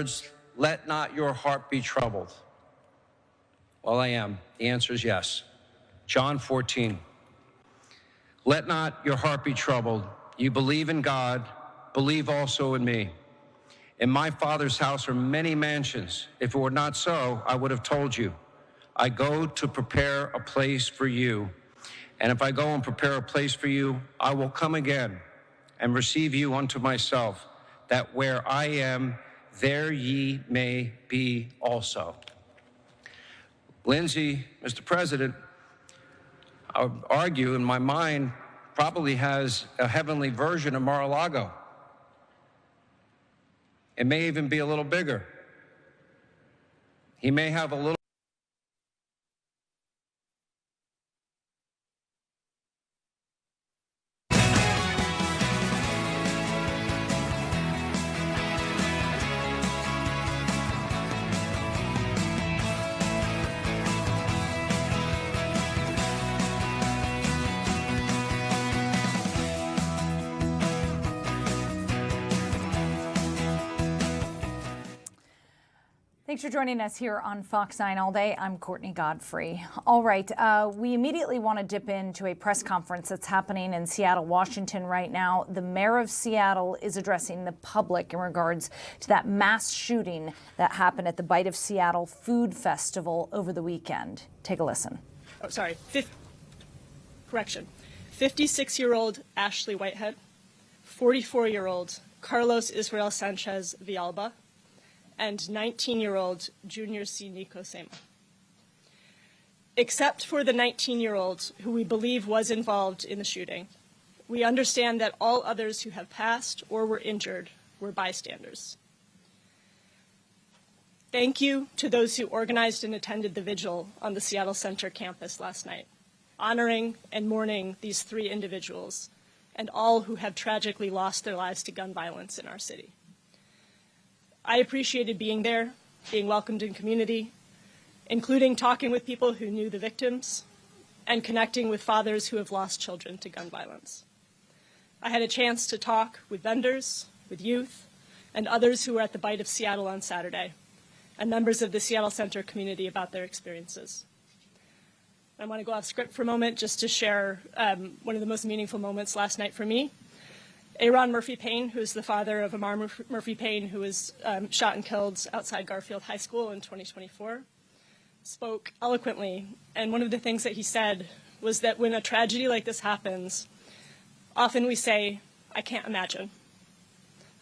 words, let not your heart be troubled. Well, I am. The answer is yes. John 14. Let not your heart be troubled. You believe in God, believe also in me. In my Father's house are many mansions. If it were not so, I would have told you. I go to prepare a place for you. And if I go and prepare a place for you, I will come again and receive you unto myself, that where I am, there ye may be also. Lindsay, Mr. President, I would argue in my mind, probably has a heavenly version of Mar-a-Lago. It may even be a little bigger. He may have a little. Thanks for joining us here on Fox 9 All Day. I'm Courtney Godfrey. All right, we immediately want to dip into a press conference that's happening in Seattle, Washington right now. The mayor of Seattle is addressing the public in regards to that mass shooting that happened at the Bite of Seattle Food Festival over the weekend. Take a listen. Oh, sorry. 56-year-old Ashley Whitehead, 44-year-old Carlos Israel Sanchez Villalba, and 19-year-old Junior C. Nico Sema. Except for the 19-year-old who we believe was involved in the shooting, we understand that all others who have passed or were injured were bystanders. Thank you to those who organized and attended the vigil on the Seattle Center campus last night, honoring and mourning these three individuals and all who have tragically lost their lives to gun violence in our city. I appreciated being there, being welcomed in community, including talking with people who knew the victims and connecting with fathers who have lost children to gun violence. I had a chance to talk with vendors, with youth, and others who were at the Bite of Seattle on Saturday, and members of the Seattle Center community about their experiences. I want to go off script for a moment just to share one of the most meaningful moments last night for me. Aaron Murphy Payne, who is the father of Amar Murphy Payne, who was shot and killed outside Garfield High School in 2024, spoke eloquently. And one of the things that he said was that when a tragedy like this happens, often we say, I can't imagine.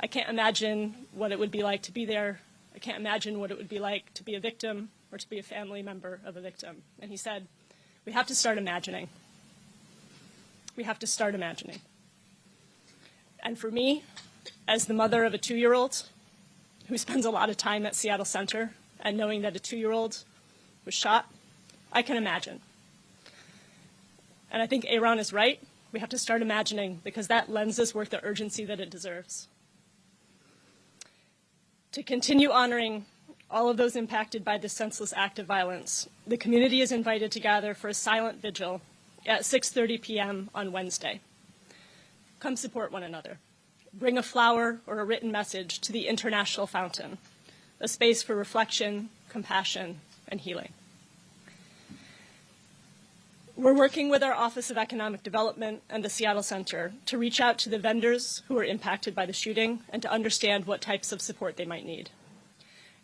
I can't imagine what it would be like to be there. I can't imagine what it would be like to be a victim or to be a family member of a victim. And he said, we have to start imagining. We have to start imagining. And for me, as the mother of a 2-year-old who spends a lot of time at Seattle Center and knowing that a 2-year-old was shot, I can imagine. And I think Aaron is right. We have to start imagining because that lends this work the urgency that it deserves. To continue honoring all of those impacted by this senseless act of violence, the community is invited to gather for a silent vigil at 6:30 p.m. on Wednesday. Come support one another. Bring a flower or a written message to the International Fountain, a space for reflection, compassion, and healing. We're working with our Office of Economic Development and the Seattle Center to reach out to the vendors who were impacted by the shooting and to understand what types of support they might need.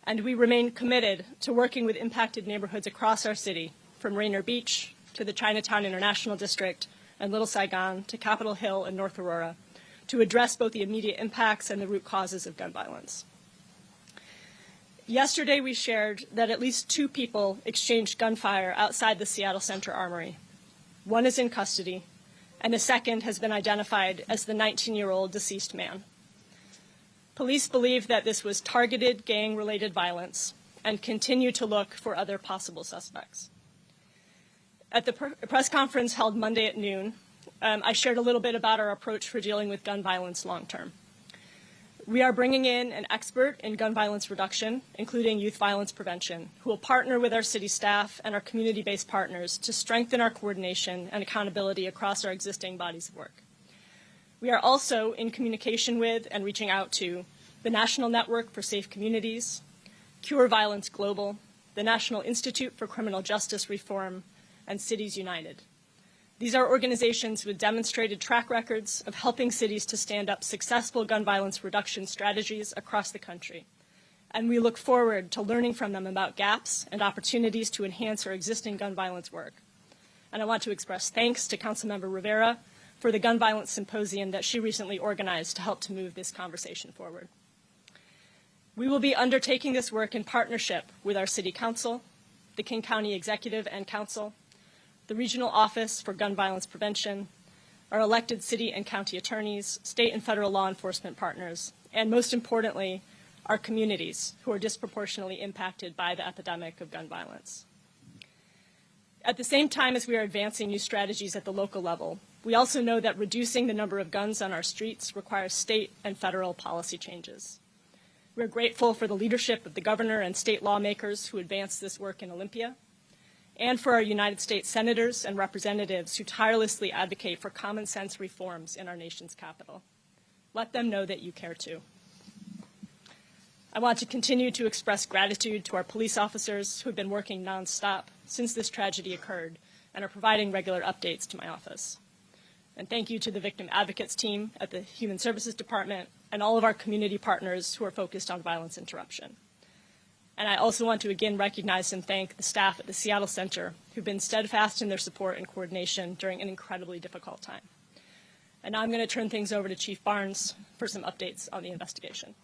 And we remain committed to working with impacted neighborhoods across our city, from Rainier Beach to the Chinatown International District and Little Saigon to Capitol Hill and North Aurora, to address both the immediate impacts and the root causes of gun violence. Yesterday, we shared that at least 2 people exchanged gunfire outside the Seattle Center Armory. One is in custody, and a second has been identified as the 19-year-old deceased man. Police believe that this was targeted gang-related violence and continue to look for other possible suspects. At the press conference held Monday at noon, I shared a little bit about our approach for dealing with gun violence long-term. We are bringing in an expert in gun violence reduction, including youth violence prevention, who will partner with our city staff and our community-based partners to strengthen our coordination and accountability across our existing bodies of work. We are also in communication with and reaching out to the National Network for Safe Communities, Cure Violence Global, the National Institute for Criminal Justice Reform, and Cities United. These are organizations with demonstrated track records of helping cities to stand up successful gun violence reduction strategies across the country. And we look forward to learning from them about gaps and opportunities to enhance our existing gun violence work. And I want to express thanks to Councilmember Rivera for the gun violence symposium that she recently organized to help to move this conversation forward. We will be undertaking this work in partnership with our City Council, the King County Executive and Council, the Regional Office for Gun Violence Prevention, our elected city and county attorneys, state and federal law enforcement partners, and most importantly, our communities who are disproportionately impacted by the epidemic of gun violence. At the same time as we are advancing new strategies at the local level, we also know that reducing the number of guns on our streets requires state and federal policy changes. We're grateful for the leadership of the governor and state lawmakers who advanced this work in Olympia, and for our United States senators and representatives who tirelessly advocate for common sense reforms in our nation's capital. Let them know that you care too. I want to continue to express gratitude to our police officers who have been working nonstop since this tragedy occurred and are providing regular updates to my office. And thank you to the victim advocates team at the Human Services Department and all of our community partners who are focused on violence interruption. And I also want to again recognize and thank the staff at the Seattle Center who've been steadfast in their support and coordination during an incredibly difficult time. And now I'm going to turn things over to Chief Barnes for some updates on the investigation.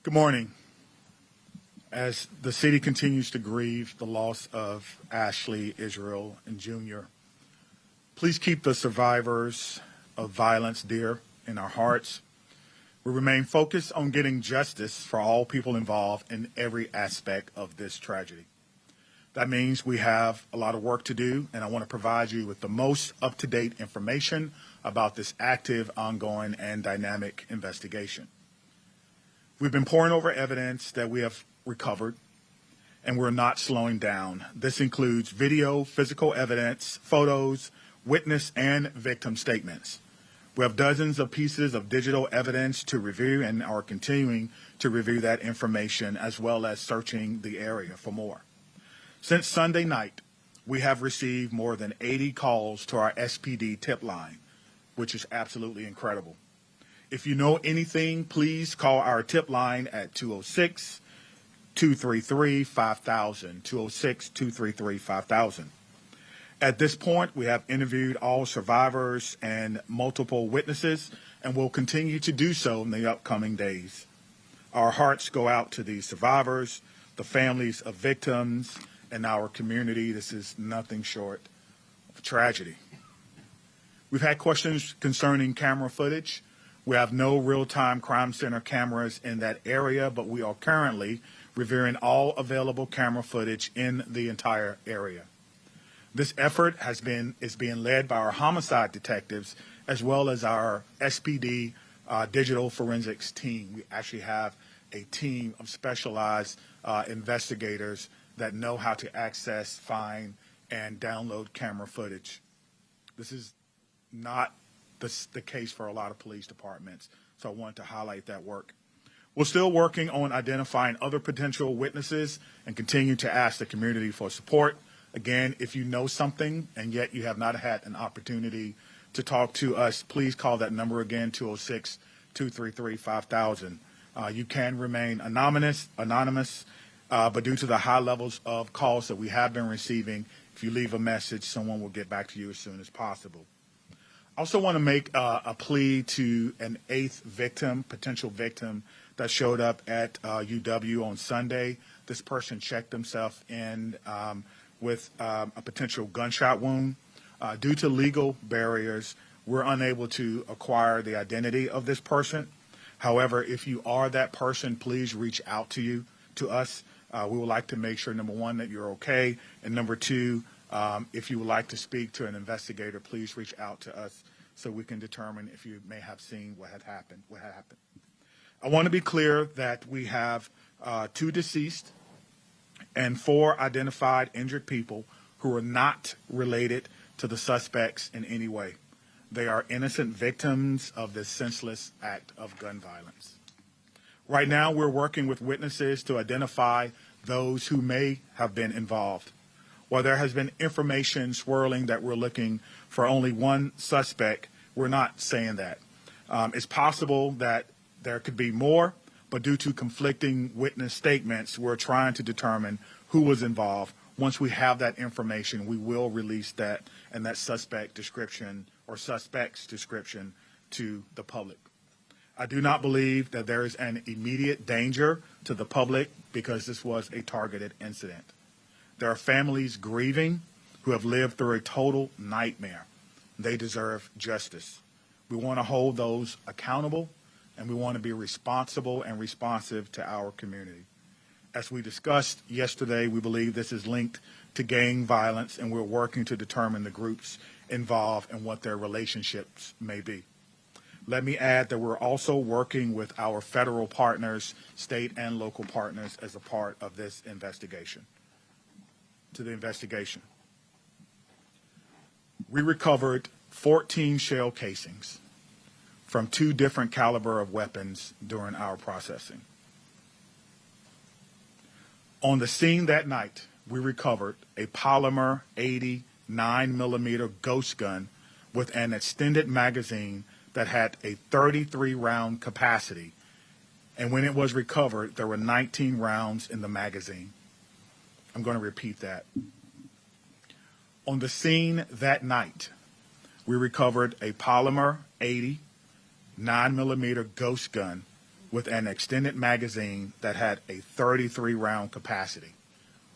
Good morning. As the city continues to grieve the loss of Ashley, Israel, and Junior, please keep the survivors of violence dear in our hearts. We remain focused on getting justice for all people involved in every aspect of this tragedy. That means we have a lot of work to do, and I want to provide you with the most up-to-date information about this active, ongoing, and dynamic investigation. We've been poring over evidence that we have recovered, and we're not slowing down. This includes video, physical evidence, photos, witness, and victim statements. We have dozens of pieces of digital evidence to review and are continuing to review that information as well as searching the area for more. Since Sunday night, we have received more than 80 calls to our SPD tip line, which is absolutely incredible. If you know anything, please call our tip line at 206-233-5000, 206-233-5000. At this point, we have interviewed all survivors and multiple witnesses, and will continue to do so in the upcoming days. Our hearts go out to the survivors, the families of victims, and our community. This is nothing short of tragedy. We've had questions concerning camera footage. We have no real-time crime center cameras in that area, but we are currently reviewing all available camera footage in the entire area. This effort is being led by our homicide detectives as well as our SPD digital forensics team. We actually have a team of specialized investigators that know how to access, find, and download camera footage. This is not the case for a lot of police departments, so I wanted to highlight that work. We're still working on identifying other potential witnesses and continue to ask the community for support. Again, if you know something and yet you have not had an opportunity to talk to us, please call that number again, 206-233-5000. You can remain anonymous, but due to the high levels of calls that we have been receiving, if you leave a message, someone will get back to you as soon as possible. I also want to make a plea to an 8th victim, potential victim, that showed up at UW on Sunday. This person checked himself in with a potential gunshot wound. Due to legal barriers, we're unable to acquire the identity of this person. However, if you are that person, please reach out to us. We would like to make sure, number one, that you're okay, and number two, if you would like to speak to an investigator, please reach out to us so we can determine if you may have seen what had happened. I want to be clear that we have 2 deceased and 4 identified injured people who are not related to the suspects in any way. They are innocent victims of this senseless act of gun violence. Right now, we're working with witnesses to identify those who may have been involved. While there has been information swirling that we're looking for only one suspect, we're not saying that. It's possible that there could be more, but due to conflicting witness statements, we're trying to determine who was involved. Once we have that information, we will release that and that suspect description or suspect's description to the public. I do not believe that there is an immediate danger to the public because this was a targeted incident. There are families grieving who have lived through a total nightmare. They deserve justice. We want to hold those accountable, and we want to be responsible and responsive to our community. As we discussed yesterday, we believe this is linked to gang violence, and we're working to determine the groups involved and what their relationships may be. Let me add that we're also working with our federal partners, state and local partners, as a part of this investigation. To the investigation. We recovered 14 shell casings from 2 different caliber of weapons during our processing. On the scene that night, we recovered a polymer 80 9mm ghost gun with an extended magazine that had a 33-round capacity. And when it was recovered, there were 19 rounds in the magazine. I'm going to repeat that. On the scene that night, we recovered a polymer 80 9mm ghost gun with an extended magazine that had a 33-round capacity.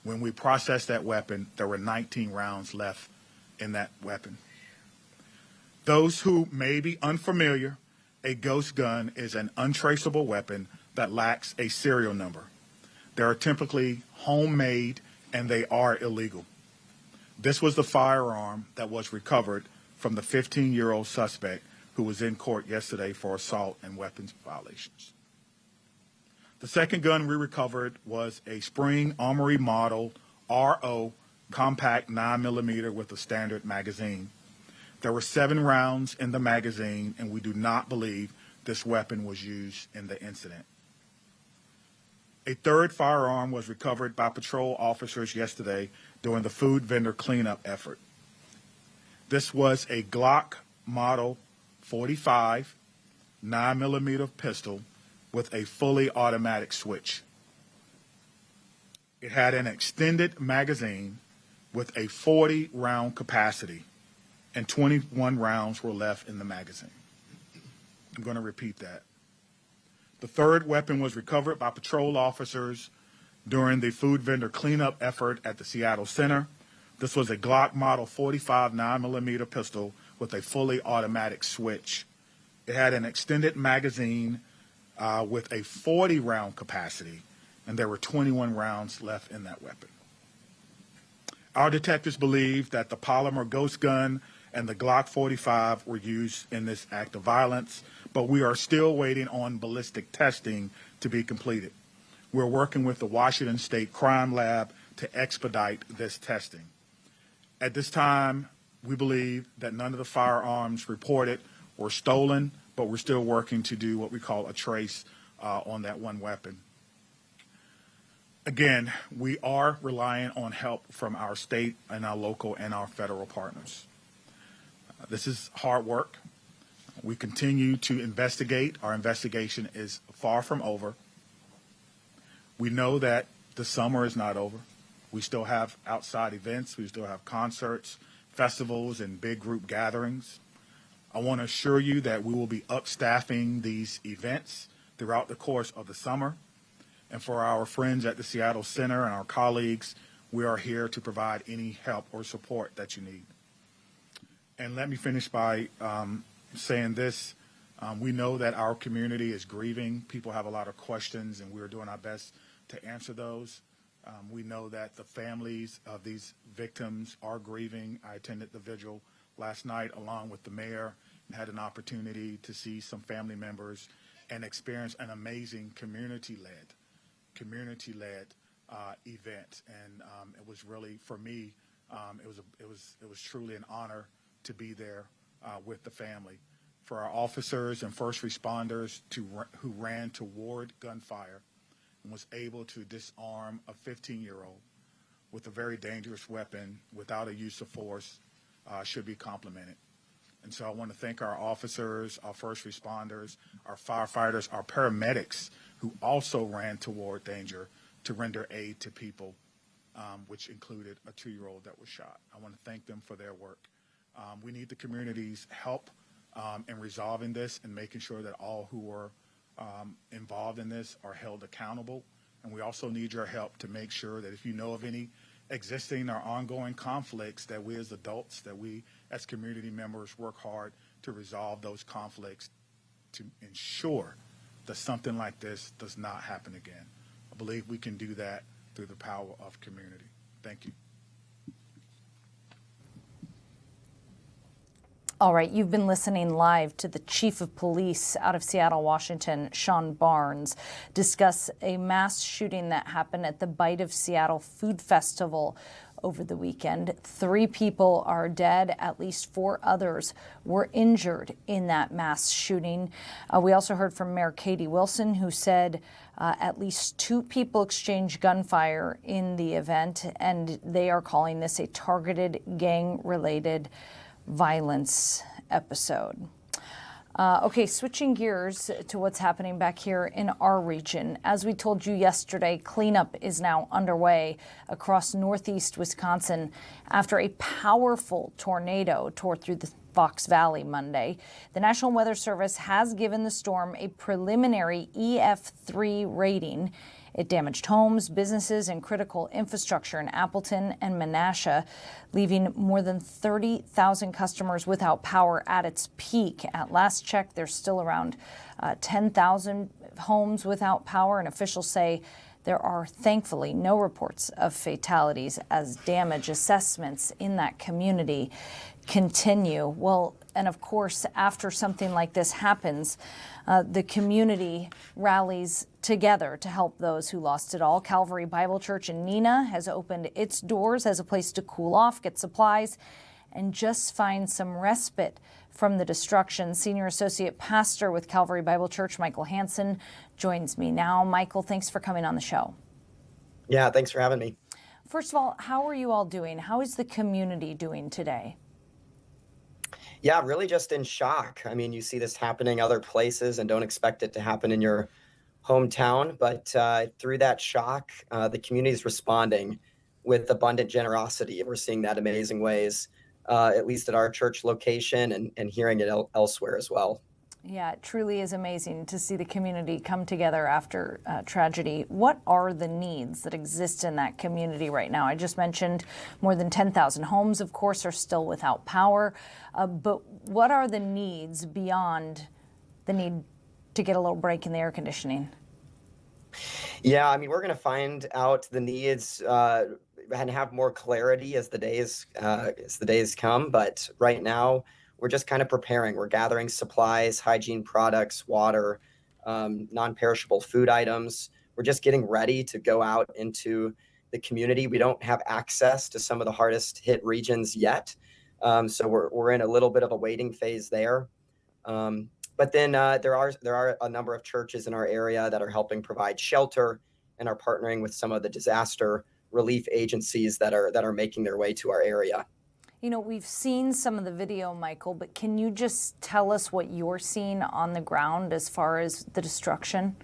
When we processed that weapon, there were 19 rounds left in that weapon. Those who may be unfamiliar, a ghost gun is an untraceable weapon that lacks a serial number. They are typically homemade and they are illegal. This was the firearm that was recovered from the 15-year-old suspect who was in court yesterday for assault and weapons violations. The second gun we recovered was a Spring Armory Model RO compact 9mm with a standard magazine. There were 7 rounds in the magazine, and we do not believe this weapon was used in the incident. A third firearm was recovered by patrol officers yesterday during the food vendor cleanup effort. This was a Glock Model 45 9mm pistol with a fully automatic switch. It had an extended magazine with a 40-round capacity, and 21 rounds were left in the magazine. I'm going to repeat that. The third weapon was recovered by patrol officers during the food vendor cleanup effort at the Seattle Center. This was a Glock Model 45 9mm pistol with a fully automatic switch. It had an extended magazine with a 40-round capacity, and there were 21 rounds left in that weapon. Our detectives believe that the polymer ghost gun and the Glock 45 were used in this act of violence, but we are still waiting on ballistic testing to be completed. We're working with the Washington State Crime Lab to expedite this testing. At this time, we believe that none of the firearms reported were stolen, but we're still working to do what we call a trace on that one weapon. Again, we are relying on help from our state and our local and our federal partners. This is hard work. We continue to investigate. Our investigation is far from over. We know that the summer is not over. We still have outside events. We still have concerts, festivals, and big group gatherings. I want to assure you that we will be upstaffing these events throughout the course of the summer. And for our friends at the Seattle Center and our colleagues, we are here to provide any help or support that you need. And let me finish by saying this. We know that our community is grieving. People have a lot of questions, and we're doing our best to answer those. We know that the families of these victims are grieving. I attended the vigil last night along with the mayor and had an opportunity to see some family members and experience an amazing community-led event. And it was really, for me, it was truly an honor to be there with the family. For our officers and first responders who ran toward gunfire and was able to disarm a 15-year-old with a very dangerous weapon without a use of force should be complimented. And so I want to thank our officers, our first responders, our firefighters, our paramedics who also ran toward danger to render aid to people, which included a 2-year-old that was shot. I want to thank them for their work. We need the community's help in resolving this and making sure that all who are involved in this are held accountable. And we also need your help to make sure that if you know of any existing or ongoing conflicts, that we as adults, that we as community members work hard to resolve those conflicts to ensure that something like this does not happen again. I believe we can do that through the power of community. Thank you. All right, you've been listening live to the Chief of Police out of Seattle, Washington, Sean Barnes, discuss a mass shooting that happened at the Bite of Seattle Food Festival over the weekend. 3 people are dead. At least 4 others were injured in that mass shooting. We also heard from Mayor Katie Wilson, who said at least 2 people exchanged gunfire in the event, and they are calling this a targeted gang-related violence episode. Okay, switching gears to what's happening back here in our region. As we told you yesterday, cleanup is now underway across northeast Wisconsin after a powerful tornado tore through the Fox Valley Monday. The National Weather Service has given the storm a preliminary EF3 rating. It damaged homes, businesses, and critical infrastructure in Appleton and Menasha, leaving more than 30,000 customers without power at its peak. At last check, there's still around 10,000 homes without power, and officials say there are thankfully no reports of fatalities as damage assessments in that community continue. Well, and of course, after something like this happens, the community rallies together to help those who lost it all. Calvary Bible Church in Neenah has opened its doors as a place to cool off, get supplies, and just find some respite from the destruction. Senior Associate Pastor with Calvary Bible Church, Michael Hansen, joins me now. Michael, thanks for coming on the show. Yeah, thanks for having me. First of all, how are you all doing? How is the community doing today? Yeah, really just in shock. I mean, you see this happening other places and don't expect it to happen in your hometown. But through that shock, the community is responding with abundant generosity. We're seeing that amazing ways, at least at our church location and hearing it elsewhere as well. Yeah, it truly is amazing to see the community come together after tragedy. What are the needs that exist in that community right now? I just mentioned more than 10,000 homes, of course, are still without power. But what are the needs beyond the need to get a little break in the air conditioning? Yeah, I mean, we're going to find out the needs and have more clarity as the days come. But right now, we're just kind of preparing. We're gathering supplies, hygiene products, water, non-perishable food items. We're just getting ready to go out into the community. We don't have access to some of the hardest hit regions yet. So we're in a little bit of a waiting phase there. But then there are a number of churches in our area that are helping provide shelter and are partnering with some of the disaster relief agencies that are making their way to our area. You know, we've seen some of the video, Michael, but can you just tell us what you're seeing on the ground as far as the destruction?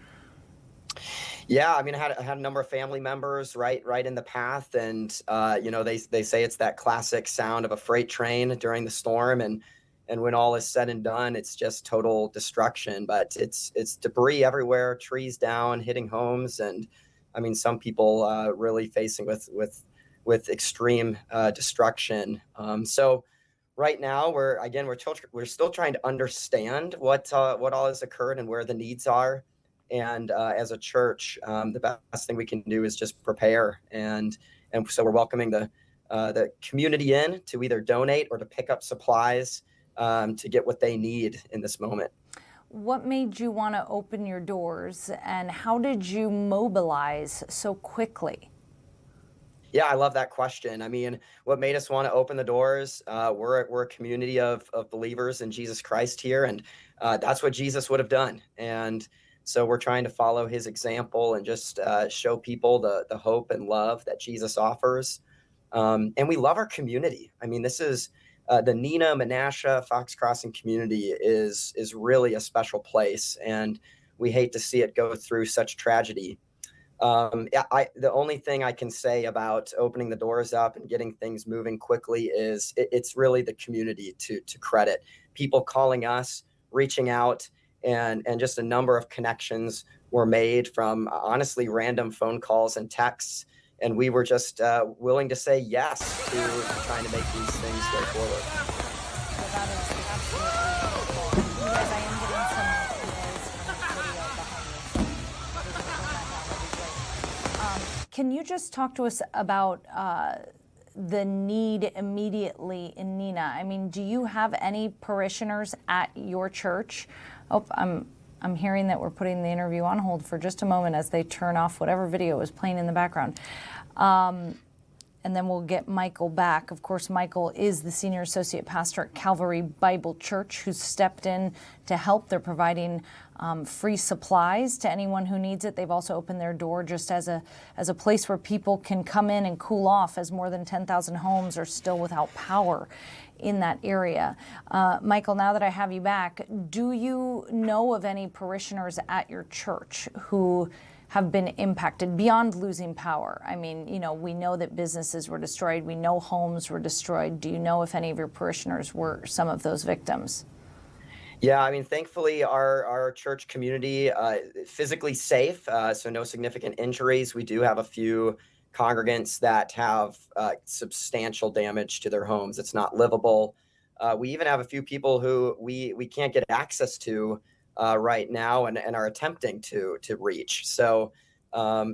Yeah, I mean, I had a number of family members right in the path, and you know, they say it's that classic sound of a freight train during the storm, and when all is said and done, it's just total destruction. But it's debris everywhere, trees down, hitting homes, and I mean, some people really facing with extreme destruction. So right now we're still trying to understand what all has occurred and where the needs are. And as a church, the best thing we can do is just prepare. And so we're welcoming the community in to either donate or to pick up supplies to get what they need in this moment. What made you want to open your doors, and how did you mobilize so quickly? Yeah, I love that question. I mean, what made us want to open the doors? We're a community of believers in Jesus Christ here, and that's what Jesus would have done. And so we're trying to follow his example and just show people the hope and love that Jesus offers. And we love our community. I mean, this is the Neenah, Menasha, Fox Crossing community is really a special place, and we hate to see it go through such tragedy. The only thing I can say about opening the doors up and getting things moving quickly is it's really the community to credit. People calling us, reaching out, and just a number of connections were made from honestly random phone calls and texts. And we were just willing to say yes to trying to make these things go forward. Well, that is absolutely beautiful. You guys, I am getting some noise from the video behind me. So if you could turn that down, that'd be great. Can you just talk to us about the need immediately in Neenah? I mean, do you have any parishioners at your church? Oh, I'm hearing that we're putting the interview on hold for just a moment as they turn off whatever video is playing in the background. And then we'll get Michael back. Of course, Michael is the senior associate pastor at Calvary Bible Church, who's stepped in to help. They're providing free supplies to anyone who needs it. They've also opened their door just as a place where people can come in and cool off, as more than 10,000 homes are still without power in that area. Michael, now that I have you back, do you know of any parishioners at your church who have been impacted beyond losing power? I mean, you know, we know that businesses were destroyed. We know homes were destroyed. Do you know if any of your parishioners were some of those victims? Yeah, I mean, thankfully, our church community physically safe, so no significant injuries. We do have a few congregants that have substantial damage to their homes. It's not livable. We even have a few people who we can't get access to right now and are attempting to reach. So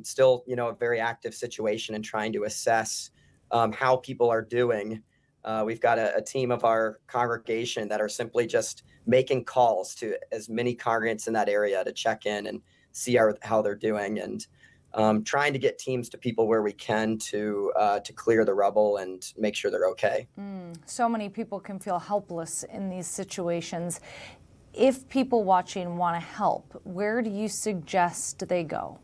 still, you know, a very active situation and trying to assess how people are doing. We've got a team of our congregation that are simply just making calls to as many congregants in that area to check in and see how they're doing, and trying to get teams to people where we can to clear the rubble and make sure they're okay. So many people can feel helpless in these situations. If people watching want to help, where do you suggest they go?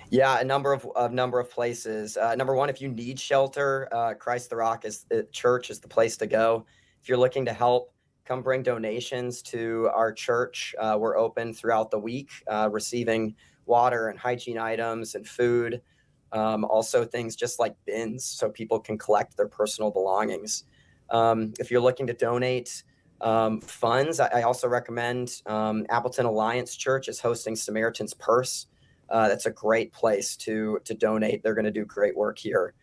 Yeah, a number of places. Number one, if you need shelter, Christ the Rock church is the place to go. If you're looking to help, come bring donations to our church. We're open throughout the week, receiving water and hygiene items and food. Also things just like bins so people can collect their personal belongings. If you're looking to donate funds, I also recommend Appleton Alliance Church is hosting Samaritan's Purse. That's a great place to donate. They're going to do great work here.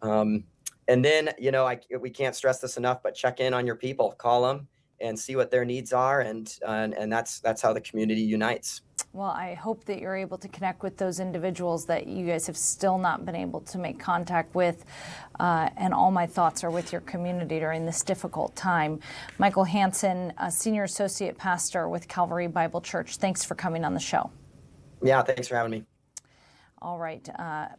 And then, you know, we can't stress this enough, but check in on your people, call them and see what their needs are. And that's how the community unites. Well, I hope that you're able to connect with those individuals that you guys have still not been able to make contact with. And all my thoughts are with your community during this difficult time. Michael Hansen, a senior associate pastor with Calvary Bible Church. Thanks for coming on the show. Yeah, thanks for having me. All right.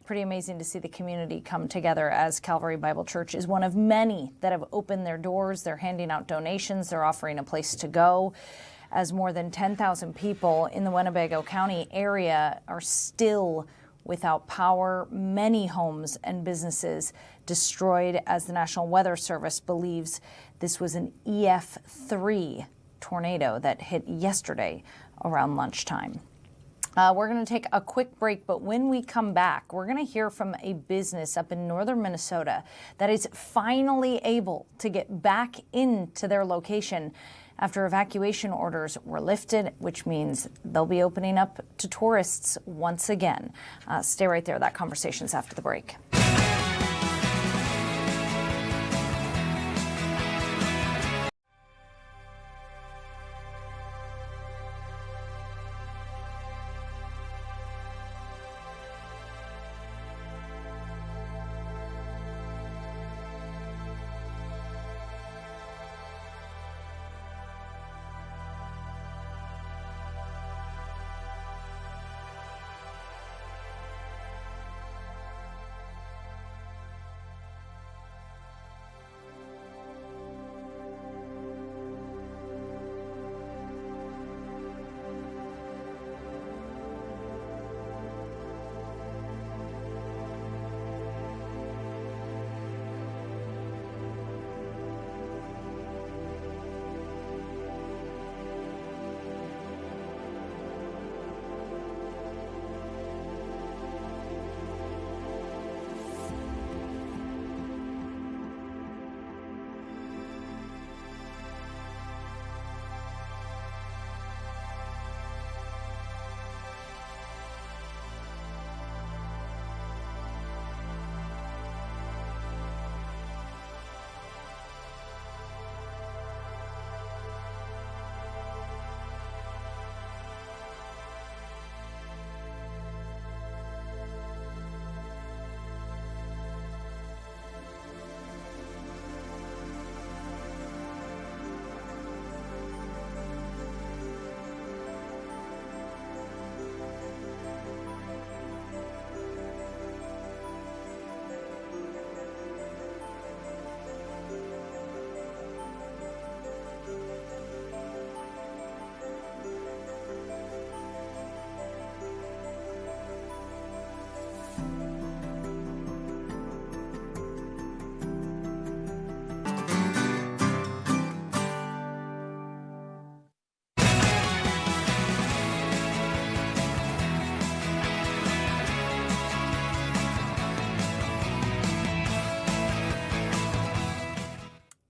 Pretty amazing to see the community come together, as Calvary Bible Church is one of many that have opened their doors. They're handing out donations. They're offering a place to go, as more than 10,000 people in the Winnebago County area are still without power. Many homes and businesses destroyed, as the National Weather Service believes this was an EF3 tornado that hit yesterday around lunchtime. We're going to take a quick break, but when we come back, we're going to hear from a business up in northern Minnesota that is finally able to get back into their location after evacuation orders were lifted, which means they'll be opening up to tourists once again. Stay right there. That conversation's after the break.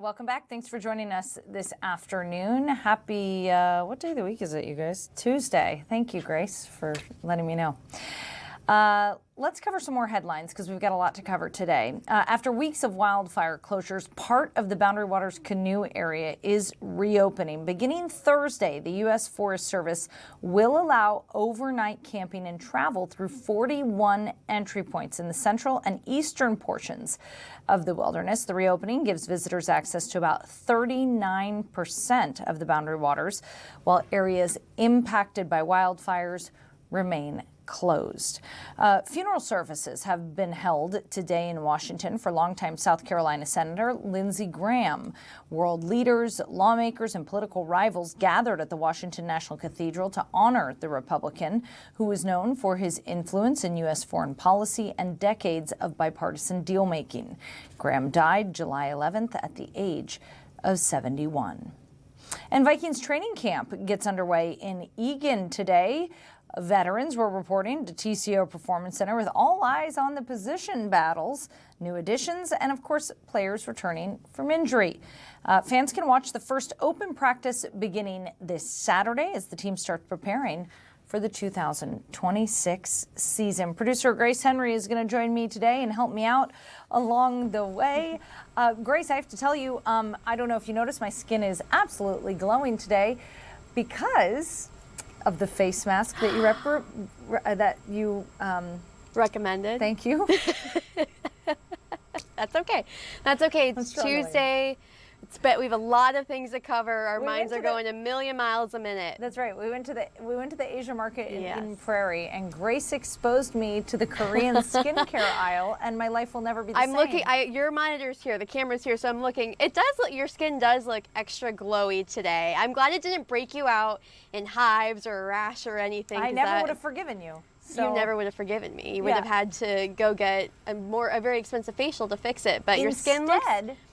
Welcome back. Thanks for joining us this afternoon. Happy, what day of the week is it, you guys? Tuesday. Thank you, Grace, for letting me know. Let's cover some more headlines because we've got a lot to cover today. After weeks of wildfire closures, part of the Boundary Waters canoe area is reopening. Beginning Thursday, the U.S. Forest Service will allow overnight camping and travel through 41 entry points in the central and eastern portions of the wilderness. The reopening gives visitors access to about 39% of the Boundary Waters, while areas impacted by wildfires remain closed. Funeral services have been held today in Washington for longtime South Carolina Senator Lindsey Graham. World leaders, lawmakers, and political rivals gathered at the Washington National Cathedral to honor the Republican, who is known for his influence in U.S. foreign policy and decades of bipartisan deal-making. Graham died July 11th at the age of 71. And Vikings training camp gets underway in Eagan today. Veterans were reporting to TCO Performance Center with all eyes on the position battles, new additions, and of course, players returning from injury. Fans can watch the first open practice beginning this Saturday as the team starts preparing for the 2026 season. Producer Grace Henry is going to join me today and help me out along the way. Grace, I have to tell you, I don't know if you noticed, my skin is absolutely glowing today because of the face mask that you recommended. Thank you. That's okay. That's okay. It's Tuesday. We have a lot of things to cover. Our minds are going a million miles a minute. That's right. We went to the Asia market in Prairie, and Grace exposed me to the Korean skincare aisle, and my life will never be the same. I'm looking. Your monitor's here. The camera's here, so I'm looking. It does look. Your skin does look extra glowy today. I'm glad it didn't break you out in hives or a rash or anything. I never would have forgiven you. So, you never would have forgiven me. You would have had to go get a very expensive facial to fix it. But your skin looks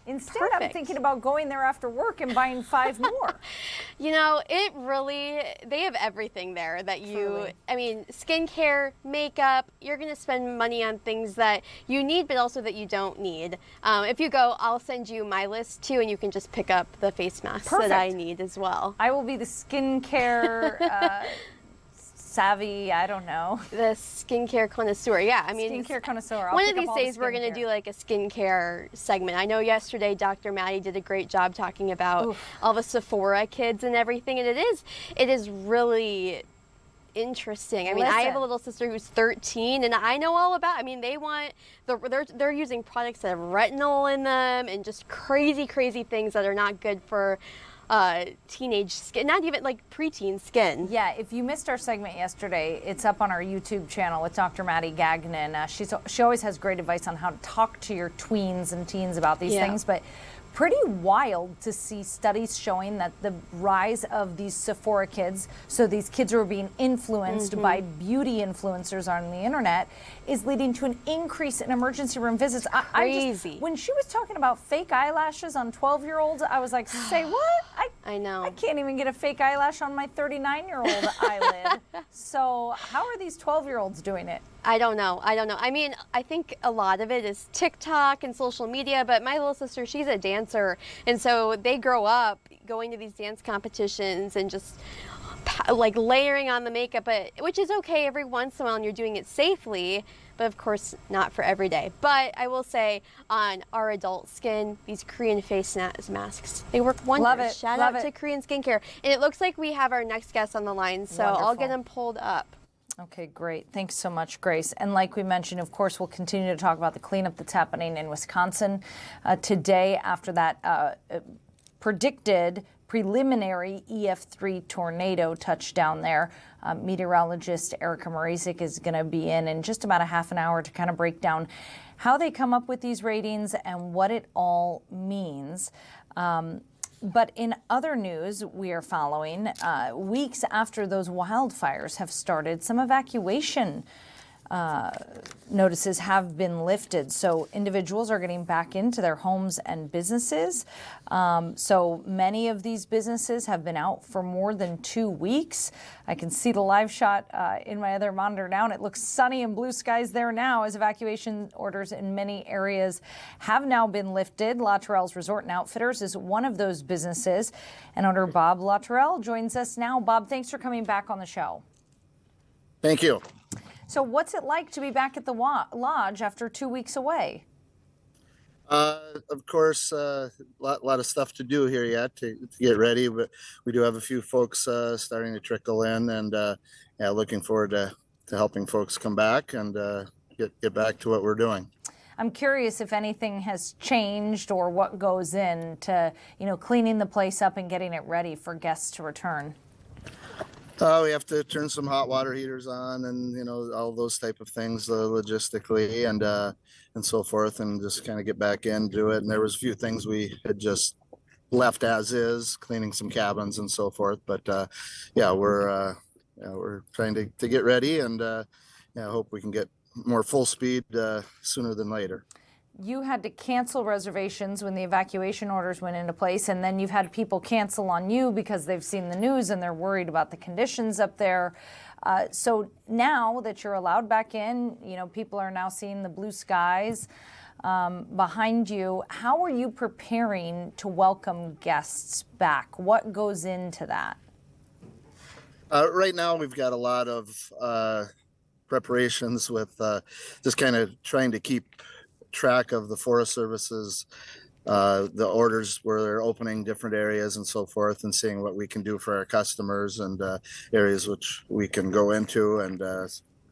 Instead, perfect. I'm thinking about going there after work and buying 5 more. You know, they have everything there that I mean, skincare, makeup, you're going to spend money on things that you need, but also that you don't need. If you go, I'll send you my list too, and you can just pick up the face masks that I need as well. I will be the skincare savvy, I don't know. The skincare connoisseur, yeah. I mean, skincare connoisseur. One of these days we're going to do like a skincare segment. I know yesterday Dr. Maddie did a great job talking about all the Sephora kids and everything, and it is really interesting. I mean, I have a little sister who's 13, and I know all about. I mean, they're using products that have retinol in them and just crazy things that are not good for teenage skin, not even like preteen skin. Yeah, if you missed our segment yesterday, it's up on our YouTube channel with Dr. Maddie Gagnon. She always has great advice on how to talk to your tweens and teens about these things, but pretty wild to see studies showing that the rise of these Sephora kids, so these kids who are being influenced by beauty influencers on the internet, is leading to an increase in emergency room visits. Crazy. When she was talking about fake eyelashes on 12-year-olds, I was like, say what? I know. I can't even get a fake eyelash on my 39-year-old eyelid. So how are these 12-year-olds doing it? I don't know. I mean, I think a lot of it is TikTok and social media, but my little sister, she's a dancer, and so they grow up going to these dance competitions and just like layering on the makeup, which is okay every once in a while and you're doing it safely, but of course not for every day. But I will say on our adult skin, these Korean face masks, they work wonders. Love it. Shout out to Korean skincare. And it looks like we have our next guest on the line, so I'll get him pulled up. Okay, great. Thanks so much, Grace. And like we mentioned, of course, we'll continue to talk about the cleanup that's happening in Wisconsin today after that predicted preliminary EF3 tornado touchdown there. Meteorologist Erica Mrazek is going to be in just about a half an hour to kind of break down how they come up with these ratings and what it all means. But in other news we are following, weeks after those wildfires have started, some evacuation notices have been lifted. So individuals are getting back into their homes and businesses. So many of these businesses have been out for more than 2 weeks. I can see the live shot in my other monitor now, and it looks sunny and blue skies there now as evacuation orders in many areas have now been lifted. Latourell's Resort and Outfitters is one of those businesses, and owner Bob Latourell joins us now. Bob, thanks for coming back on the show. Thank you. So what's it like to be back at the lodge after 2 weeks away? Of course, a lot of stuff to do here yet to get ready, but we do have a few folks starting to trickle in, and yeah, looking forward to helping folks come back and get back to what we're doing. I'm curious if anything has changed or what goes into, cleaning the place up and getting it ready for guests to return. We have to turn some hot water heaters on, and all those type of things logistically and so forth, and just kind of get back into it. And there was a few things we had just left as is, cleaning some cabins and so forth. But yeah, we're trying to get ready, and hope we can get more full speed sooner than later. You had to cancel reservations when the evacuation orders went into place, and then you've had people cancel on you because they've seen the news and they're worried about the conditions up there. So now that you're allowed back in, people are now seeing the blue skies behind you. How are you preparing to welcome guests back? What goes into that? Right now, we've got a lot of preparations with just kind of trying to keep track of the Forest Service's the orders where they're opening different areas and so forth, and seeing what we can do for our customers and areas which we can go into and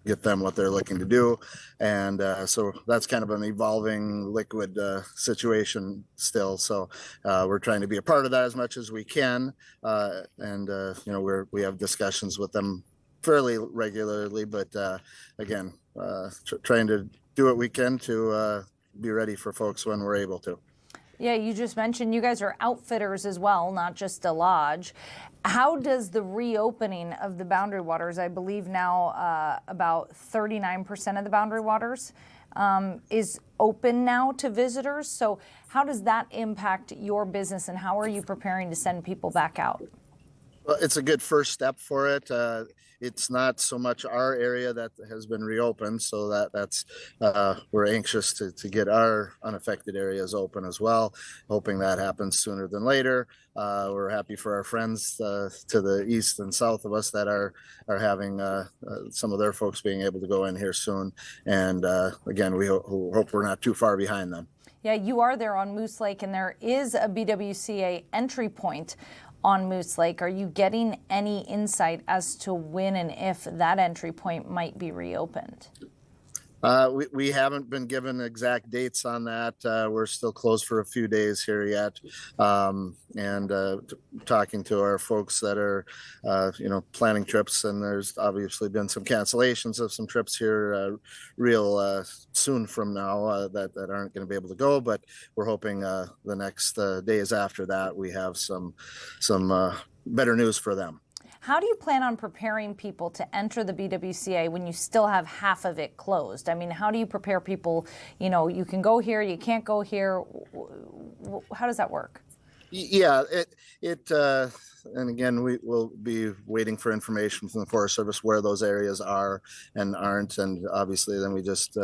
get them what they're looking to do. And so that's kind of an evolving liquid situation still. So we're trying to be a part of that as much as we can. And we have discussions with them fairly regularly, but again, trying to do what we can to be ready for folks when we're able to. Yeah, you just mentioned you guys are outfitters as well, not just a lodge. How does the reopening of the Boundary Waters, I believe now about 39% of the Boundary Waters is open now to visitors. So how does that impact your business, and how are you preparing to send people back out? Well, it's a good first step for it. It's not so much our area that has been reopened, so that's we're anxious to get our unaffected areas open as well, hoping that happens sooner than later. We're happy for our friends to the east and south of us that are having some of their folks being able to go in here soon. And again, we hope we're not too far behind them. Yeah, you are there on Moose Lake, and there is a BWCA entry point on Moose Lake. Are you getting any insight as to when and if that entry point might be reopened? We haven't been given exact dates on that. We're still closed for a few days here yet. And talking to our folks that are, planning trips, and there's obviously been some cancellations of some trips here real soon from now that aren't going to be able to go. But we're hoping the next days after that, we have some better news for them. How do you plan on preparing people to enter the BWCA when you still have half of it closed? I mean, how do you prepare people? You can go here, you can't go here. How does that work? Yeah, and again, we will be waiting for information from the Forest Service where those areas are and aren't, and obviously then we just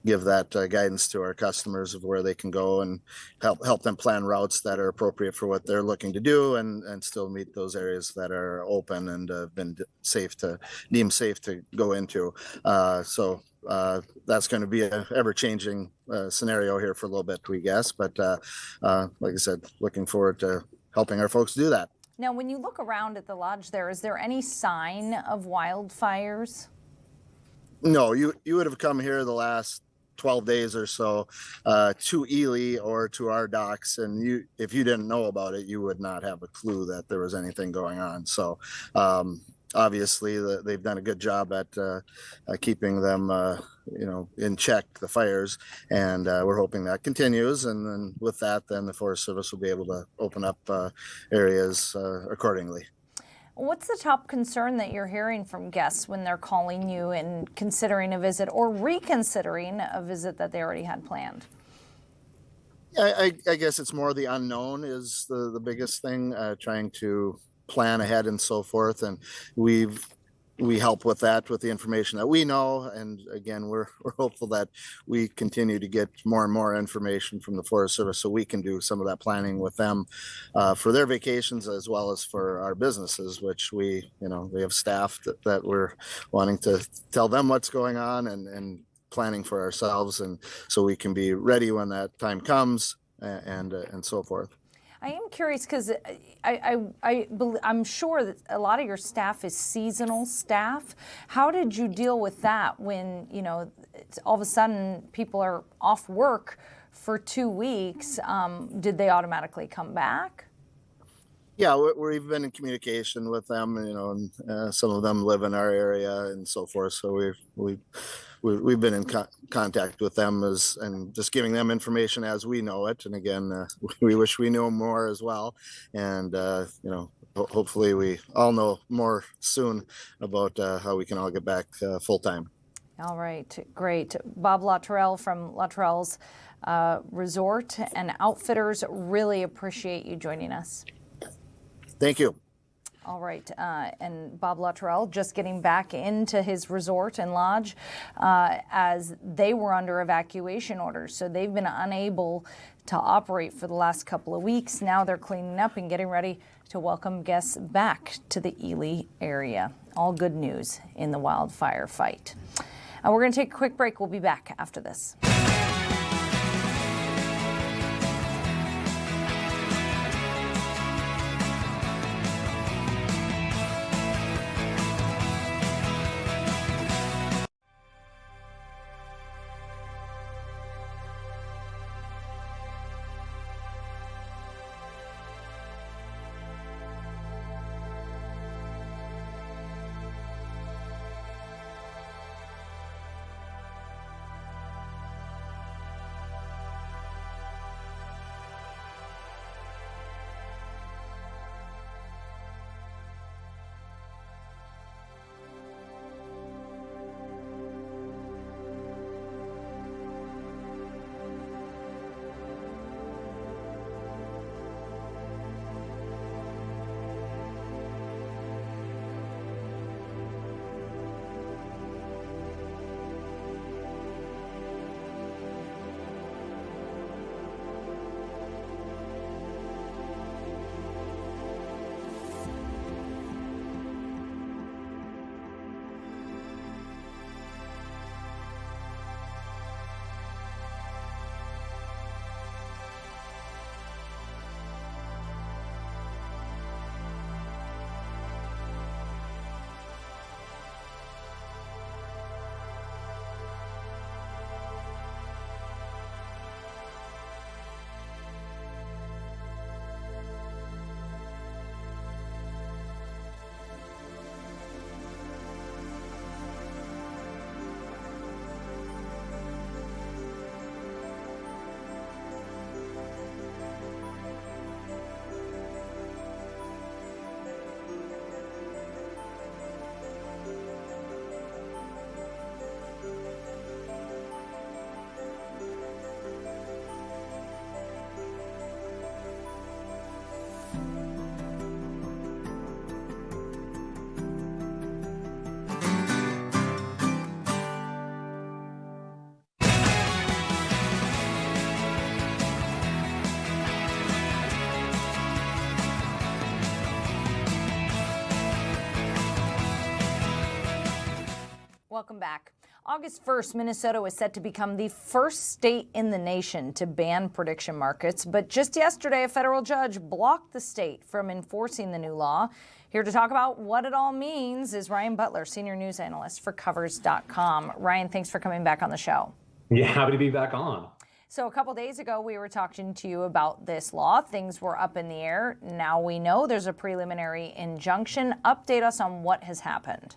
give that guidance to our customers of where they can go and help them plan routes that are appropriate for what they're looking to do, and still meet those areas that are open and been deemed safe to go into. So that's going to be an ever-changing scenario here for a little bit, we guess. But like I said, looking forward to helping our folks do that. Now, when you look around at the lodge there, is there any sign of wildfires? No, you would have come here the last 12 days or so to Ely or to our docks, and if you didn't know about it, you would not have a clue that there was anything going on. So obviously they've done a good job at keeping them in check, the fires, and we're hoping that continues, and then with that, then the Forest Service will be able to open up areas accordingly. What's the top concern that you're hearing from guests when they're calling you and considering a visit or reconsidering a visit that they already had planned? Yeah, I guess it's more the unknown is the biggest thing, trying to plan ahead and so forth. And we help with that with the information that we know. And again, we're hopeful that we continue to get more and more information from the Forest Service so we can do some of that planning with them for their vacations as well as for our businesses, which we have staff that we're wanting to tell them what's going on and planning for ourselves, and so we can be ready when that time comes and so forth. I am curious because I'm sure that a lot of your staff is seasonal staff. How did you deal with that when, all of a sudden people are off work for 2 weeks? Did they automatically come back? Yeah, we've been in communication with them, and some of them live in our area and so forth. So we've been in contact with them and just giving them information as we know it. And again, we wish we knew more as well. And hopefully we all know more soon about how we can all get back full time. All right, great. Bob Luttrell from Luttrell's Resort and Outfitters, really appreciate you joining us. Thank you. All right, and Bob Luttrell just getting back into his resort and lodge as they were under evacuation orders. So they've been unable to operate for the last couple of weeks. Now they're cleaning up and getting ready to welcome guests back to the Ely area. All good news in the wildfire fight. We're going to take a quick break. We'll be back after this. Welcome back. August 1st, Minnesota was set to become the first state in the nation to ban prediction markets. But just yesterday, a federal judge blocked the state from enforcing the new law. Here to talk about what it all means is Ryan Butler, senior news analyst for Covers.com. Ryan, thanks for coming back on the show. Yeah, happy to be back on. So a couple days ago, we were talking to you about this law. Things were up in the air. Now we know there's a preliminary injunction. Update us on what has happened.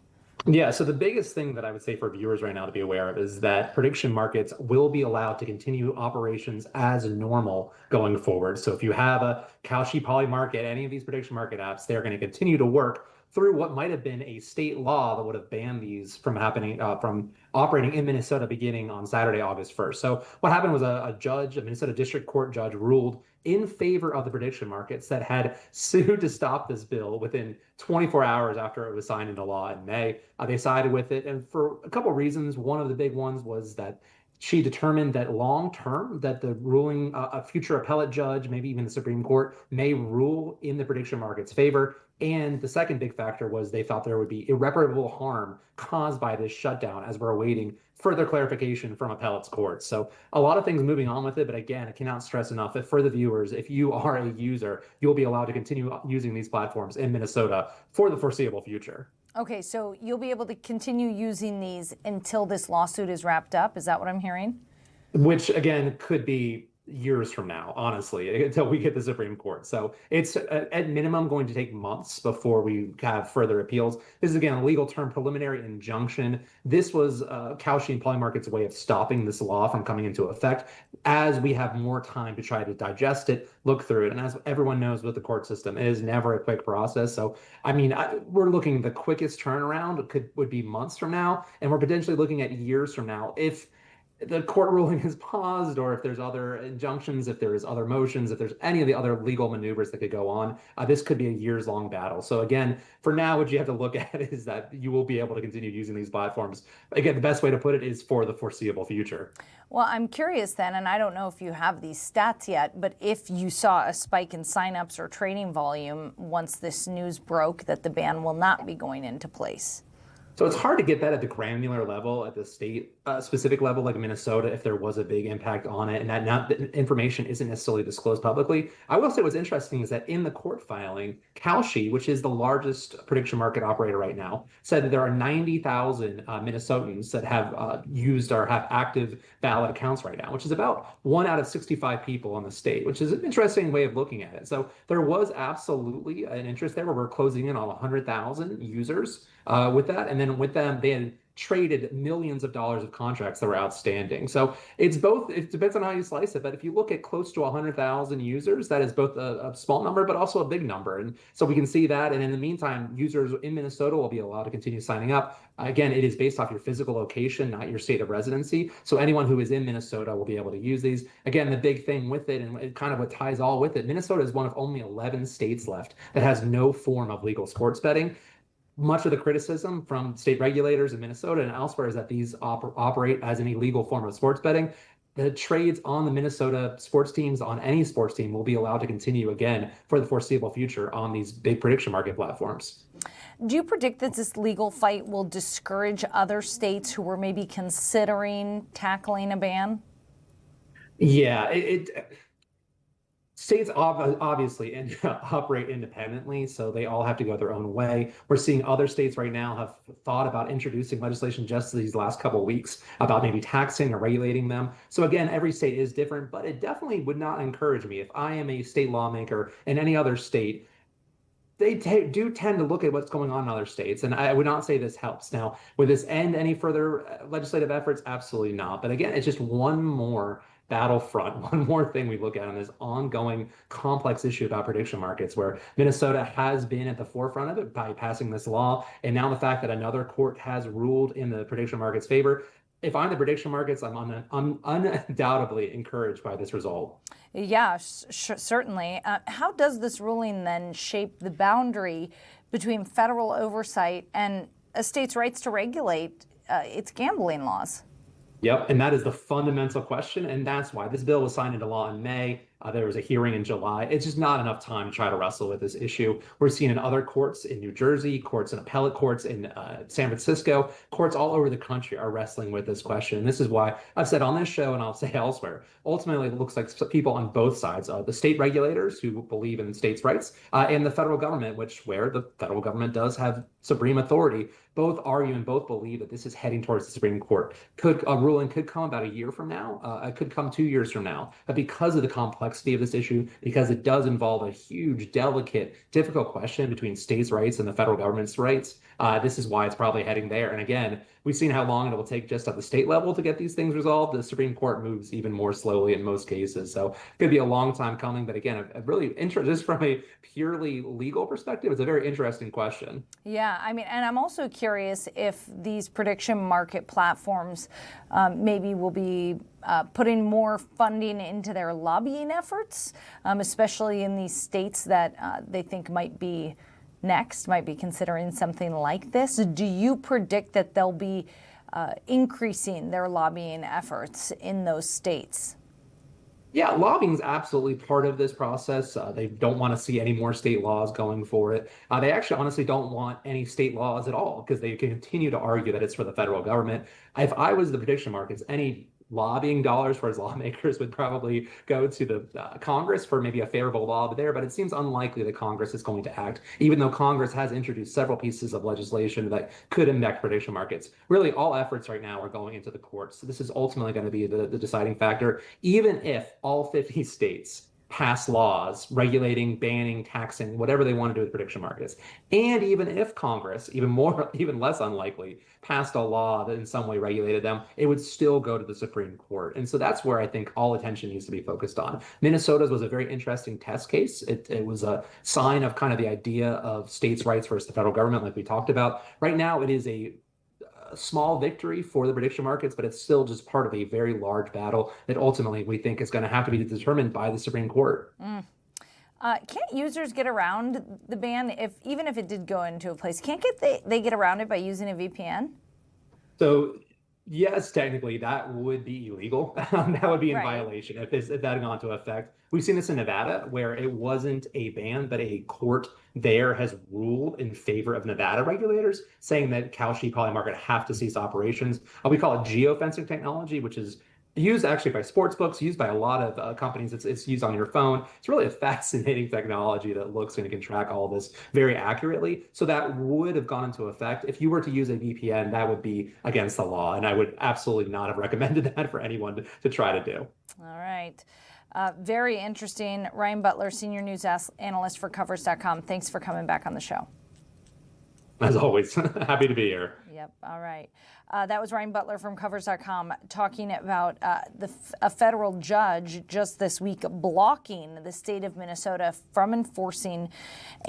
Yeah, so the biggest thing that I would say for viewers right now to be aware of is that prediction markets will be allowed to continue operations as normal going forward. So if you have a Kalshi Poly market, any of these prediction market apps, they're going to continue to work through what might have been a state law that would have banned these from happening, from operating in Minnesota beginning on Saturday, August 1st. So what happened was a Minnesota District Court judge, ruled in favor of the prediction markets that had sued to stop this bill within 24 hours after it was signed into law in May. They sided with it, and for a couple of reasons. One of the big ones was that she determined that long term, that the ruling, a future appellate judge, maybe even the Supreme Court, may rule in the prediction market's favor. And the second big factor was they thought there would be irreparable harm caused by this shutdown as we're awaiting further clarification from appellate's courts. So a lot of things moving on with it. But again, I cannot stress enough that for the viewers, if you are a user, you'll be allowed to continue using these platforms in Minnesota for the foreseeable future. Okay, so you'll be able to continue using these until this lawsuit is wrapped up. Is that what I'm hearing? Which, again, could be years from now, honestly, until we get the Supreme Court. So it's at minimum going to take months before we have further appeals. This is, again, a legal term, preliminary injunction. This was Kalshi and Polymarket's way of stopping this law from coming into effect as we have more time to try to digest it, look through it. And as everyone knows with the court system, it is never a quick process. So, I mean, we're looking, the quickest turnaround would be months from now, and we're potentially looking at years from now if the court ruling is paused, or if there's other injunctions, if there's other motions, if there's any of the other legal maneuvers that could go on. This could be a years-long battle. So again, for now, what you have to look at is that you will be able to continue using these platforms. Again, the best way to put it is for the foreseeable future. Well, I'm curious then, and I don't know if you have these stats yet, but if you saw a spike in signups or trading volume once this news broke that the ban will not be going into place. So it's hard to get that at the granular level, at the state specific level, like Minnesota, if there was a big impact on it, and that information isn't necessarily disclosed publicly. I will say what's interesting is that in the court filing, Kalshi, which is the largest prediction market operator right now, said that there are 90,000 Minnesotans that have used or have active ballot accounts right now, which is about 1 out of 65 people in the state, which is an interesting way of looking at it. So there was absolutely an interest there where we're closing in on 100,000 users with that. And then with them, they had traded millions of dollars of contracts that were outstanding. So it's both, it depends on how you slice it. But if you look at close to 100,000 users, that is both a small number, but also a big number. And so we can see that. And in the meantime, users in Minnesota will be allowed to continue signing up. Again, it is based off your physical location, not your state of residency. So anyone who is in Minnesota will be able to use these. Again, the big thing with it, and kind of what ties all with it, Minnesota is one of only 11 states left that has no form of legal sports betting. Much of the criticism from state regulators in Minnesota and elsewhere is that these operate as an illegal form of sports betting. The trades on the Minnesota sports teams, on any sports team, will be allowed to continue again for the foreseeable future on these big prediction market platforms. Do you predict that this legal fight will discourage other states who were maybe considering tackling a ban? Yeah, states obviously operate independently, so they all have to go their own way. We're seeing other states right now have thought about introducing legislation just these last couple of weeks about maybe taxing or regulating them. So again, every state is different, but it definitely would not encourage me if I am a state lawmaker in any other state. They do tend to look at what's going on in other states, and I would not say this helps. Now, would this end any further legislative efforts? Absolutely not. But again, it's just one more battlefront, one more thing we look at on this ongoing complex issue about prediction markets, where Minnesota has been at the forefront of it by passing this law. And now the fact that another court has ruled in the prediction markets' favor. If I'm the prediction markets, I'm undoubtedly encouraged by this result. Yeah, certainly. How does this ruling then shape the boundary between federal oversight and a state's rights to regulate its gambling laws? Yep, and that is the fundamental question, and that's why this bill was signed into law in May. There was a hearing in July. It's just not enough time to try to wrestle with this issue. We're seeing in other courts in New Jersey, courts and appellate courts in San Francisco, courts all over the country are wrestling with this question. And this is why I've said on this show, and I'll say elsewhere, ultimately it looks like people on both sides, the state regulators who believe in states' rights, and the federal government, where the federal government does have supreme authority, both argue and both believe that this is heading towards the Supreme Court. A ruling could come about a year from now. It could come 2 years from now. But because of the complex complexity of this issue because it does involve a huge, delicate, difficult question between states' rights and the federal government's rights. This is why it's probably heading there. And again, we've seen how long it will take just at the state level to get these things resolved. The Supreme Court moves even more slowly in most cases. So it could be a long time coming. But again, a really just from a purely legal perspective, it's a very interesting question. Yeah, I mean, and I'm also curious if these prediction market platforms maybe will be putting more funding into their lobbying efforts, especially in these states that they think might be considering something like this. Do you predict that they'll be increasing their lobbying efforts in those states? Yeah, lobbying is absolutely part of this process. They don't want to see any more state laws going for it. They actually honestly don't want any state laws at all because they continue to argue that it's for the federal government. If I was the prediction markets, any lobbying dollars for his lawmakers would probably go to the Congress for maybe a favorable law there, but it seems unlikely that Congress is going to act, even though Congress has introduced several pieces of legislation that could impact prediction markets. Really, all efforts right now are going into the courts. So this is ultimately going to be the deciding factor, even if all 50 states pass laws regulating, banning, taxing, whatever they want to do with prediction markets. And even if Congress, even less unlikely, passed a law that in some way regulated them, it would still go to the Supreme Court. And so that's where I think all attention needs to be focused on. Minnesota's was a very interesting test case. It was a sign of kind of the idea of states' rights versus the federal government, like we talked about. Right now, it is a small victory for the prediction markets, but it's still just part of a very large battle that ultimately we think is going to have to be determined by the Supreme Court. Can't users get around the ban even if it did go into a place? Can't they get around it by using a VPN? So yes, technically that would be illegal. That would be in violation if that had gone into effect. We've seen this in Nevada where it wasn't a ban, but a court there has ruled in favor of Nevada regulators, saying that cow, sheep, poly market have to cease operations. We call it geofencing technology, which is used actually by sports books, used by a lot of companies. It's used on your phone. It's really a fascinating technology that looks and can track all of this very accurately. So that would have gone into effect. If you were to use a VPN, that would be against the law. And I would absolutely not have recommended that for anyone to try to do. All right. Very interesting. Ryan Butler, Senior News Analyst for Covers.com. Thanks for coming back on the show. As always, happy to be here. Yep. All right. That was Ryan Butler from Covers.com talking about a federal judge just this week blocking the state of Minnesota from enforcing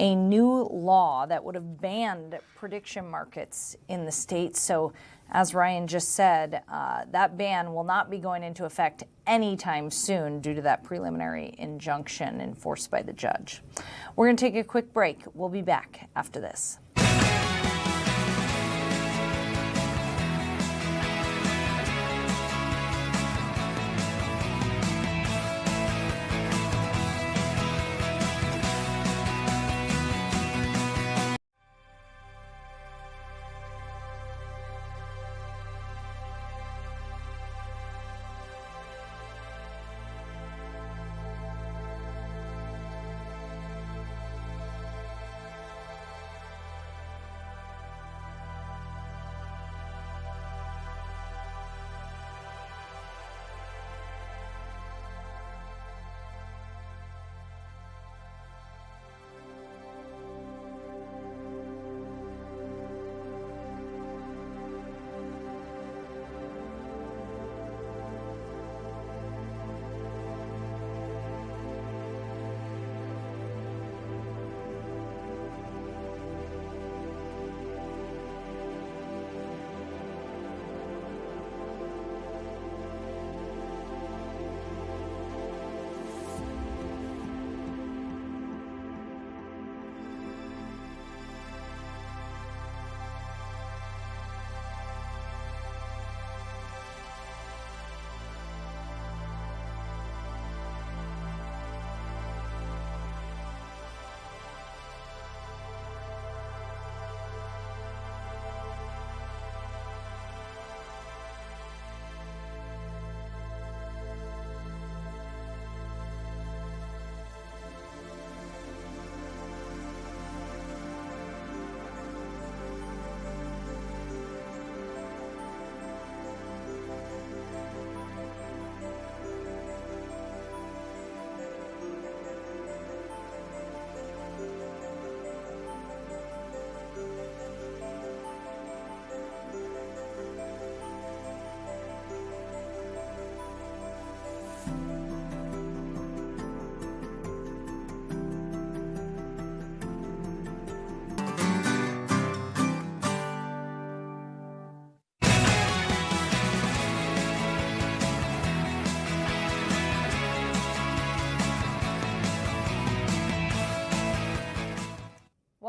a new law that would have banned prediction markets in the state. So as Ryan just said, that ban will not be going into effect anytime soon due to that preliminary injunction enforced by the judge. We're going to take a quick break. We'll be back after this.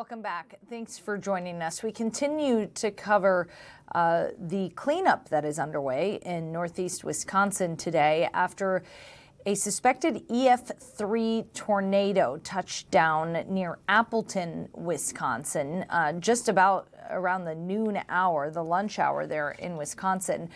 welcome back. Thanks for joining us. We continue to cover the cleanup that is underway in northeast Wisconsin today after a suspected EF3 tornado touched down near Appleton, Wisconsin, just about around the noon hour, the lunch hour there in Wisconsin.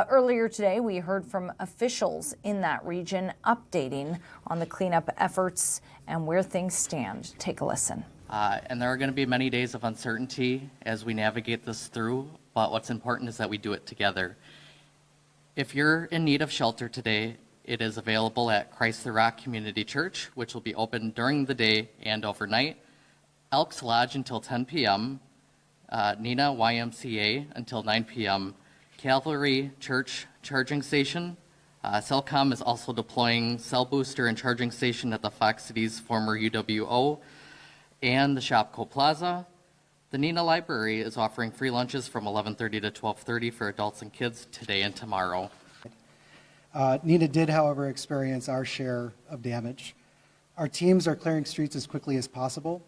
Earlier today, we heard from officials in that region updating on the cleanup efforts and where things stand. Take a listen. And there are going to be many days of uncertainty as we navigate this through, but what's important is that we do it together. If you're in need of shelter today, it is available at Christ the Rock Community Church, which will be open during the day and overnight, Elks Lodge until 10 p.m., Nina YMCA until 9 p.m., Calvary Church Charging Station. Cellcom is also deploying cell booster and charging station at the Fox Cities former UWO and the Shopko Plaza. The Nina Library is offering free lunches from 11:30 to 12:30 for adults and kids today and tomorrow. Nina did, however, experience our share of damage. Our teams are clearing streets as quickly as possible.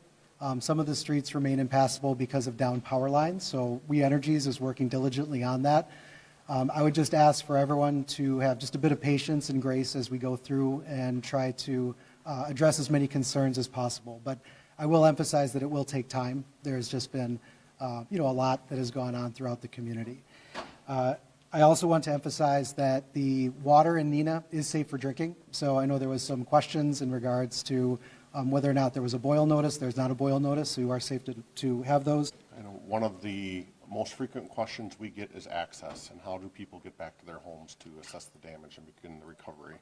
Some of the streets remain impassable because of downed power lines, so We Energies is working diligently on that. I would just ask for everyone to have just a bit of patience and grace as we go through and try to address as many concerns as possible. But I will emphasize that it will take time. There's just been a lot that has gone on throughout the community. I also want to emphasize that the water in Nina is safe for drinking. So I know there was some questions in regards to whether or not there was a boil notice. There's not a boil notice, so you are safe to have those. One of the most frequent questions we get is access and how do people get back to their homes to assess the damage and begin the recovery.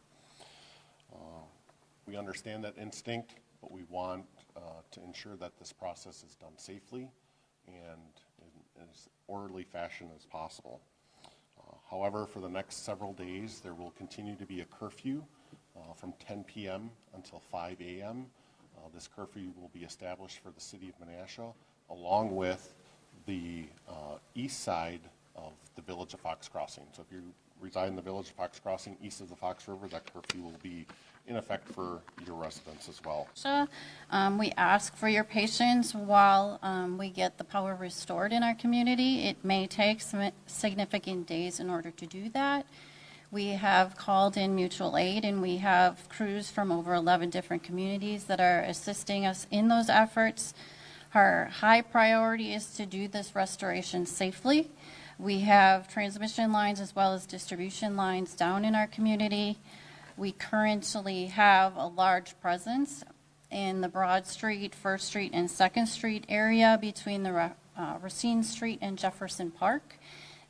We understand that instinct, but we want to ensure that this process is done safely and in as orderly fashion as possible. However, for the next several days, there will continue to be a curfew from 10 p.m. until 5 a.m. This curfew will be established for the city of Menasha, along with the east side of the village of Fox Crossing. So if you reside in the village of Fox Crossing, east of the Fox River, that curfew will be in effect for your residents as well. We ask for your patience while we get the power restored in our community. It may take some significant days in order to do that. We have called in mutual aid, and we have crews from over 11 different communities that are assisting us in those efforts. Our high priority is to do this restoration safely. We have transmission lines as well as distribution lines down in our community. We currently have a large presence in the Broad Street, First Street, and Second Street area between the Racine Street and Jefferson Park.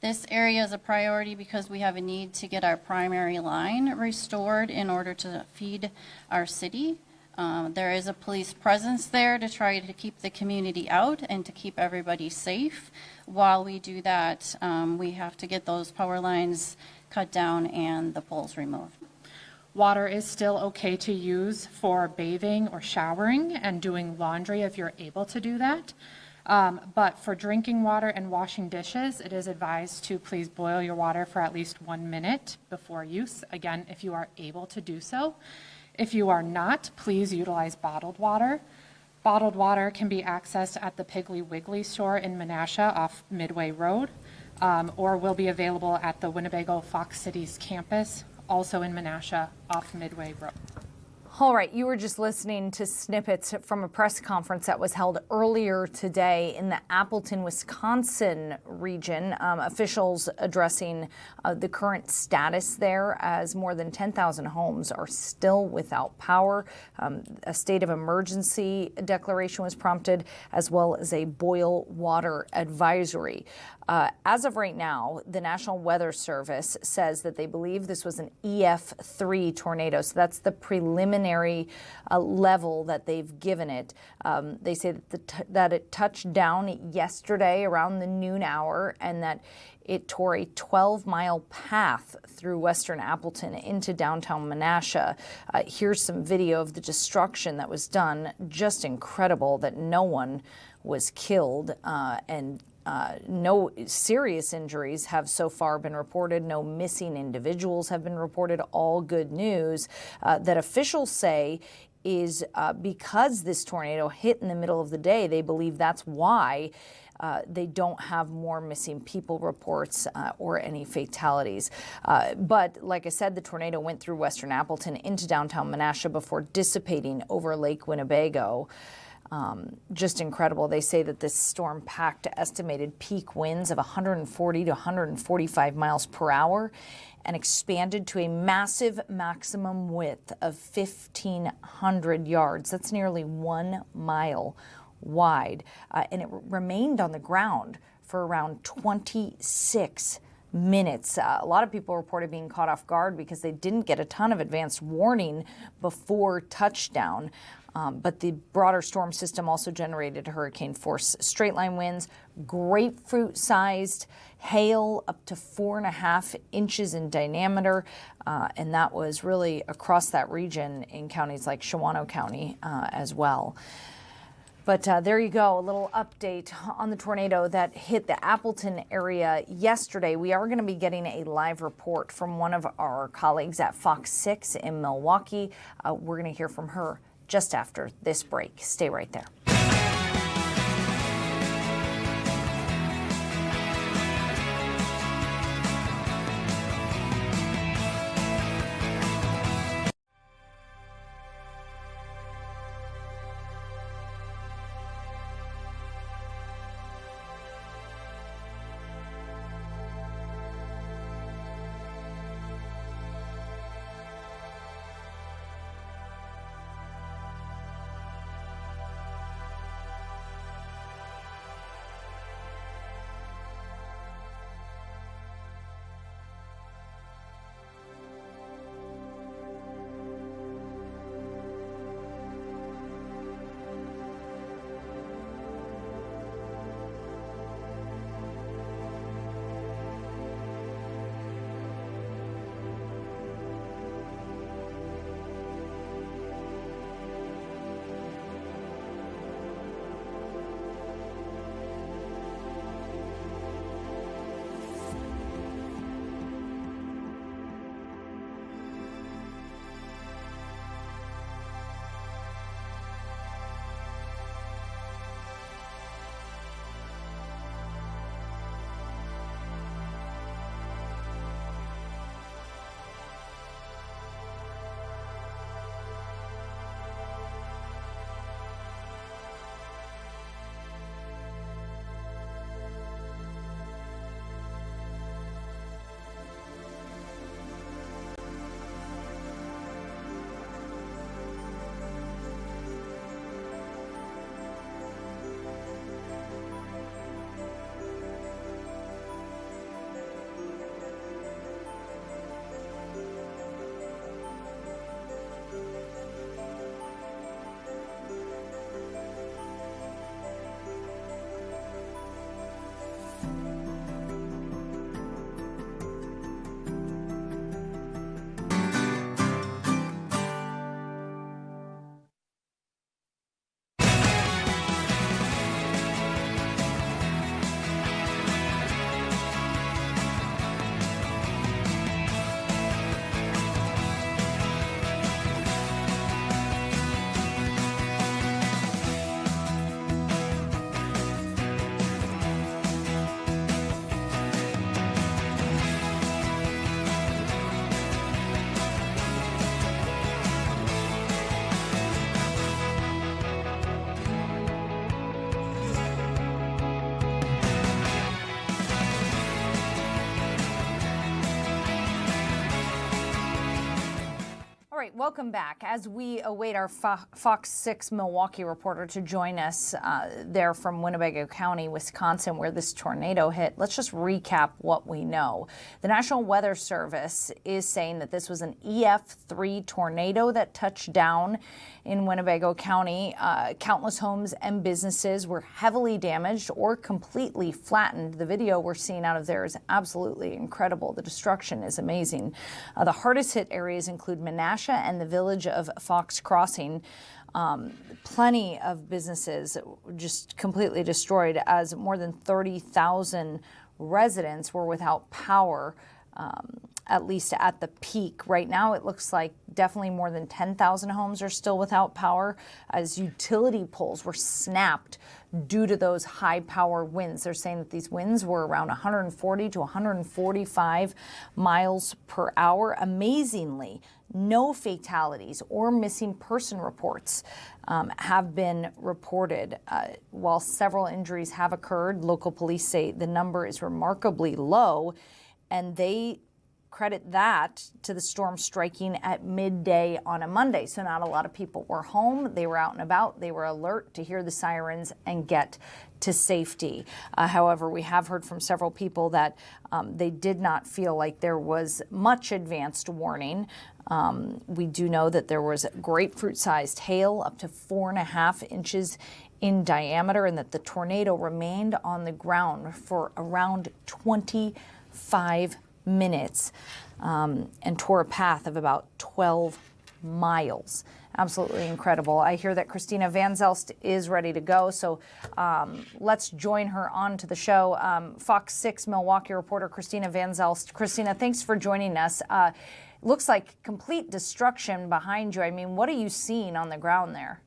This area is a priority because we have a need to get our primary line restored in order to feed our city. There is a police presence there to try to keep the community out and to keep everybody safe. While we do that, we have to get those power lines cut down and the poles removed. Water is still okay to use for bathing or showering and doing laundry if you're able to do that. But for drinking water and washing dishes, it is advised to please boil your water for at least 1 minute before use. Again, if you are able to do so. If you are not, please utilize bottled water. Bottled water can be accessed at the Piggly Wiggly store in Menasha off Midway Road, or will be available at the Winnebago Fox Cities campus, also in Menasha off Midway Road. All right, you were just listening to snippets from a press conference that was held earlier today in the Appleton, Wisconsin region. Officials addressing the current status there as more than 10,000 homes are still without power. A state of emergency declaration was prompted, as well as a boil water advisory. As of right now, the National Weather Service says that they believe this was an EF3 tornado. So that's the preliminary level that they've given it. They say that it touched down yesterday around the noon hour and that it tore a 12-mile path through western Appleton into downtown Menasha. Here's some video of the destruction that was done. Just incredible that no one was killed and no serious injuries have so far been reported. No missing individuals have been reported. All good news that officials say is because this tornado hit in the middle of the day. They believe that's why they don't have more missing people reports or any fatalities. But like I said, the tornado went through western Appleton into downtown Menasha before dissipating over Lake Winnebago. Just incredible. They say that this storm packed estimated peak winds of 140 to 145 miles per hour and expanded to a massive maximum width of 1,500 yards. That's nearly 1 mile wide. And it remained on the ground for around 26 minutes. A lot of people reported being caught off guard because they didn't get a ton of advanced warning before touchdown. But the broader storm system also generated hurricane force straight line winds, grapefruit-sized hail up to 4.5 inches in diameter, and that was really across that region in counties like Shawano County as well. But there you go, a little update on the tornado that hit the Appleton area yesterday. We are going to be getting a live report from one of our colleagues at Fox 6 in Milwaukee. We're going to hear from her just after this break. Stay right there. right, welcome back. As we await our Fox 6 Milwaukee reporter to join us there from Winnebago County, Wisconsin, where this tornado hit, let's just recap what we know. The National Weather Service is saying that this was an EF3 tornado that touched down in Winnebago County. Countless homes and businesses were heavily damaged or completely flattened. The video we're seeing out of there is absolutely incredible. The destruction is amazing. The hardest hit areas include Menasha and the village of Fox Crossing. Plenty of businesses just completely destroyed, as more than 30,000 residents were without power at least at the peak. Right now, it looks like definitely more than 10,000 homes are still without power as utility poles were snapped due to those high power winds. They're saying that these winds were around 140 to 145 miles per hour. Amazingly, no fatalities or missing person reports have been reported. While several injuries have occurred, local police say the number is remarkably low, and they credit that to the storm striking at midday on a Monday. So not a lot of people were home. They were out and about. They were alert to hear the sirens and get to safety. However, we have heard from several people that they did not feel like there was much advanced warning. We do know that there was grapefruit-sized hail up to 4.5 inches in diameter, and that the tornado remained on the ground for around 25 minutes and tore a path of about 12 miles. Absolutely incredible. I hear that Christina Van Zelst is ready to go, so let's join her on to the show. Fox 6 Milwaukee reporter Christina Van Zelst. Christina, thanks for joining us. Looks like complete destruction behind you. I mean, what are you seeing on the ground there?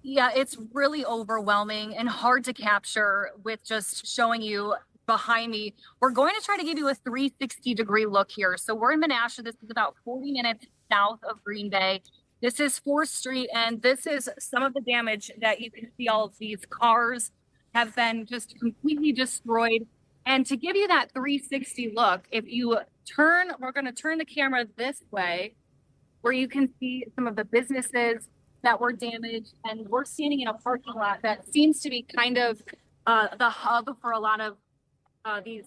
Yeah, it's really overwhelming and hard to capture with just showing you behind me. We're going to try to give you a 360-degree look here. So we're in Menasha. This is about 40 minutes south of Green Bay. This is 4th Street, and this is some of the damage that you can see. All of these cars have been just completely destroyed. And to give you that 360 look, if you turn, we're going to turn the camera this way, where you can see some of the businesses that were damaged. And we're standing in a parking lot that seems to be kind of the hub for a lot of these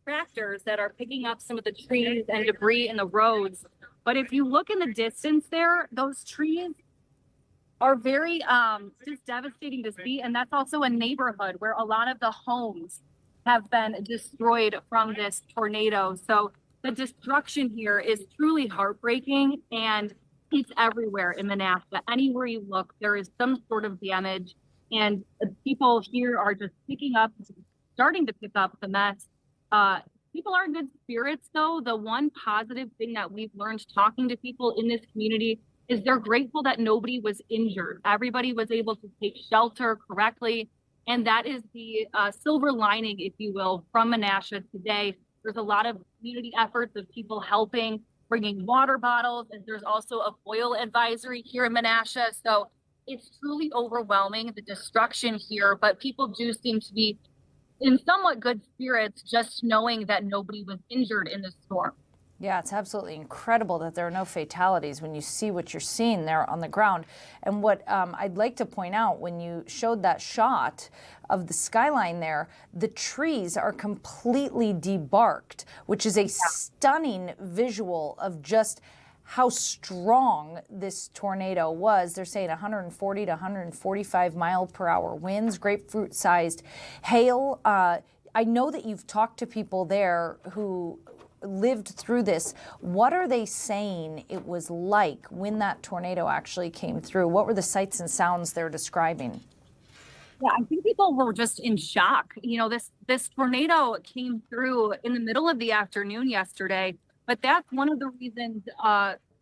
tractors that are picking up some of the trees and debris in the roads. But if you look in the distance there, those trees are very just devastating to see. And that's also a neighborhood where a lot of the homes have been destroyed from this tornado. So the destruction here is truly heartbreaking, and it's everywhere in Menasha. Anywhere you look, there is some sort of damage, and people here are just starting to pick up the mess. People are in good spirits, though. The one positive thing that we've learned talking to people in this community is they're grateful that nobody was injured. Everybody was able to take shelter correctly. And that is the silver lining, if you will, from Menasha today. There's a lot of community efforts of people helping, bringing water bottles, and there's also a boil advisory here in Menasha. So it's truly overwhelming, the destruction here, but people do seem to be in somewhat good spirits, just knowing that nobody was injured in the storm. Yeah, it's absolutely incredible that there are no fatalities when you see what you're seeing there on the ground. And what I'd like to point out, when you showed that shot of the skyline there, the trees are completely debarked, which is a stunning visual of just how strong this tornado was. They're saying 140 to 145 mile per hour winds, grapefruit-sized hail. I know that you've talked to people there who lived through this. What are they saying it was like when that tornado actually came through? What were the sights and sounds they're describing? Yeah, I think people were just in shock. You know, this tornado came through in the middle of the afternoon yesterday, but that's one of the reasons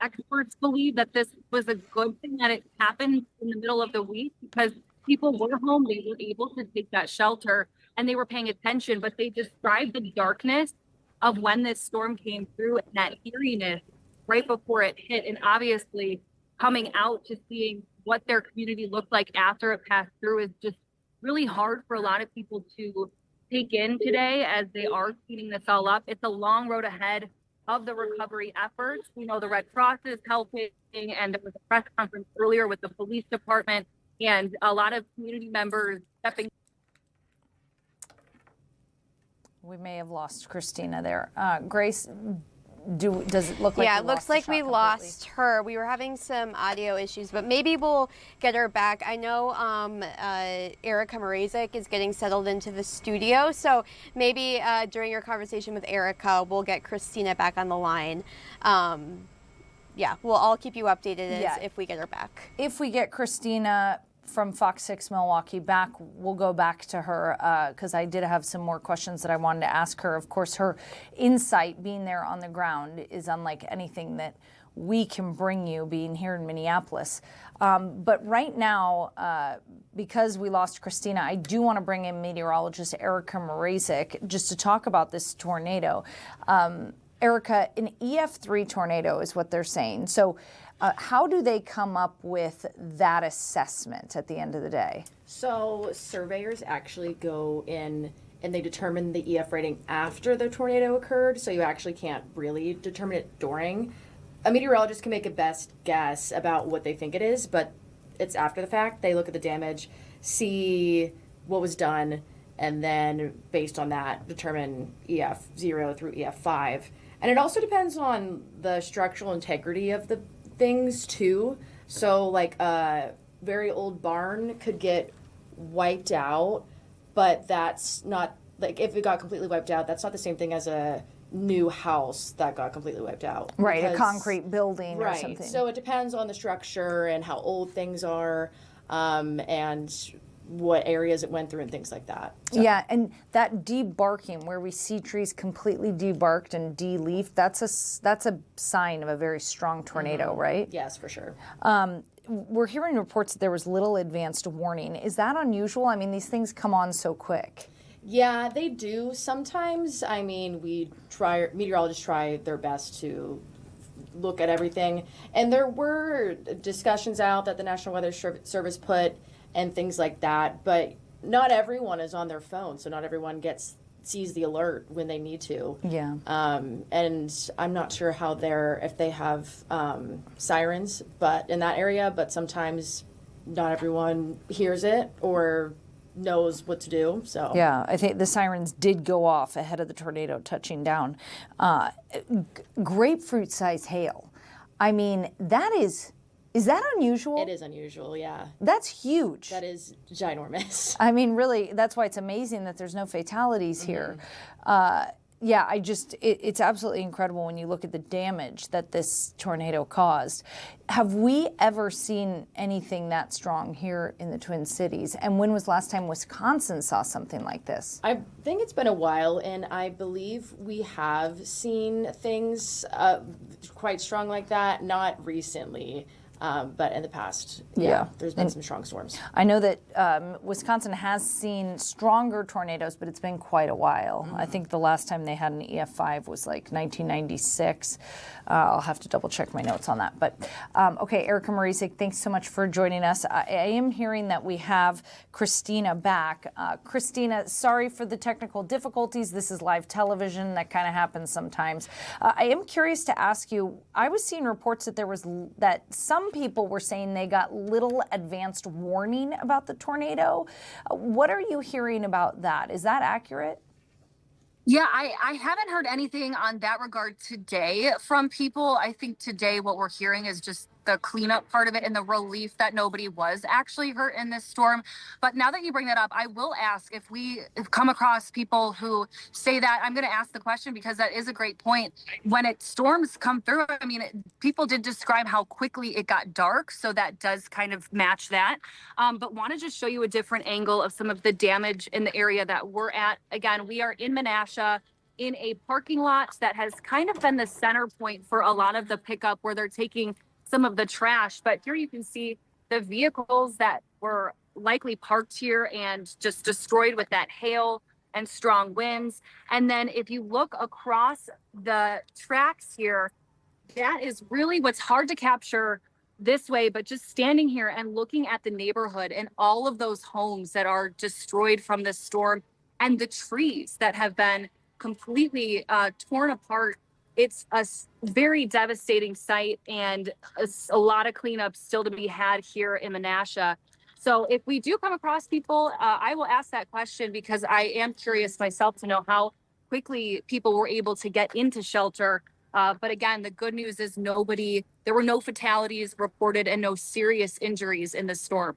experts believe that this was a good thing that it happened in the middle of the week, because people were home, they were able to take that shelter, and they were paying attention. But they described the darkness of when this storm came through and that eeriness right before it hit, and obviously coming out to seeing what their community looked like after it passed through is just really hard for a lot of people to take in today as they are cleaning this all up. It's a long road ahead of the recovery efforts. We know the Red Cross is helping, and there was a press conference earlier with the police department and a lot of community members stepping. We may have lost Christina there. Grace, does it look like it looks like we lost her. We were having some audio issues, but maybe we'll get her back. I know Erica Mrazek is getting settled into the studio, so maybe during your conversation with Erica, we'll get Christina back on the line. Yeah, we'll all keep you updated if we get her back. If we get Christina, from Fox 6 Milwaukee back. We'll go back to her because I did have some more questions that I wanted to ask her. Of course, her insight being there on the ground is unlike anything that we can bring you being here in Minneapolis. But right now, because we lost Christina, I do want to bring in meteorologist Erica Mrazek just to talk about this tornado. Erica, an EF3 tornado is what they're saying. So how do they come up with that assessment at the end of the day? So surveyors actually go in and they determine the EF rating after the tornado occurred. So you actually can't really determine it during. A meteorologist can make a best guess about what they think it is, but it's after the fact. They look at the damage, see what was done, and then based on that, determine EF0 through EF5. And it also depends on the structural integrity of the things too. So like a very old barn could get wiped out, but that's not, like if it got completely wiped out, that's not the same thing as a new house that got completely wiped out. Right, a concrete building or right, something. So it depends on the structure and how old things are, and what areas it went through and things like that. So. Yeah, and that debarking, where we see trees completely debarked and de-leafed, that's a sign of a very strong tornado, right? Yes, for sure. We're hearing reports that there was little advanced warning. Is that unusual? I mean, these things come on so quick. Yeah, they do. Sometimes, I mean, meteorologists try their best to look at everything. And there were discussions out that the National Weather Service put and things like that, but not everyone is on their phone, so not everyone sees the alert when they need to. Yeah. And I'm not sure if they have sirens, but in that area, but sometimes not everyone hears it or knows what to do. So yeah, I think the sirens did go off ahead of the tornado touching down. Grapefruit-sized hail. I mean, is that unusual? It is unusual, yeah. That's huge. That is ginormous. I mean, really, that's why it's amazing that there's no fatalities here. Yeah, it's absolutely incredible when you look at the damage that this tornado caused. Have we ever seen anything that strong here in the Twin Cities? And when was the last time Wisconsin saw something like this? I think it's been a while, and I believe we have seen things quite strong like that, not recently. But in the past, there's been some strong storms. I know that Wisconsin has seen stronger tornadoes, but it's been quite a while. I think the last time they had an EF5 was like 1996. I'll have to double check my notes on that. But okay, Erica Mrazek, thanks so much for joining us. I am hearing that we have Christina back. Christina, sorry for the technical difficulties. This is live television. That kind of happens sometimes. I am curious to ask you, I was seeing reports that some people were saying they got little advanced warning about the tornado. What are you hearing about that? Is that accurate? Yeah, I haven't heard anything on that regard today from people. I think today what we're hearing is just the cleanup part of it and the relief that nobody was actually hurt in this storm. But now that you bring that up, I will ask if we come across people who say that. I'm going to ask the question because that is a great point. When storms come through, I mean, people did describe how quickly it got dark. So that does kind of match that. But want to just show you a different angle of some of the damage in the area that we're at. Again, we are in Menasha, in a parking lot that has kind of been the center point for a lot of the pickup where they're taking some of the trash. But here you can see the vehicles that were likely parked here and just destroyed with that hail and strong winds. And then if you look across the tracks here, that is really what's hard to capture this way, but just standing here and looking at the neighborhood and all of those homes that are destroyed from this storm and the trees that have been completely torn apart. It's a very devastating sight and a lot of cleanup still to be had here in Menasha. So if we do come across people, I will ask that question because I am curious myself to know how quickly people were able to get into shelter. But again, the good news is there were no fatalities reported and no serious injuries in the storm.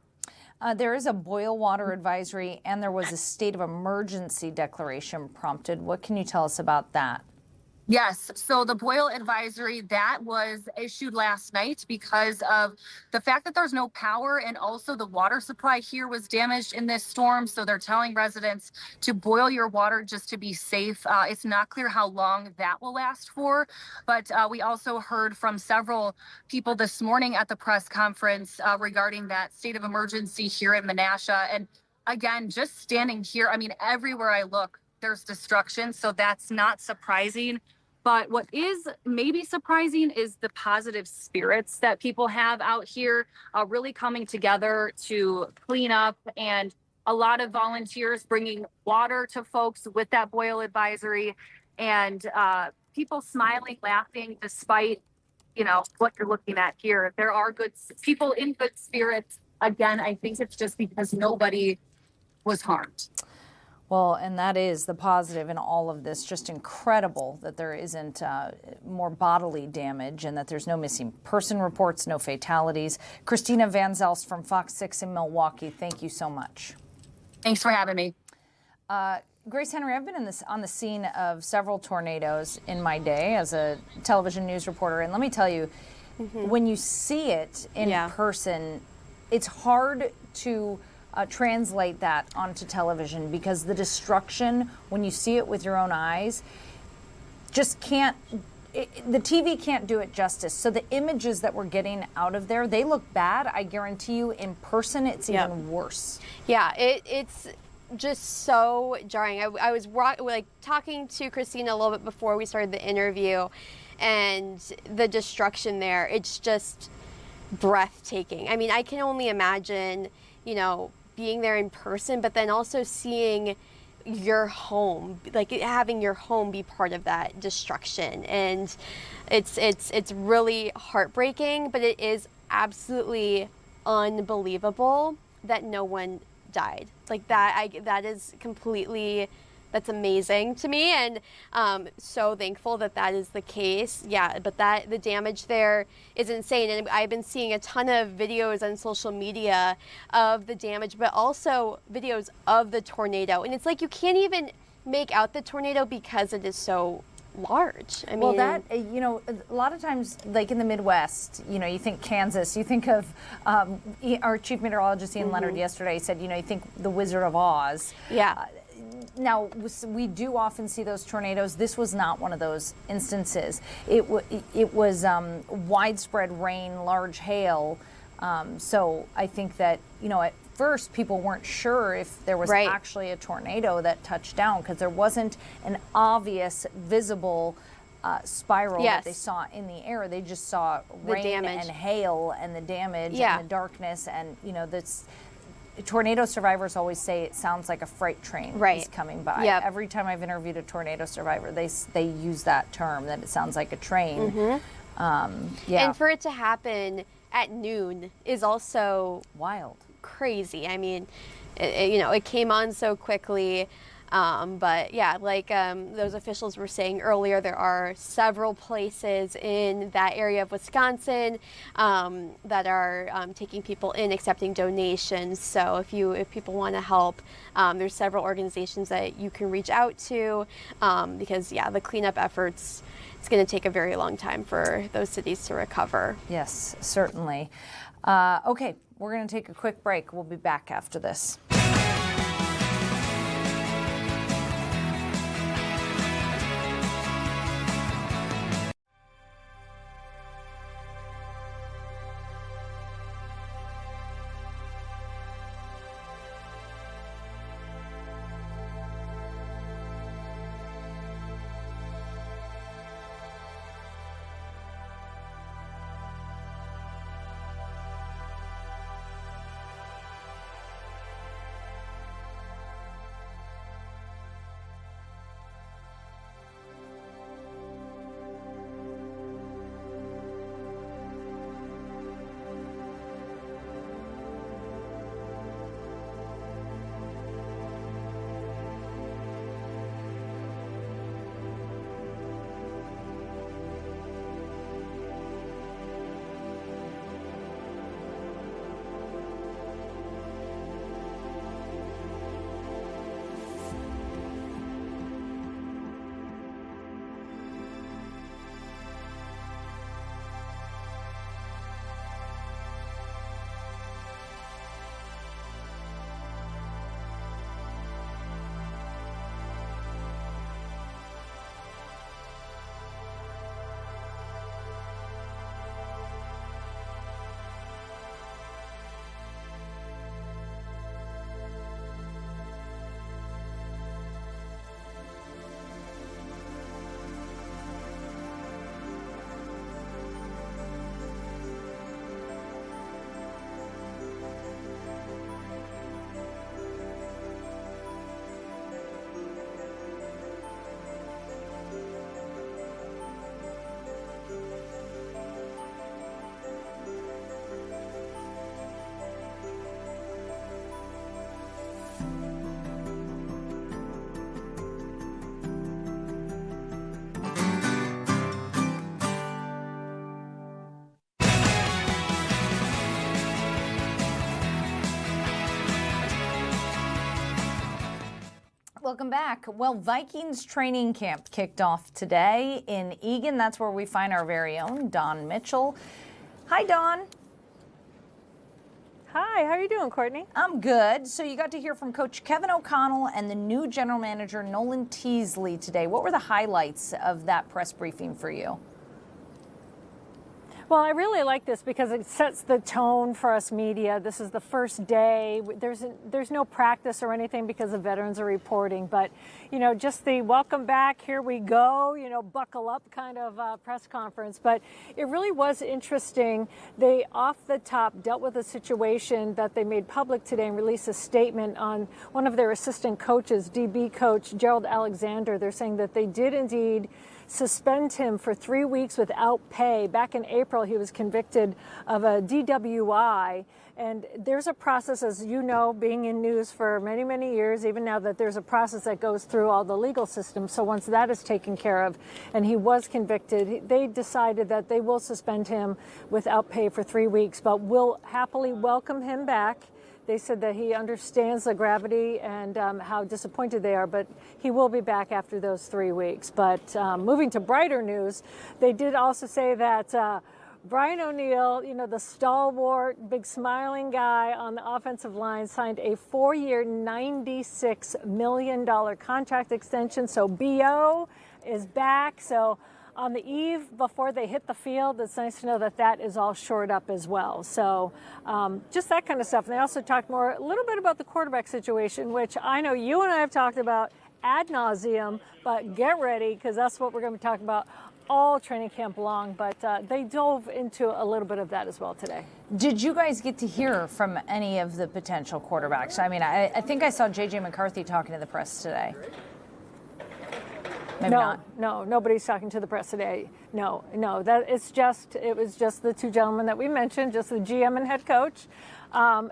There is a boil water advisory and there was a state of emergency declaration prompted. What can you tell us about that? Yes. So the boil advisory that was issued last night because of the fact that there's no power and also the water supply here was damaged in this storm. So they're telling residents to boil your water just to be safe. It's not clear how long that will last for. But we also heard from several people this morning at the press conference regarding that state of emergency here in Menasha. And again, just standing here, I mean, everywhere I look, there's destruction. So that's not surprising. But what is maybe surprising is the positive spirits that people have out here, really coming together to clean up, and a lot of volunteers bringing water to folks with that boil advisory, and people smiling, laughing despite, what you're looking at here. There are good people in good spirits. Again, I think it's just because nobody was harmed. Well, and that is the positive in all of this. Just incredible that there isn't more bodily damage and that there's no missing person reports, no fatalities. Christina Van Zelst from Fox 6 in Milwaukee, thank you so much. Thanks for having me. Grace Henry, I've been on the scene of several tornadoes in my day as a television news reporter, and let me tell you, when you see it in person, it's hard to translate that onto television because the destruction, when you see it with your own eyes, just can't, the TV can't do it justice. So the images that we're getting out of there, they look bad. I guarantee you in person, it's even worse. Yeah, it's just so jarring. I was talking to Christina a little bit before we started the interview, and the destruction there, it's just breathtaking. I mean, I can only imagine, being there in person, but then also seeing your home, like having your home be part of that destruction. And it's really heartbreaking, but it is absolutely unbelievable that no one died. Like that is completely, that's amazing to me, and so thankful that is the case. Yeah, but the damage there is insane, and I've been seeing a ton of videos on social media of the damage, but also videos of the tornado, and it's like you can't even make out the tornado because it is so large. I mean, well, that, a lot of times, like in the Midwest, you think Kansas, you think of our chief meteorologist Ian Leonard yesterday said, you think the Wizard of Oz. Yeah. Now, we do often see those tornadoes. This was not one of those instances. It was widespread rain, large hail. So I think that, at first people weren't sure if there was actually a tornado that touched down because there wasn't an obvious visible spiral that they saw in the air. They just saw rain and hail and the damage and the darkness, and this. Tornado survivors always say it sounds like a freight train is coming by. Yep. Every time I've interviewed a tornado survivor, they use that term, that it sounds like a train. And for it to happen at noon is also wild, crazy. I mean, it came on so quickly. But yeah, like those officials were saying earlier, there are several places in that area of Wisconsin that are taking people in, accepting donations. So if people want to help, there's several organizations that you can reach out to because the cleanup efforts, it's going to take a very long time for those cities to recover. Yes, certainly. Okay, we're going to take a quick break. We'll be back after this. welcome back. Well, Vikings training camp kicked off today in Eagan. That's where we find our very own Dawn Mitchell. Hi, Dawn. Hi, how are you doing, Courtney? I'm good. So you got to hear from Coach Kevin O'Connell and the new general manager, Nolan Teasley, today. What were the highlights of that press briefing for you? Well, I really like this because it sets the tone for us media. This is the first day. There's no practice or anything because the veterans are reporting. But, you know, just the welcome back, here we go, you know, buckle up kind of press conference. But it really was interesting. They, off the top, dealt with a situation that they made public today and released a statement on one of their assistant coaches, DB coach Gerald Alexander. They're saying that they did indeed suspend him for 3 weeks without pay. Back in April, he was convicted of a DWI. And there's a process, as you know, being in news for many, many years, even now, that there's a process that goes through all the legal systems. So once that is taken care of and he was convicted, they decided that they will suspend him without pay for 3 weeks, but will happily welcome him back. They said that he understands the gravity and how disappointed they are, but he will be back after those 3 weeks. But moving to brighter news, they did also say that Brian O'Neill, you know, the stalwart, big smiling guy on the offensive line, signed a 4-year, $96 million contract extension. So BO is back. So on the eve before they hit the field, it's nice to know that that is all shored up as well. So just that kind of stuff. And they also talked a little bit about the quarterback situation, which I know you and I have talked about ad nauseum, but get ready because that's what we're going to be talking about all training camp long. But they dove into a little bit of that as well today. Did you guys get to hear from any of the potential quarterbacks? I mean, I think I saw J.J. McCarthy talking to the press today. Maybe not. No, nobody's talking to the press today. No, it was just the two gentlemen that we mentioned, just the GM and head coach.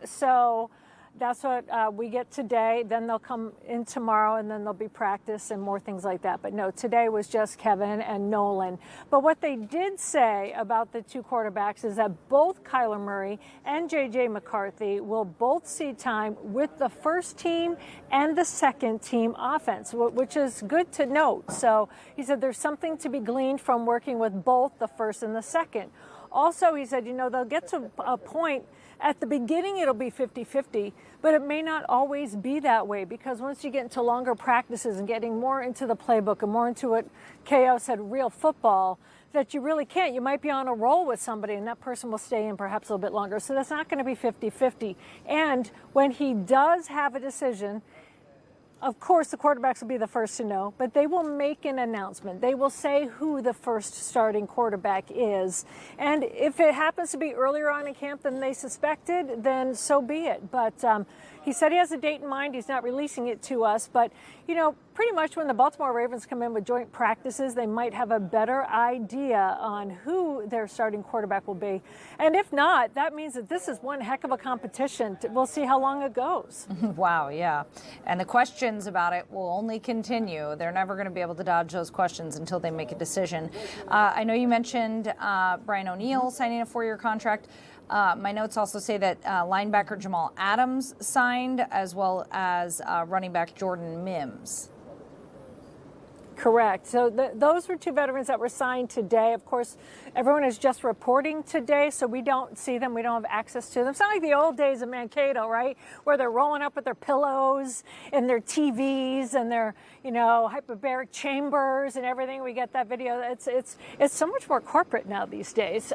So that's what we get today. Then they'll come in tomorrow, and then there'll be practice and more things like that. But no, today was just Kevin and Nolan. But what they did say about the two quarterbacks is that both Kyler Murray and J.J. McCarthy will both see time with the first team and the second team offense, which is good to note. So he said there's something to be gleaned from working with both the first and the second. Also, he said, you know, they'll get to a point. At the beginning, it'll be 50-50, but it may not always be that way because once you get into longer practices and getting more into the playbook and more into what KO said, real football, that you really can't. You might be on a roll with somebody and that person will stay in perhaps a little bit longer. So that's not going to be 50-50. And when he does have a decision, of course, the quarterbacks will be the first to know, but they will make an announcement. They will say who the first starting quarterback is. And if it happens to be earlier on in camp than they suspected, then so be it. But he said he has a date in mind. He's not releasing it to us. But, you know, pretty much when the Baltimore Ravens come in with joint practices, they might have a better idea on who their starting quarterback will be. And if not, that means that this is one heck of a competition. We'll see how long it goes. Wow, yeah. And the questions about it will only continue. They're never going to be able to dodge those questions until they make a decision. I know you mentioned Brian O'Neill signing a 4-year contract. My notes also say that linebacker Jamal Adams signed, as well as running back Jordan Mims. Correct. So those were two veterans that were signed today. Of course, everyone is just reporting today, so we don't see them. We don't have access to them. It's not like the old days of Mankato, right, where they're rolling up with their pillows and their TVs and their, you know, hyperbaric chambers and everything. We get that video. It's so much more corporate now these days.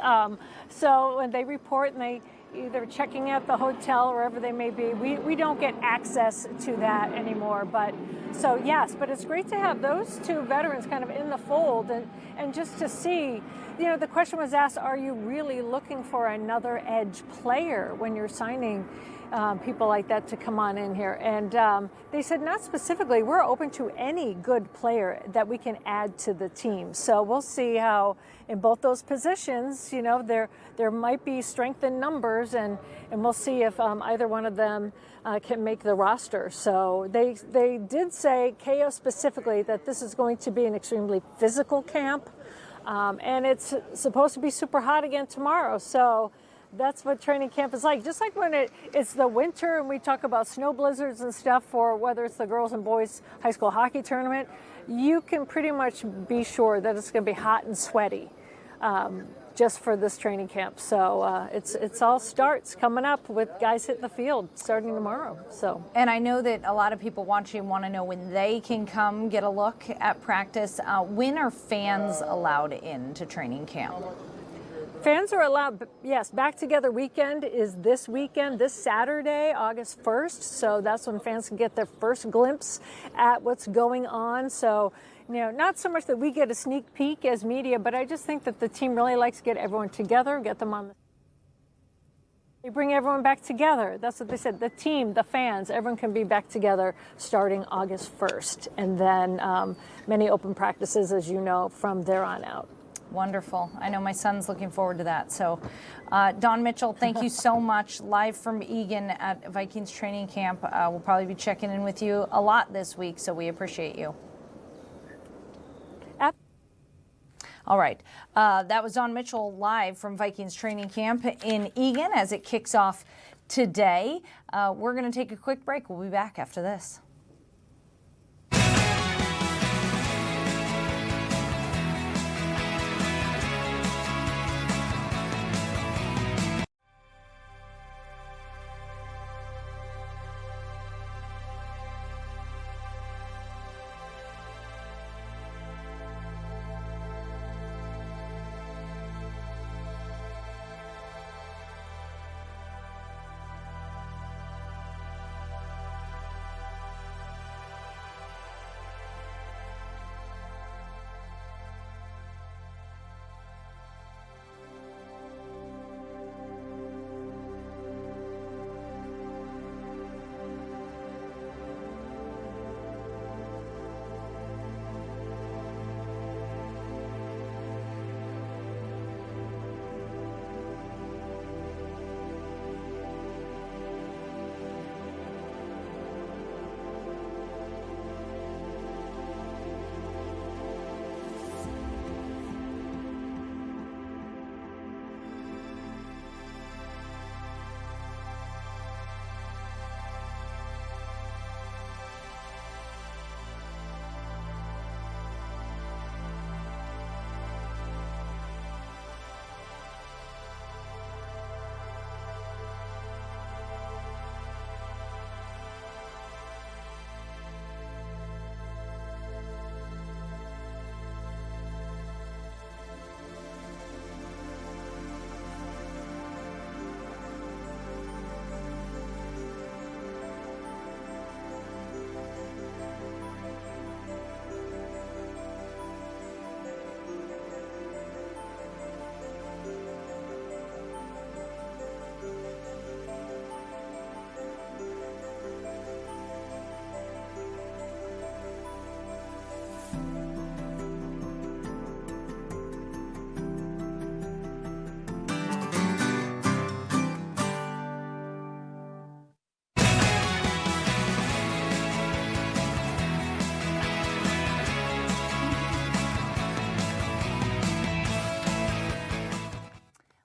So when they report and they either checking out the hotel or wherever they may be, we don't get access to that anymore. But so yes, but it's great to have those two veterans kind of in the fold and just to see, you know, the question was asked, are you really looking for another edge player when you're signing people like that to come on in here? And they said not specifically. We're open to any good player that we can add to the team. So we'll see how in both those positions, you know, there might be strength in numbers, and we'll see if either one of them can make the roster. So they did say, KO specifically, that this is going to be an extremely physical camp, and it's supposed to be super hot again tomorrow. So That's what training camp is like. Just like when it's the winter and we talk about snow blizzards and stuff for whether it's the girls and boys high school hockey tournament, you can pretty much be sure that it's going to be hot and sweaty just for this training camp. So it's all starts coming up with guys hitting the field starting tomorrow. So, and I know that a lot of people watching want to know when they can come get a look at practice. When are fans allowed into training camp? Fans are allowed, yes, Back Together weekend is this weekend, this Saturday, August 1st. So that's when fans can get their first glimpse at what's going on. So, not so much that we get a sneak peek as media, but I just think that the team really likes to get everyone together, get them on they bring everyone back together. That's what they said. The team, the fans, everyone can be back together starting August 1st. And then many open practices, as you know, from there on out. Wonderful. I know my son's looking forward to that. So, Dawn Mitchell, thank you so much. Live from Eagan at Vikings training camp. We'll probably be checking in with you a lot this week, so we appreciate you. All right. That was Dawn Mitchell live from Vikings training camp in Eagan as it kicks off today. We're going to take a quick break. We'll be back after this.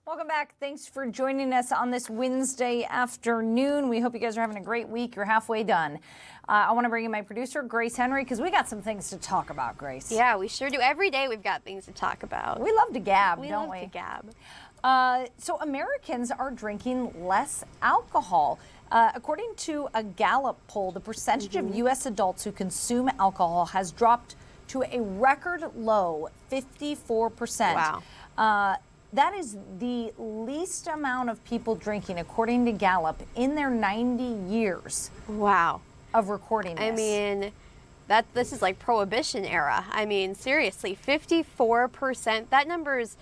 Welcome back. Thanks for joining us on this Wednesday afternoon. We hope you guys are having a great week. You're halfway done. I want to bring in my producer, Grace Henry, because we got some things to talk about, Grace. Yeah, we sure do. Every day we've got things to talk about. We love to gab, don't we? We love to gab. So Americans are drinking less alcohol. According to a Gallup poll, the percentage of U.S. adults who consume alcohol has dropped to a record low 54%. Wow. That is the least amount of people drinking, according to Gallup, in their 90 years. Wow. Of recording this. I mean, this is like Prohibition era. I mean, seriously, 54%. That number is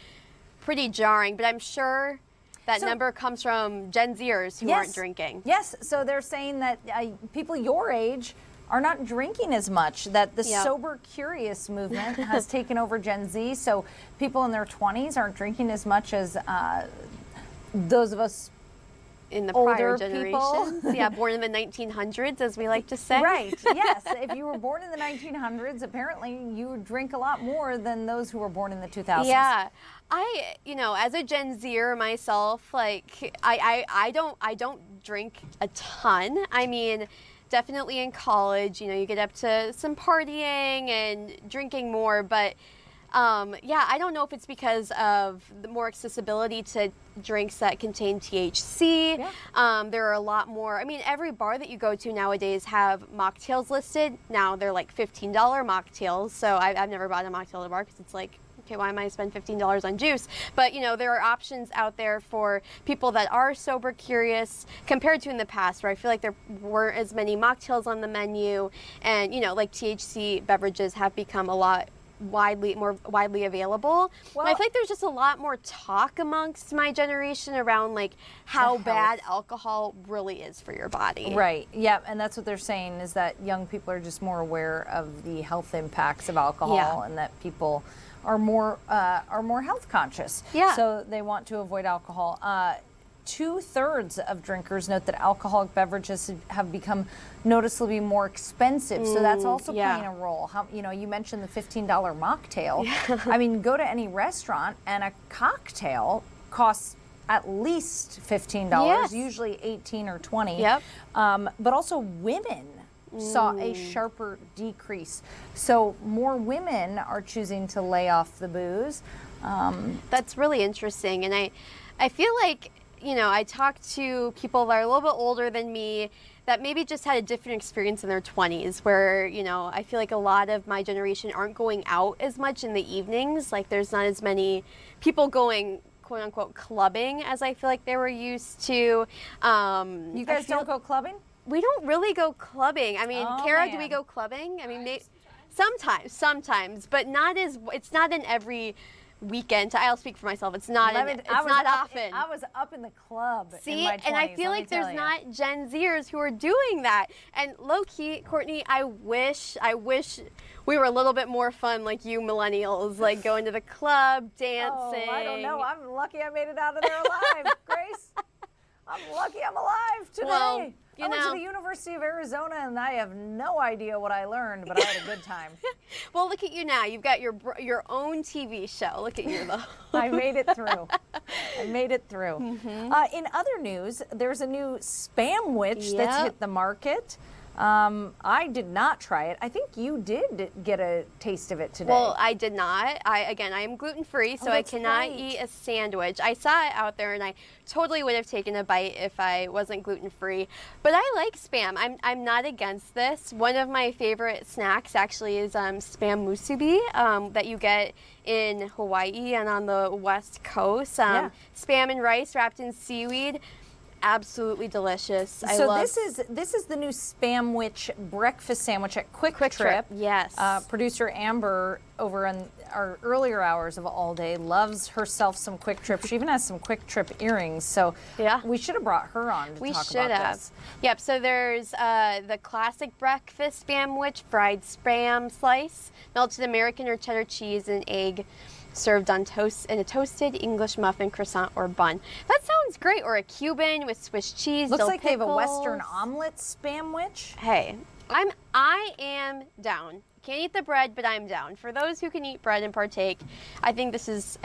pretty jarring, but I'm sure that number comes from Gen Zers who aren't drinking. Yes, so they're saying that people your age are not drinking as much, that the sober curious movement has taken over Gen Z. So people in their 20s aren't drinking as much as those of us in the older prior generations. people. Yeah, born in the 1900s, as we like to say. Right, yes. If you were born in the 1900s, apparently you drink a lot more than those who were born in the 2000s. Yeah. As a Gen Zer myself, like, I don't drink a ton. I mean, definitely in college, you get up to some partying and drinking more, but I don't know if it's because of the more accessibility to drinks that contain THC. Yeah. There are a lot more. I mean, every bar that you go to nowadays have mocktails listed. Now they're like $15 mocktails. So I've never bought a mocktail at a bar because it's like, okay, why am I spend $15 on juice? But there are options out there for people that are sober curious compared to in the past, where I feel like there weren't as many mocktails on the menu, and like THC beverages have become a lot more widely available. Well, I feel like there's just a lot more talk amongst my generation around like how bad alcohol really is for your body. Right. Yeah, and that's what they're saying, is that young people are just more aware of the health impacts of alcohol, and that people are more health conscious. Yeah. So they want to avoid alcohol. 2/3 of drinkers note that alcoholic beverages have become noticeably more expensive. So that's also playing a role. You mentioned the $15 mocktail. Yeah. I mean, go to any restaurant and a cocktail costs at least $15, usually $18 or $20. Yep. But also women saw a sharper decrease. So more women are choosing to lay off the booze. That's really interesting. And I feel like, I talk to people that are a little bit older than me that maybe just had a different experience in their 20s, where, I feel like a lot of my generation aren't going out as much in the evenings. Like, there's not as many people going, quote unquote, clubbing as I feel like they were used to. You guys don't go clubbing? We don't really go clubbing. I mean, Kara, do we go clubbing? I mean, sometimes, but it's not in every weekend. I'll speak for myself. It's not often. I was up in the club. See, in my 20s, and I feel like there's not Gen Zers who are doing that. And low key, Courtney, I wish we were a little bit more fun like you millennials, like going to the club, dancing. Oh, I don't know. I'm lucky I made it out of there alive, Grace. I'm lucky I'm alive today. Well, I went to the University of Arizona, and I have no idea what I learned, but I had a good time. Well, look at you now. You've got your own TV show. Look at you, though. I made it through. Mm-hmm. In other news, there's a new Spam-wich that's hit the market. I did not try it. I think you did get a taste of it today. Well, I did not. I am gluten-free, so I cannot eat a sandwich. I saw it out there, and I totally would have taken a bite if I wasn't gluten-free. But I like Spam. I'm not against this. One of my favorite snacks actually is Spam musubi that you get in Hawaii and on the West Coast. Spam and rice wrapped in seaweed. Absolutely delicious. This is the new Spam-wich breakfast sandwich at Quick Trip. Yes. Producer Amber over in our earlier hours of All Day loves herself some Quick Trip. She even has some Quick Trip earrings. So we should have brought her on to talk about this. Yep. So there's the classic breakfast Spam-wich, fried Spam slice, melted American or cheddar cheese and egg, served on toast in a toasted English muffin, croissant, or bun. That sounds great. Or a Cuban with Swiss cheese. Looks like pickles. they have a Western omelet Spam-wich. Hey, I am down. Can't eat the bread, but I'm down. For those who can eat bread and partake, I think this is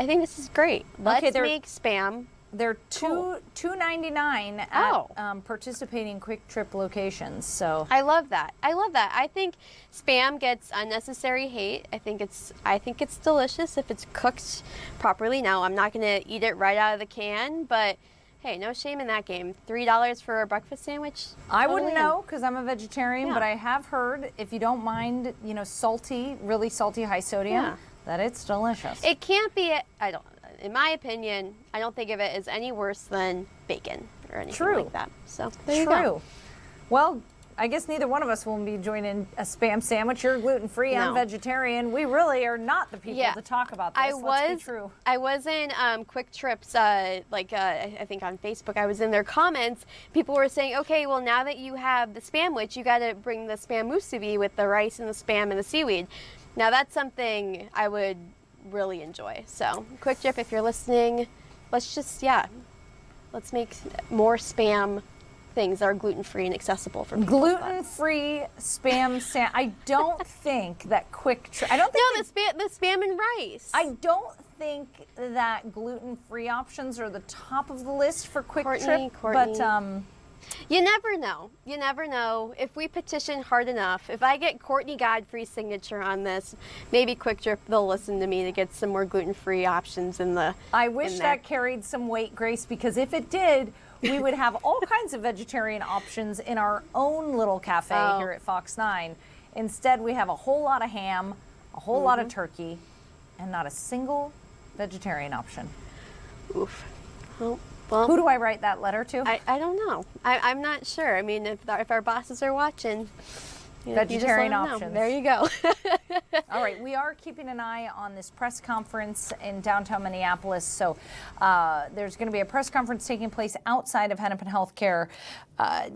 great. Let's make Spam. They're $2.99 at participating Quick Trip locations. So I love that. I think Spam gets unnecessary hate. I think it's delicious if it's cooked properly. Now, I'm not going to eat it right out of the can, but hey, no shame in that game. $3 for a breakfast sandwich? I wouldn't know because I'm a vegetarian, but I have heard if you don't mind, salty, really salty, high sodium, that it's delicious. It can't be. In my opinion, I don't think of it as any worse than bacon or anything like that. So there you go. Well, I guess neither one of us will be joining a Spam sandwich. You're gluten-free, I'm vegetarian. We really are not the people to talk about this. Let's be true. I was in Quick Trips, I think on Facebook, I was in their comments. People were saying, okay, well, now that you have the Spam-wich, you got to bring the Spam musubi with the rice and the Spam and the seaweed. Now, that's something I would really enjoy. So, Quick Trip, if you're listening, let's just, Let's make more spam things that are gluten-free and accessible for people. Gluten-free spam I don't think that I don't think the spam and rice. I don't think that gluten-free options are the top of the list for Quick Trip. Courtney. But you never know. You never know. If we petition hard enough, if I get Courtney Godfrey's signature on this, maybe Quick Trip, they'll listen to me to get some more gluten-free options in the. I wish that carried some weight, Grace, because if it did, we would have all kinds of vegetarian options in our own little cafe here at Fox 9. Instead, we have a whole lot of ham, a whole lot of turkey, and not a single vegetarian option. Oof. Well, who do I write that letter to? I don't know. I'm not sure. I mean, if our bosses are watching, vegetarian options. There you go. All right, we are keeping an eye on this press conference in downtown Minneapolis. So there's going to be a press conference taking place outside of Hennepin Healthcare,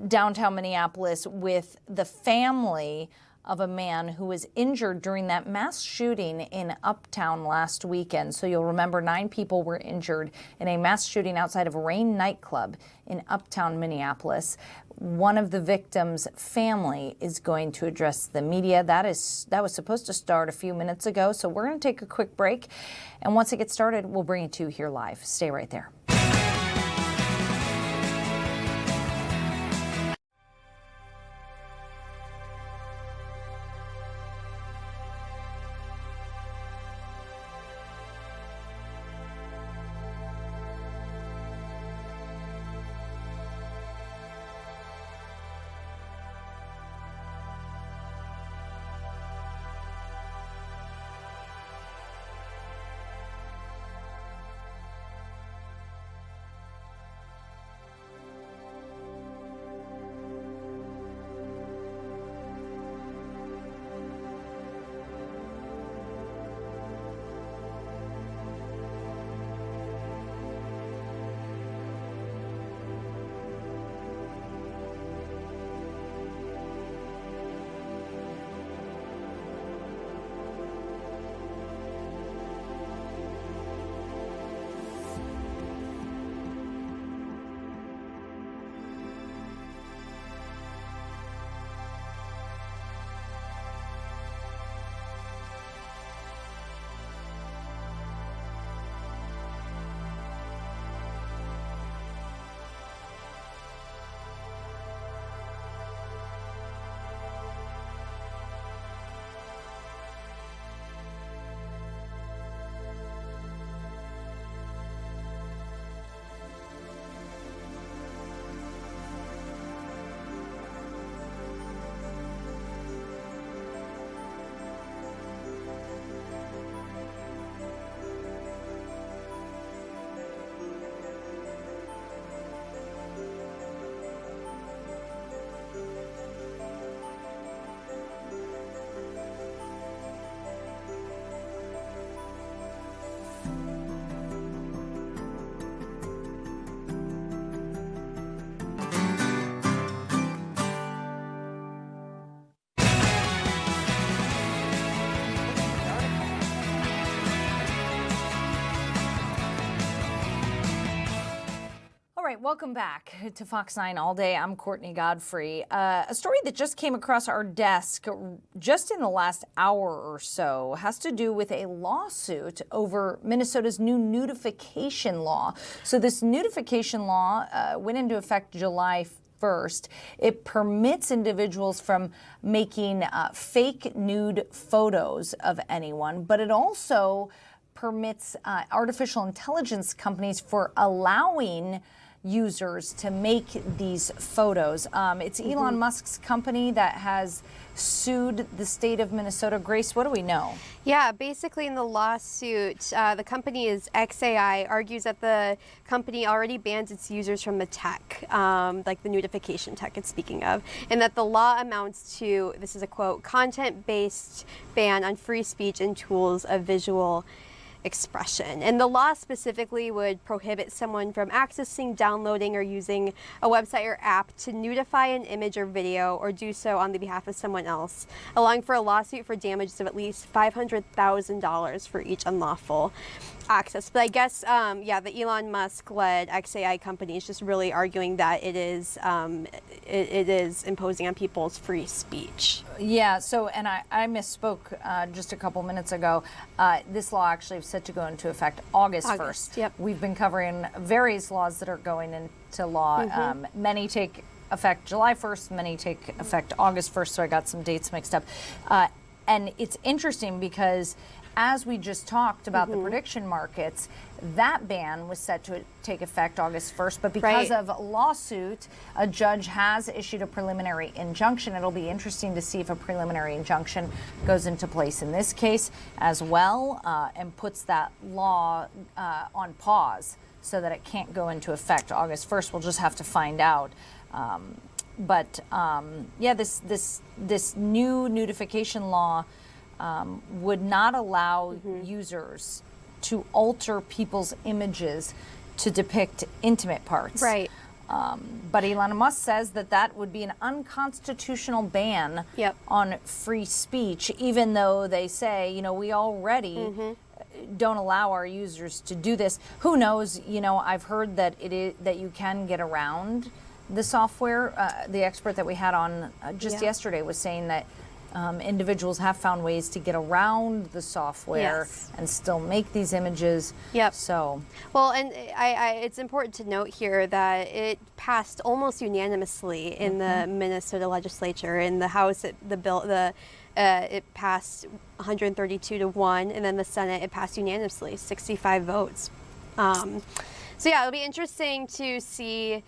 downtown Minneapolis, with the family of a man who was injured during that mass shooting in Uptown last weekend. So you'll remember 9 people were injured in a mass shooting outside of a Rain nightclub in Uptown Minneapolis. One of the victims' family is going to address the media. That was supposed to start a few minutes ago. So we're going to take a quick break. And once it gets started, we'll bring it to you here live. Stay right there. right, welcome back to Fox 9 All Day. I'm Courtney Godfrey. A story that just came across our desk just in the last hour or so has to do with a lawsuit over Minnesota's new nudification law. So this nudification law went into effect July 1st. It permits individuals from making fake nude photos of anyone, but it also permits artificial intelligence companies for allowing users to make these photos. It's Elon Musk's company that has sued the state of Minnesota. Grace, what do we know? Yeah, basically in the lawsuit, the company is XAI, argues that the company already bans its users from the tech, like the nudification tech it's speaking of, and that the law amounts to, this is a quote, content-based ban on free speech and tools of visual expression. And the law specifically would prohibit someone from accessing, downloading, or using a website or app to nudify an image or video or do so on the behalf of someone else, allowing for a lawsuit for damages of at least $500,000 for each unlawful access. But I guess, the Elon Musk-led XAI company is just really arguing that it is imposing on people's free speech. Yeah, so, and I misspoke just a couple minutes ago. This law actually is set to go into effect August 1st. Yep. We've been covering various laws that are going into law. Many take effect July 1st, many take effect August 1st, so I got some dates mixed up. And it's interesting because as we just talked about the prediction markets, that ban was set to take effect August 1st, but because of a lawsuit, a judge has issued a preliminary injunction. It'll be interesting to see if a preliminary injunction goes into place in this case as well, and puts that law on pause so that it can't go into effect August 1st. We'll just have to find out. This new nudification law would not allow users to alter people's images to depict intimate parts. Right. But Elon Musk says that would be an unconstitutional ban on free speech, even though they say, we already don't allow our users to do this. Who knows? I've heard that that you can get around the software. The expert that we had on just yesterday was saying that individuals have found ways to get around the software and still make these images. Yep. So, well, and it's important to note here that it passed almost unanimously in the Minnesota legislature. In the House, it passed 132 to 1, and then the Senate, it passed unanimously, 65 votes. So yeah, it'll be interesting to see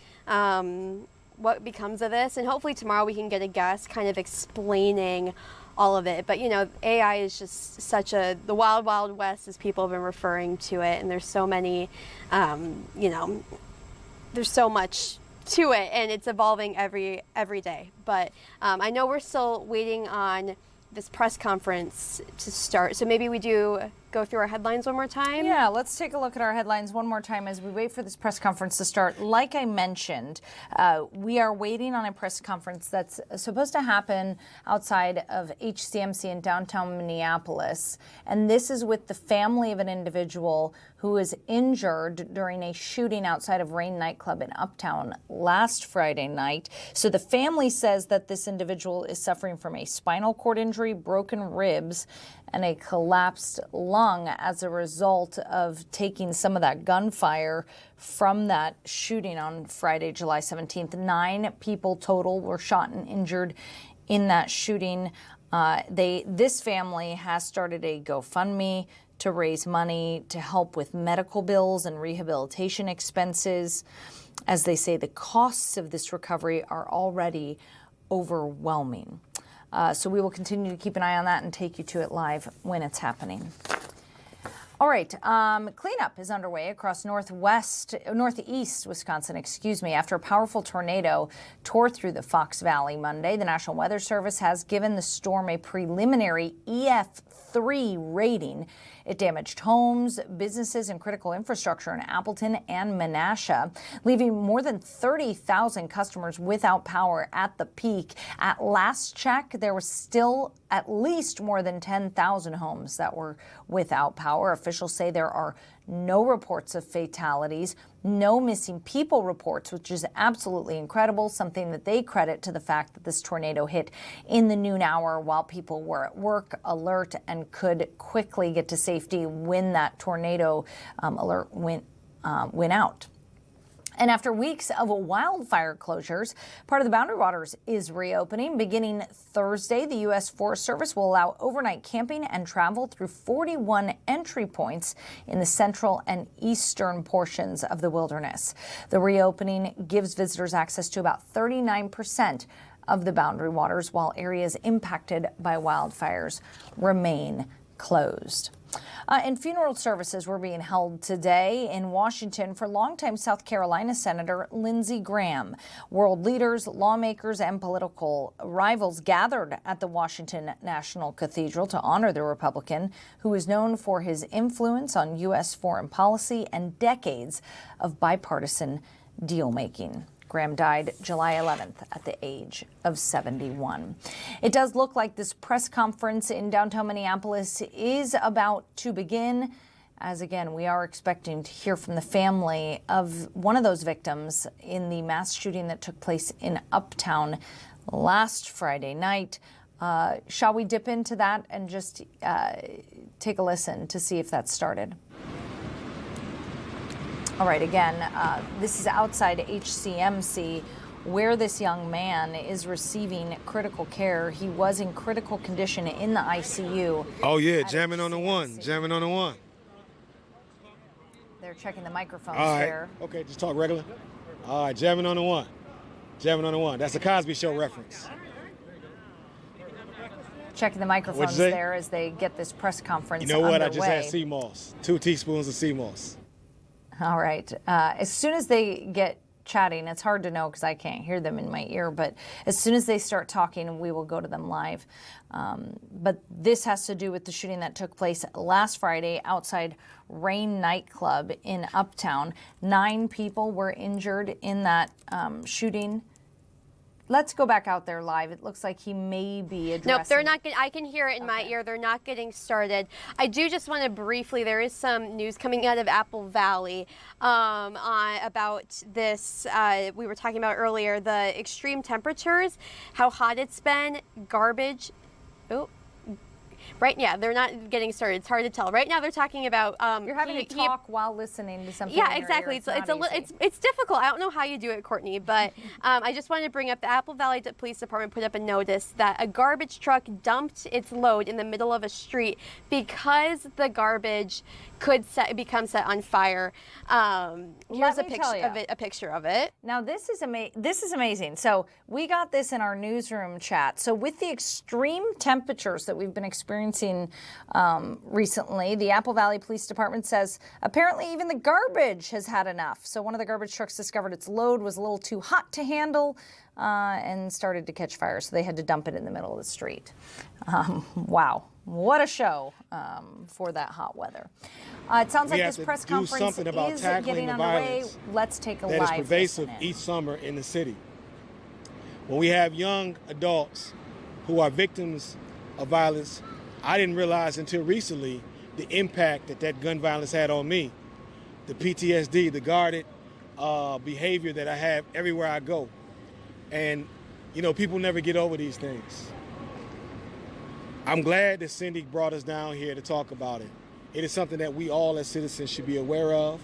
what becomes of this, and hopefully tomorrow we can get a guest kind of explaining all of it. But AI is just such the wild, wild west, as people have been referring to it, and there's so many, there's so much to it, and it's evolving every day. But I know we're still waiting on this press conference to start, so maybe we do go through our headlines one more time? Yeah, let's take a look at our headlines one more time as we wait for this press conference to start. Like I mentioned, we are waiting on a press conference that's supposed to happen outside of HCMC in downtown Minneapolis. And this is with the family of an individual who was injured during a shooting outside of Rain nightclub in Uptown last Friday night. So the family says that this individual is suffering from a spinal cord injury, broken ribs, and a collapsed lung as a result of taking some of that gunfire from that shooting on Friday, July 17th. 9 people total were shot and injured in that shooting. This family has started a GoFundMe to raise money to help with medical bills and rehabilitation expenses. As they say, the costs of this recovery are already overwhelming. So we will continue to keep an eye on that and take you to it live when it's happening. All right, cleanup is underway across northeast Wisconsin, after a powerful tornado tore through the Fox Valley Monday. The National Weather Service has given the storm a preliminary EF3 rating. It damaged homes, businesses, and critical infrastructure in Appleton and Menasha, leaving more than 30,000 customers without power at the peak. At last check, there was still at least more than 10,000 homes that were without power. Officials say there are no reports of fatalities, no missing people reports, which is absolutely incredible, something that they credit to the fact that this tornado hit in the noon hour while people were at work, alert, and could quickly get to safety when that tornado alert went out. And after weeks of wildfire closures, part of the Boundary Waters is reopening. Beginning Thursday, the U.S. Forest Service will allow overnight camping and travel through 41 entry points in the central and eastern portions of the wilderness. The reopening gives visitors access to about 39% of the Boundary Waters, while areas impacted by wildfires remain closed. And funeral services were being held today in Washington for longtime South Carolina Senator Lindsey Graham. World leaders, lawmakers, and political rivals gathered at the Washington National Cathedral to honor the Republican, who is known for his influence on U.S. foreign policy and decades of bipartisan deal-making. Graham died July 11th at the age of 71. It does look like this press conference in downtown Minneapolis is about to begin, as again, we are expecting to hear from the family of one of those victims in the mass shooting that took place in Uptown last Friday night. Shall we dip into that and just take a listen to see if that started? All right, again, this is outside HCMC, where this young man is receiving critical care. He was in critical condition in the ICU. Oh, yeah, jamming on the one, jamming on the one. They're checking the microphones All right. there. Okay, just talk regular. All right, jamming on the one. Jamming on the one. That's a Cosby Show reference. Checking the microphones there as they get this press conference You know what? underway. I just had sea moss. 2 teaspoons of sea moss. All right. As soon as they get chatting, it's hard to know because I can't hear them in my ear, but as soon as they start talking, we will go to them live. But this has to do with the shooting that took place last Friday outside Rain nightclub in Uptown. 9 people were injured in that shooting. Let's go back out there live. It looks like he may be addressing. Nope, they're not. I can hear it in my ear. They're not getting started. I do just want to briefly. There is some news coming out of Apple Valley about this. We were talking about earlier the extreme temperatures, how hot it's been, garbage. Oh. Right, yeah, they're not getting started. It's hard to tell. Right now, they're talking about. You're having to talk while listening to something. Yeah, in your exactly. ear. It's difficult. I don't know how you do it, Courtney, but I just wanted to bring up the Apple Valley Police Department put up a notice that a garbage truck dumped its load in the middle of a street because the garbage could become set on fire. Here's a picture of it. Now this is amazing. So we got this in our newsroom chat. So with the extreme temperatures that we've been experiencing recently, the Apple Valley Police Department says apparently even the garbage has had enough. So one of the garbage trucks discovered its load was a little too hot to handle and started to catch fire. So they had to dump it in the middle of the street. Wow. What a show for that hot weather. It sounds like this press conference is getting underway. Let's take a live listen. That is pervasive each summer in the city. When we have young adults who are victims of violence, I didn't realize until recently the impact that gun violence had on me. The PTSD, the guarded behavior that I have everywhere I go. And, you know, people never get over these things. I'm glad that Cindy brought us down here to talk about it. It is something that we all as citizens should be aware of.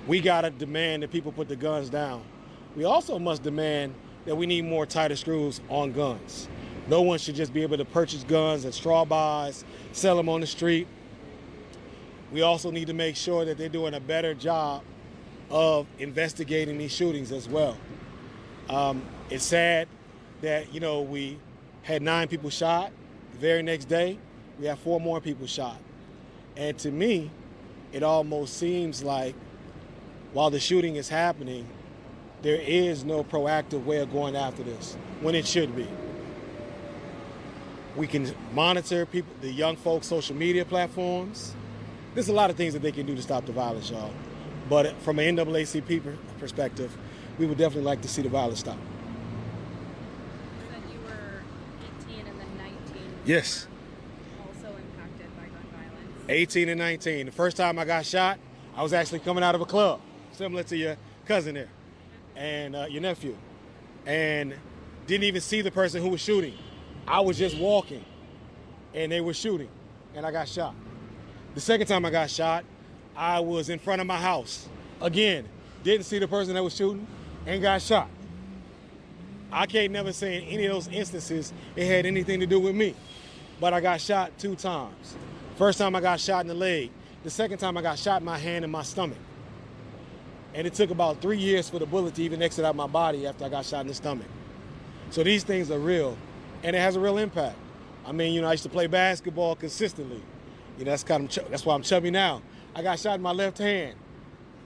We gotta demand that people put the guns down. We also must demand that we need more tighter screws on guns. No one should just be able to purchase guns at straw buys, sell them on the street. We also need to make sure that they're doing a better job of investigating these shootings as well. It's sad that, you know, we had 9 people shot. The very next day, we have 4 more people shot. And to me, it almost seems like while the shooting is happening, there is no proactive way of going after this when it should be. We can monitor people, the young folks' social media platforms. There's a lot of things that they can do to stop the violence, y'all. But from an NAACP perspective, we would definitely like to see the violence stop. You said you were 18 and then 19. Yes. Also impacted by gun violence. 18 and 19. The first time I got shot, I was actually coming out of a club, similar to your cousin there, and your nephew, and didn't even see the person who was shooting. I was just walking, and they were shooting, and I got shot. The second time I got shot, I was in front of my house. Again, didn't see the person that was shooting, and got shot. I can't never say in any of those instances it had anything to do with me, but I got shot 2 times. First time I got shot in the leg. The second time I got shot in my hand and my stomach. And it took about 3 years for the bullet to even exit out my body after I got shot in the stomach. So these things are real, and it has a real impact. I mean, you know, I used to play basketball consistently, That's why I'm chubby now. I got shot in my left hand.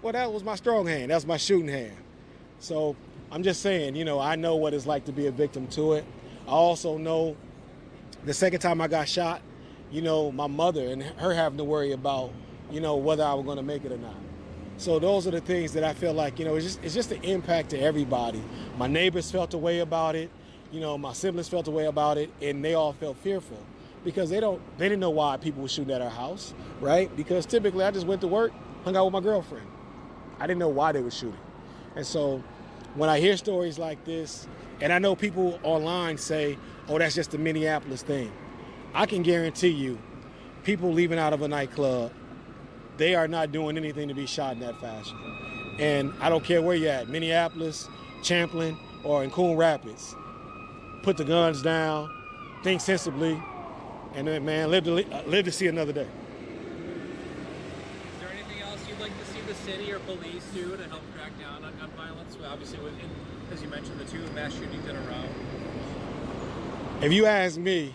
Well, that was my strong hand. That's my shooting hand. So I'm just saying, I know what it's like to be a victim to it. I also know the second time I got shot, my mother and her having to worry about, whether I was going to make it or not. So those are the things that I feel like, it's just an impact to everybody. My neighbors felt a way about it. My siblings felt a way about it, and they all felt fearful because they didn't know why people were shooting at our house, right? Because typically I just went to work, hung out with my girlfriend. I didn't know why they were shooting. And so when I hear stories like this, and I know people online say, oh, that's just a Minneapolis thing. I can guarantee you, people leaving out of a nightclub, they are not doing anything to be shot in that fashion. And I don't care where you're at, Minneapolis, Champlin, or in Coon Rapids. Put the guns down, think sensibly, and then, man, live to see another day. Is there anything else you'd like to see the city or police do to help crack down on gun violence? Obviously, as you mentioned, the 2 mass shootings in a row. If you ask me,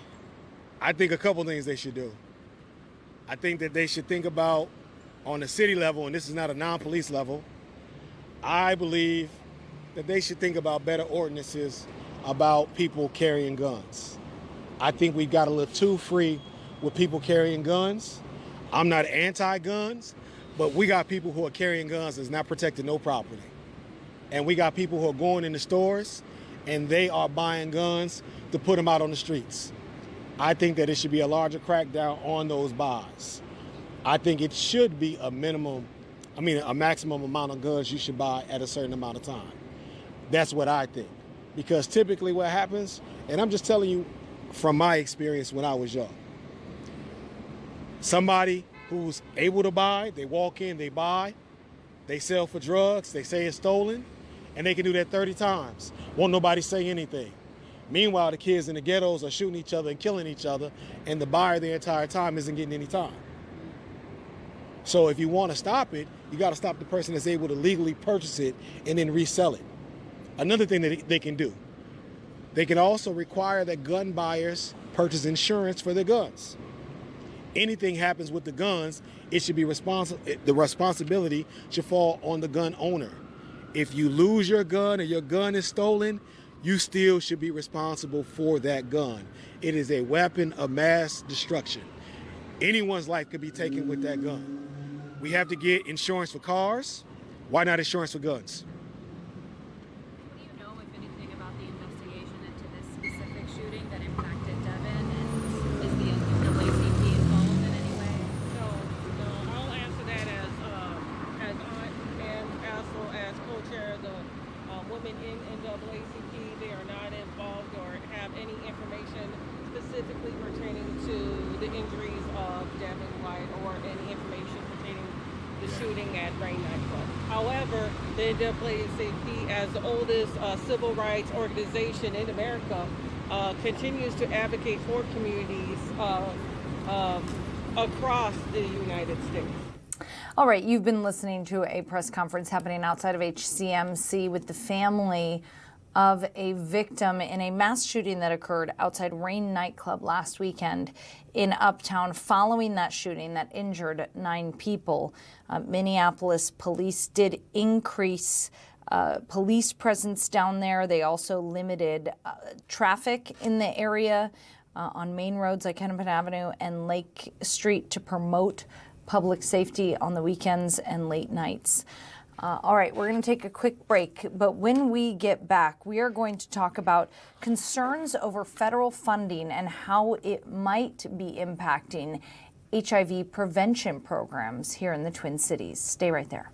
I think a couple things they should do. I think that they should think about, on the city level, and this is not a non-police level, I believe that they should think about better ordinances about people carrying guns. I think we got a little too free with people carrying guns. I'm not anti-guns, but we got people who are carrying guns that's not protecting no property. And we got people who are going in the stores and they are buying guns to put them out on the streets. I think that it should be a larger crackdown on those buys. I think it should be a maximum amount of guns you should buy at a certain amount of time. That's what I think. Because typically what happens, and I'm just telling you from my experience when I was young, somebody who's able to buy, they walk in, they buy, they sell for drugs, they say it's stolen, and they can do that 30 times. Won't nobody say anything. Meanwhile, the kids in the ghettos are shooting each other and killing each other, and the buyer the entire time isn't getting any time. So if you want to stop it, you got to stop the person that's able to legally purchase it and then resell it. Another thing that they can do, they can also require that gun buyers purchase insurance for their guns. Anything happens with the guns, it should be the responsibility should fall on the gun owner. If you lose your gun or your gun is stolen, you still should be responsible for that gun. It is a weapon of mass destruction. Anyone's life could be taken with that gun. We have to get insurance for cars. Why not insurance for guns? What do you know, if anything, about the investigation into this specific shooting that impacted Devin? And is the NAACP involved in any way? No, I'll answer that as aunt and also as co-chair of the women in NAACP. They are not involved or have any information specifically pertaining to the injuries of Devin White or any information pertaining to the shooting at Rain nightclub. However, the NAACP, as the oldest civil rights organization in America, continues to advocate for communities across the United States. All right, you've been listening to a press conference happening outside of HCMC with the family of a victim in a mass shooting that occurred outside Rain nightclub last weekend in Uptown. Following that shooting that injured 9 people, Minneapolis police did increase police presence down there. They also limited traffic in the area on main roads like Hennepin Avenue and Lake Street to promote public safety on the weekends and late nights. All right, we're going to take a quick break, but when we get back, we are going to talk about concerns over federal funding and how it might be impacting HIV prevention programs here in the Twin Cities. Stay right there.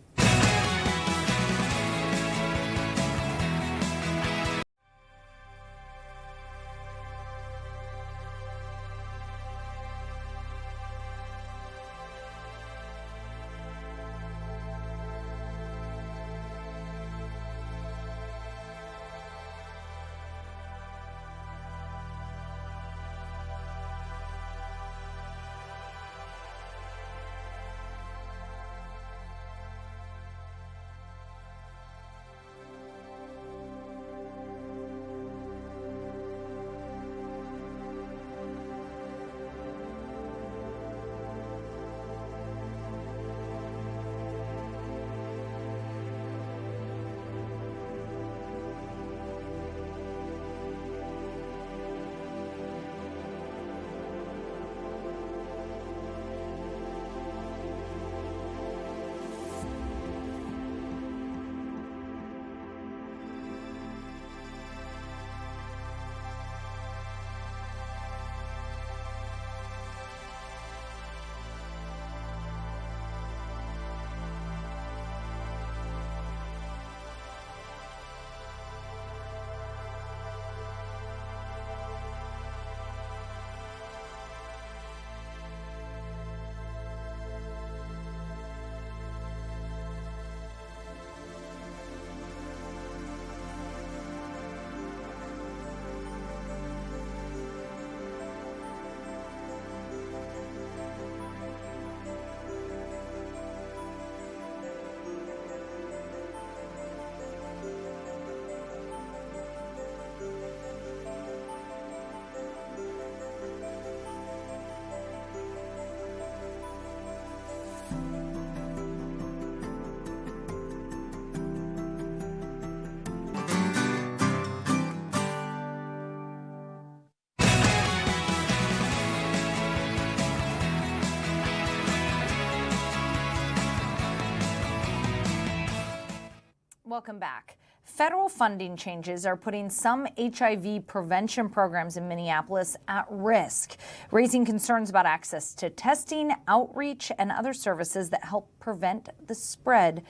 Welcome back. Federal funding changes are putting some HIV prevention programs in Minneapolis at risk, raising concerns about access to testing, outreach, and other services that help prevent the spread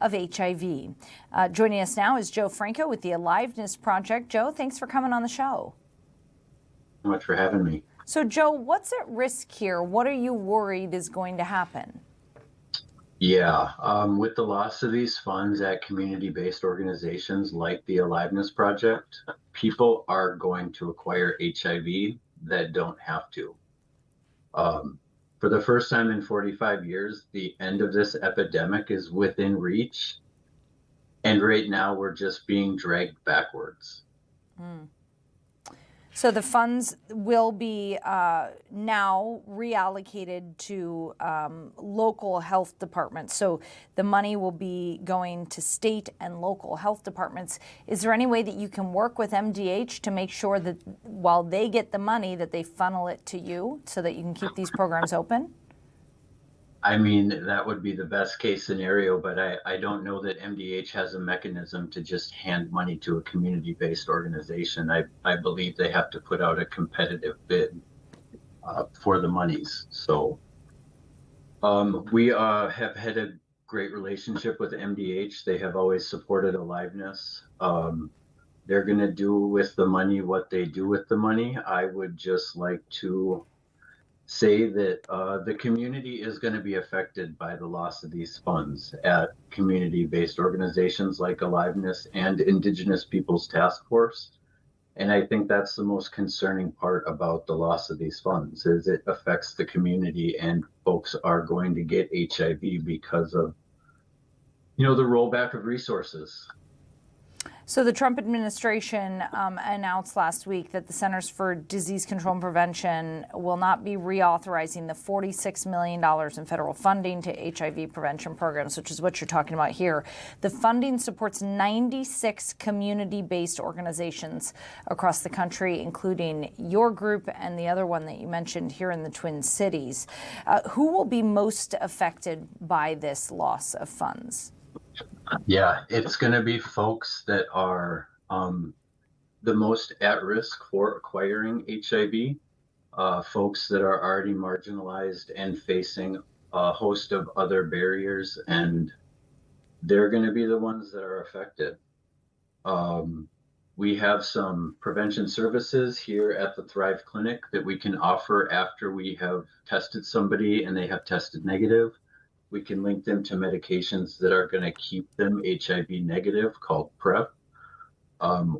of HIV. Joining us now is Joe Franco with the Aliveness Project. Joe, thanks for coming on the show. Thank you so much for having me. So, Joe, what's at risk here? What are you worried is going to happen? Yeah, with the loss of these funds at community-based organizations like the Aliveness Project, people are going to acquire HIV that don't have to. For the first time in 45 years, the end of this epidemic is within reach. And right now we're just being dragged backwards. So the funds will be now reallocated to local health departments. So the money will be going to state and local health departments. Is there any way that you can work with MDH to make sure that while they get the money, that they funnel it to you so that you can keep these programs open? I mean, that would be the best case scenario, but I don't know that MDH has a mechanism to just hand money to a community-based organization. I believe they have to put out a competitive bid for the monies. So we have had a great relationship with MDH. They have always supported Aliveness. They're going to do with the money what they do with the money. I would just like to say that the community is going to be affected by the loss of these funds at community-based organizations like Aliveness and Indigenous Peoples Task Force. And I think that's the most concerning part about the loss of these funds, is it affects the community and folks are going to get HIV because of, the rollback of resources. So the Trump administration announced last week that the Centers for Disease Control and Prevention will not be reauthorizing the $46 million in federal funding to HIV prevention programs, which is what you're talking about here. The funding supports 96 community-based organizations across the country, including your group and the other one that you mentioned here in the Twin Cities. Who will be most affected by this loss of funds? Yeah, it's going to be folks that are the most at risk for acquiring HIV, folks that are already marginalized and facing a host of other barriers, and they're going to be the ones that are affected. We have some prevention services here at the Thrive Clinic that we can offer after we have tested somebody and they have tested negative. We can link them to medications that are going to keep them HIV negative, called PrEP.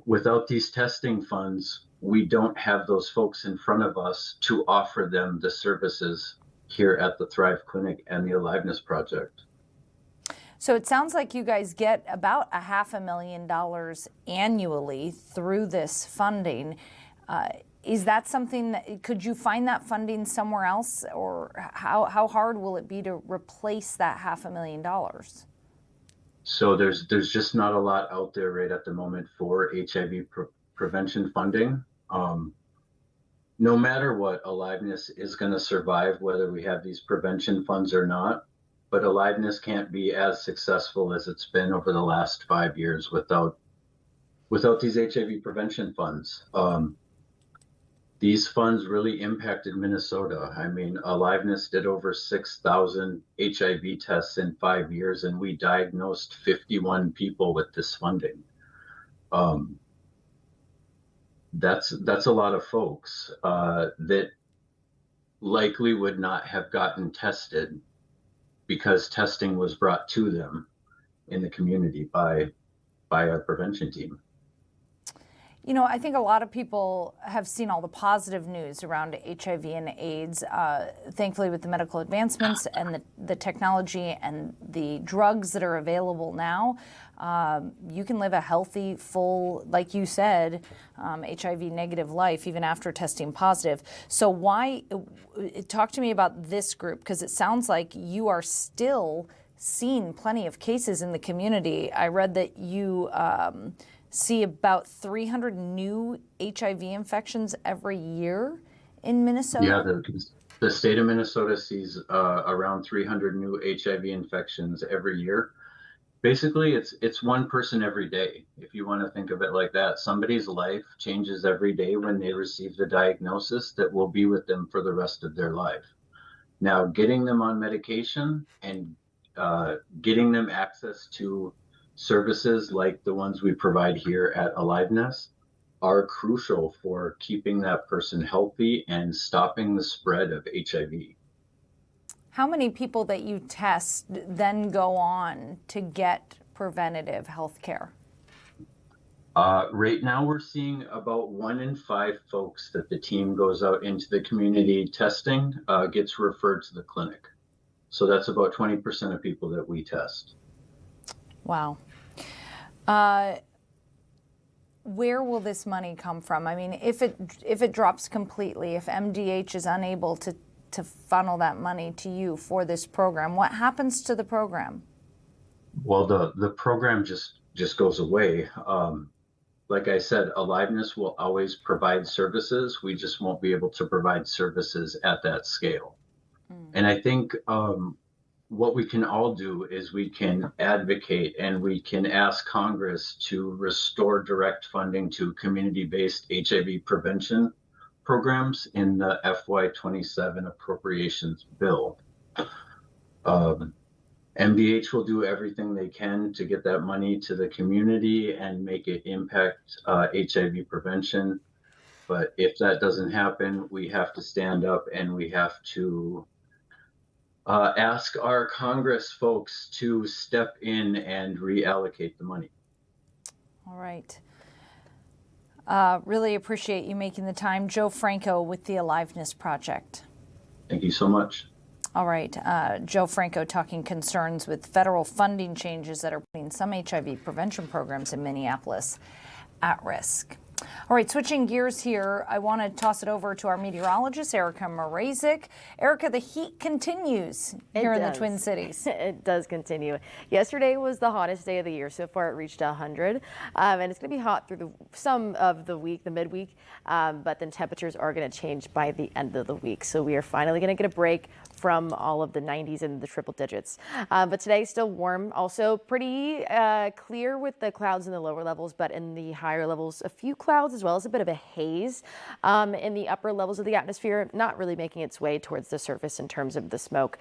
Without these testing funds, we don't have those folks in front of us to offer them the services here at the Thrive Clinic and the Aliveness Project. So it sounds like you guys get about $500,000 annually through this funding. Is that something that, could you find that funding somewhere else, or how hard will it be to replace that $500,000? So there's just not a lot out there right at the moment for HIV prevention funding. No matter what, Aliveness is going to survive whether we have these prevention funds or not. But Aliveness can't be as successful as it's been over the last 5 years without these HIV prevention funds. These funds really impacted Minnesota. I mean, Aliveness did over 6,000 HIV tests in 5 years, and we diagnosed 51 people with this funding. That's a lot of folks that likely would not have gotten tested because testing was brought to them in the community by our prevention team. You know, I think a lot of people have seen all the positive news around HIV and AIDS. Thankfully, with the medical advancements and the technology and the drugs that are available now, you can live a healthy, full, like you said, HIV negative life even after testing positive. So talk to me about this group, because it sounds like you are still seeing plenty of cases in the community. I read that you see about 300 new HIV infections every year in Minnesota? Yeah, the state of Minnesota sees around 300 new HIV infections every year. Basically, it's one person every day. If you want to think of it like that, somebody's life changes every day when they receive the diagnosis that will be with them for the rest of their life. Now, getting them on medication and getting them access to services like the ones we provide here at Aliveness are crucial for keeping that person healthy and stopping the spread of HIV. How many people that you test then go on to get preventative health care? Right now, we're seeing about 1 in 5 folks that the team goes out into the community testing gets referred to the clinic. So that's about 20% of people that we test. Wow. Where will this money come from? I mean, if it drops completely, if MDH is unable to funnel that money to you for this program, what happens to the program? Well, the program just goes away. Like I said, Aliveness will always provide services. We just won't be able to provide services at that scale. And I think what we can all do is we can advocate and we can ask Congress to restore direct funding to community-based HIV prevention programs in the FY27 appropriations bill. MDH will do everything they can to get that money to the community and make it impact HIV prevention. But if that doesn't happen, we have to stand up and we have to ask our Congress folks to step in and reallocate the money. All right. Really appreciate you making the time. Joe Franco with the Aliveness Project. Thank you so much. All right. Joe Franco talking concerns with federal funding changes that are putting some HIV prevention programs in Minneapolis at risk. All right, switching gears here, I want to toss it over to our meteorologist, Erica Mrazek. Erica, the heat continues here in the Twin Cities. It does continue. Yesterday was the hottest day of the year. So far, it reached 100. And it's going to be hot through some of the week, the midweek. But then temperatures are going to change by the end of the week. So we are finally going to get a break from all of the 90s and the triple digits. But today, still warm. Also pretty clear with the clouds in the lower levels, but in the higher levels, a few clouds as well as a bit of a haze in the upper levels of the atmosphere, not really making its way towards the surface in terms of the smoke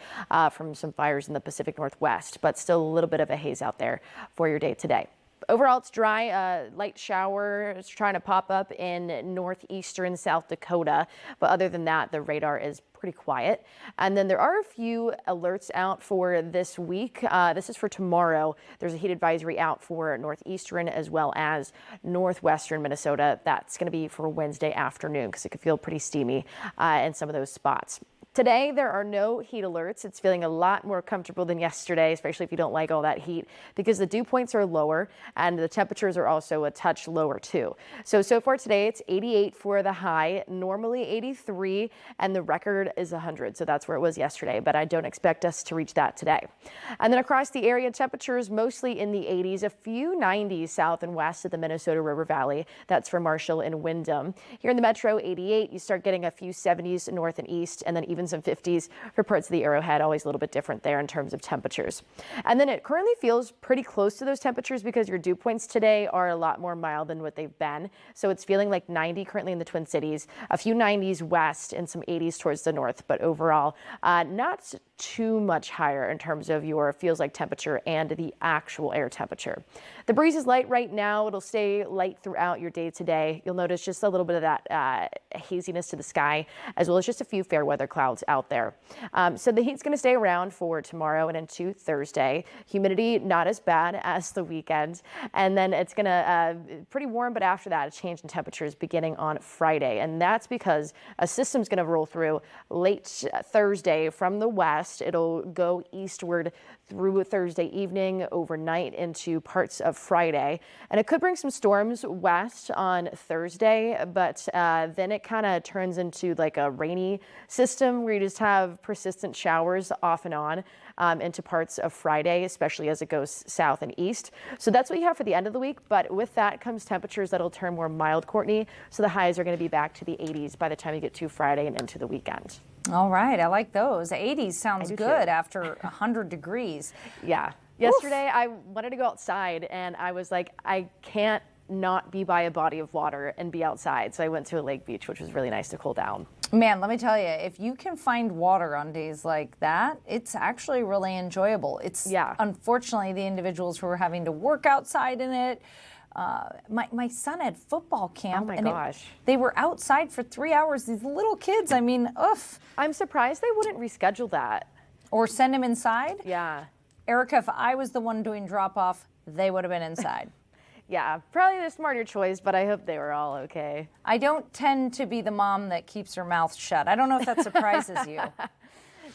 from some fires in the Pacific Northwest, but still a little bit of a haze out there for your day today. Overall, it's dry. Light shower is trying to pop up in northeastern South Dakota. But other than that, the radar is pretty quiet. And then there are a few alerts out for this week. This is for tomorrow. There's a heat advisory out for northeastern as well as northwestern Minnesota. That's going to be for Wednesday afternoon because it could feel pretty steamy in some of those spots. Today, there are no heat alerts. It's feeling a lot more comfortable than yesterday, especially if you don't like all that heat, because the dew points are lower and the temperatures are also a touch lower too. So far today, it's 88 for the high, normally 83, and the record is 100. So that's where it was yesterday, but I don't expect us to reach that today. And then across the area, temperatures mostly in the 80s, a few 90s south and west of the Minnesota River Valley. That's for Marshall and Windham. Here in the metro, 88, you start getting a few 70s north and east, and then even some 50s for parts of the Arrowhead, always a little bit different there in terms of temperatures. And then it currently feels pretty close to those temperatures because your dew points today are a lot more mild than what they've been. So it's feeling like 90 currently in the Twin Cities, a few 90s west and some 80s towards the north, but overall not too much higher in terms of your feels like temperature and the actual air temperature. The breeze is light right now. It'll stay light throughout your day today. You'll notice just a little bit of that haziness to the sky, as well as just a few fair weather clouds out there. So the heat's going to stay around for tomorrow and into Thursday. Humidity not as bad as the weekend. And then it's going to pretty warm, but after that, a change in temperatures beginning on Friday. And that's because a system's going to roll through late Thursday from the west. It'll go eastward through Thursday evening, overnight into parts of Friday. And it could bring some storms west on Thursday, but then it kind of turns into like a rainy system some where you just have persistent showers off and on into parts of Friday, especially as it goes south and east. So that's what you have for the end of the week. But with that comes temperatures that'll turn more mild, Courtney. So the highs are going to be back to the 80s by the time you get to Friday and into the weekend. All right. I like those. 80s sounds good too. after 100 degrees. Yeah. Yesterday, I wanted to go outside and I was like, I can't not be by a body of water and be outside. So I went to a lake beach, which was really nice to cool down. Man, let me tell you, if you can find water on days like that, it's actually really enjoyable. It's unfortunately the individuals who are having to work outside in it. My son had football camp. Oh my and gosh. They were outside for 3 hours. These little kids, I mean, oof. I'm surprised they wouldn't reschedule that. Or send them inside? Yeah. Erica, if I was the one doing drop off, they would have been inside. Yeah, probably the smarter choice, but I hope they were all okay. I don't tend to be the mom that keeps her mouth shut. I don't know if that surprises you.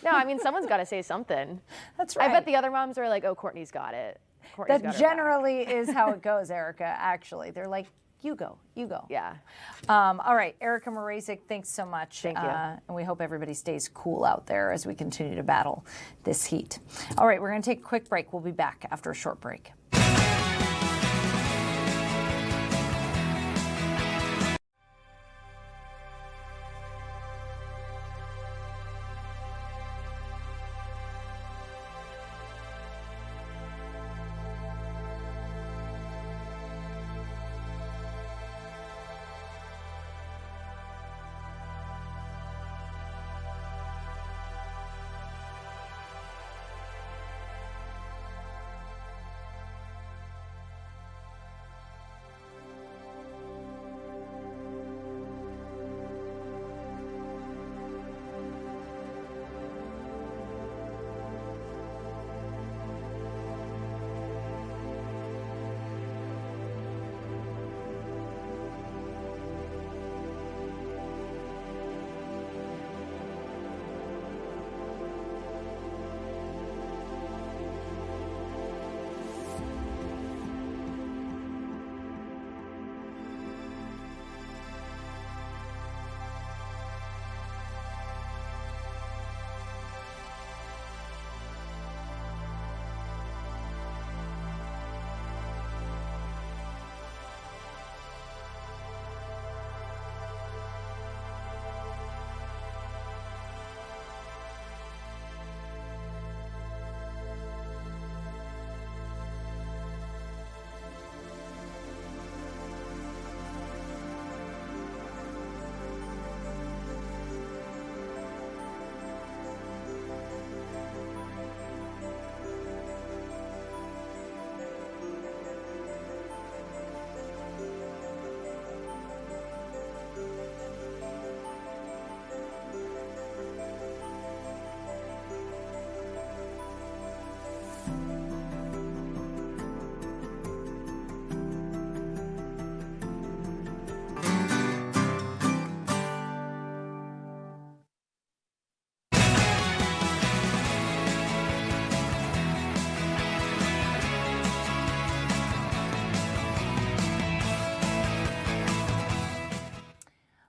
No, I mean, someone's got to say something. That's right. I bet the other moms are like, oh, Courtney's got it. Courtney's got That her generally is how it goes, Erica, actually. They're like, you go, you go. Yeah. All right, Erica Mrazek, thanks so much. Thank you. And we hope everybody stays cool out there as we continue to battle this heat. All right, we're going to take a quick break. We'll be back after a short break.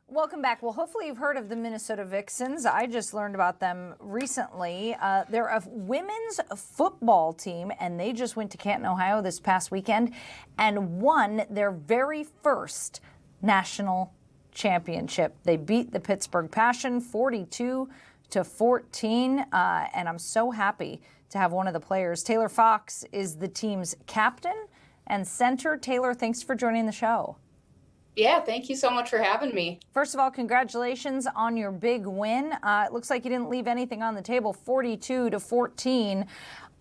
Welcome back. Well, hopefully you've heard of the Minnesota Vixens. I just learned about them recently. They're a women's football team, and they just went to Canton, Ohio this past weekend and won their very first national championship. They beat the Pittsburgh Passion 42-14, and I'm so happy to have one of the players. Taylor Fox is the team's captain and center. Taylor, thanks for joining the show. Yeah, thank you so much for having me. First of all, congratulations on your big win. It looks like you didn't leave anything on the table, 42-14.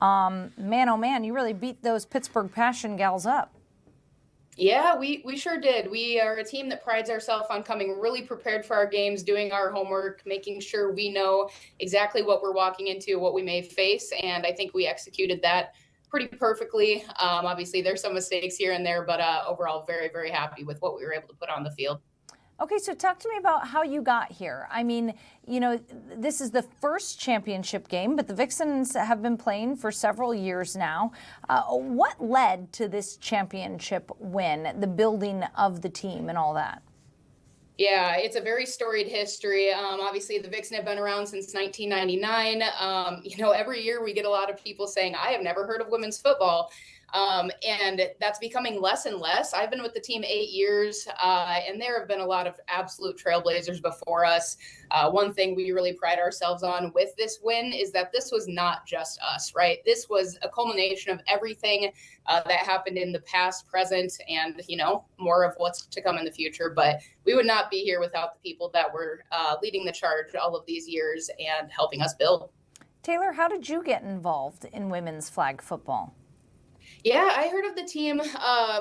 Man, oh man, you really beat those Pittsburgh Passion gals up. Yeah, we sure did. We are a team that prides ourselves on coming really prepared for our games, doing our homework, making sure we know exactly what we're walking into, what we may face, and I think we executed that pretty perfectly. Obviously, there's some mistakes here and there, but overall, very, very happy with what we were able to put on the field. Okay, so talk to me about how you got here. I mean, you know, this is the first championship game, but the Vixens have been playing for several years now. What led to this championship win, the building of the team and all that? Yeah, it's a very storied history. Obviously, the Vixen have been around since 1999. Every year we get a lot of people saying, I have never heard of women's football. And that's becoming less and less. I've been with the team 8 years, and there have been a lot of absolute trailblazers before us. One thing we really pride ourselves on with this win is that this was not just us, right? This was a culmination of everything that happened in the past, present, and, more of what's to come in the future. But we would not be here without the people that were leading the charge all of these years and helping us build. Taylor, how did you get involved in women's flag football? Yeah, I heard of the team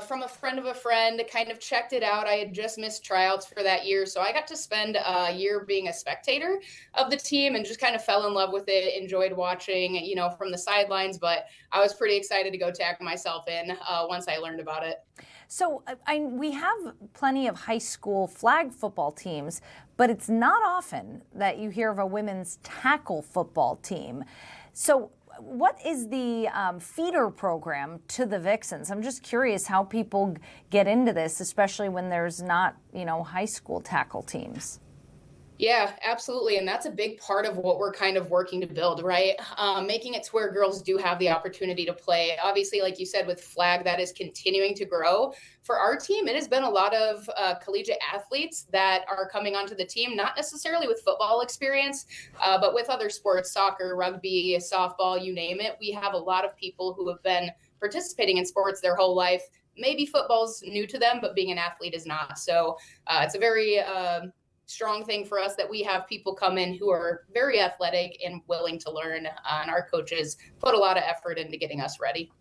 from a friend of a friend, kind of checked it out. I had just missed tryouts for that year. So I got to spend a year being a spectator of the team and just kind of fell in love with it, enjoyed watching, from the sidelines. But I was pretty excited to go tag myself in once I learned about it. So we have plenty of high school flag football teams, but it's not often that you hear of a women's tackle football team. So what is the feeder program to the Vixens? I'm just curious how people get into this, especially when there's not, high school tackle teams. Yeah, absolutely. And that's a big part of what we're kind of working to build, right? Making it to where girls do have the opportunity to play. Obviously, like you said, with flag, that is continuing to grow. For our team, it has been a lot of collegiate athletes that are coming onto the team, not necessarily with football experience, but with other sports, soccer, rugby, softball, you name it. We have a lot of people who have been participating in sports their whole life. Maybe football's new to them, but being an athlete is not. So it's a very strong thing for us that we have people come in who are very athletic and willing to learn, and our coaches put a lot of effort into getting us ready.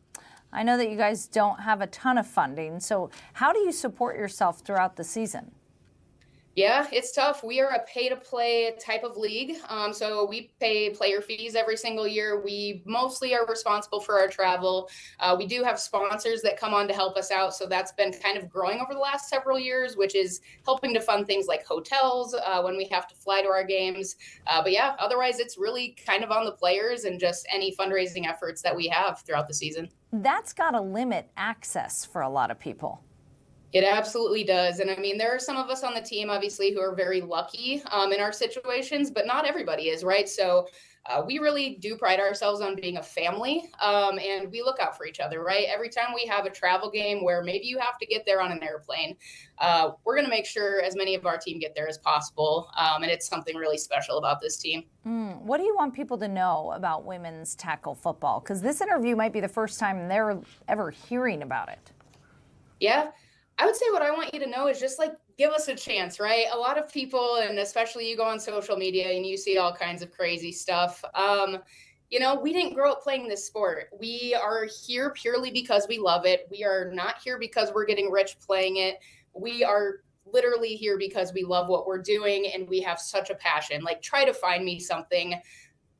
I know that you guys don't have a ton of funding, so how do you support yourself throughout the season? Yeah, it's tough. We are a pay-to-play type of league, so we pay player fees every single year. We mostly are responsible for our travel. We do have sponsors that come on to help us out, so that's been kind of growing over the last several years, which is helping to fund things like hotels when we have to fly to our games. But yeah, otherwise it's really kind of on the players and just any fundraising efforts that we have throughout the season. That's got to limit access for a lot of people. It absolutely does. And I mean, there are some of us on the team, obviously, who are very lucky in our situations, but not everybody is, right? So we really do pride ourselves on being a family, and we look out for each other, right? Every time we have a travel game where maybe you have to get there on an airplane, we're going to make sure as many of our team get there as possible. And it's something really special about this team. What do you want people to know about women's tackle football? Because this interview might be the first time they're ever hearing about it. Yeah. I would say what I want you to know is just give us a chance, right? A lot of people, and especially you go on social media and you see all kinds of crazy stuff. We didn't grow up playing this sport. We are here purely because we love it. We are not here because we're getting rich playing it. We are literally here because we love what we're doing and we have such a passion. Try to find me something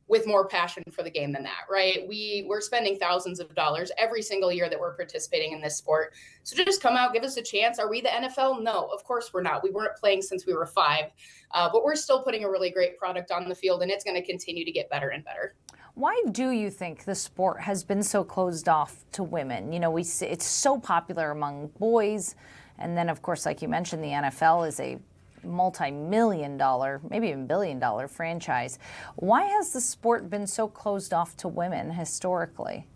with more passion for the game than that, right? We're spending thousands of dollars every single year that we're participating in this sport. So just come out, give us a chance. Are we the NFL? No, of course we're not. We weren't playing since we were 5, but we're still putting a really great product on the field, and it's going to continue to get better and better. Why do you think the sport has been so closed off to women? We see it's so popular among boys, and then of course, like you mentioned, the NFL is a multi-million-dollar, maybe even billion-dollar franchise. Why has the sport been so closed off to women historically?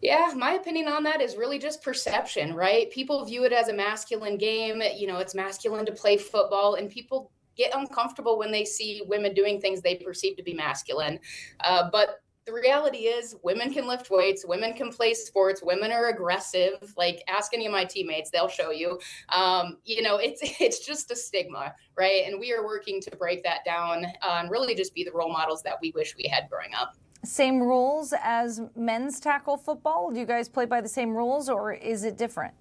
Yeah, my opinion on that is really just perception, right? People view it as a masculine game. It's masculine to play football, and people get uncomfortable when they see women doing things they perceive to be masculine. But the reality is women can lift weights, women can play sports, women are aggressive. Ask any of my teammates, they'll show you. It's just a stigma, right? And we are working to break that down and really just be the role models that we wish we had growing up. Same rules as men's tackle football? Do you guys play by the same rules, or is it different?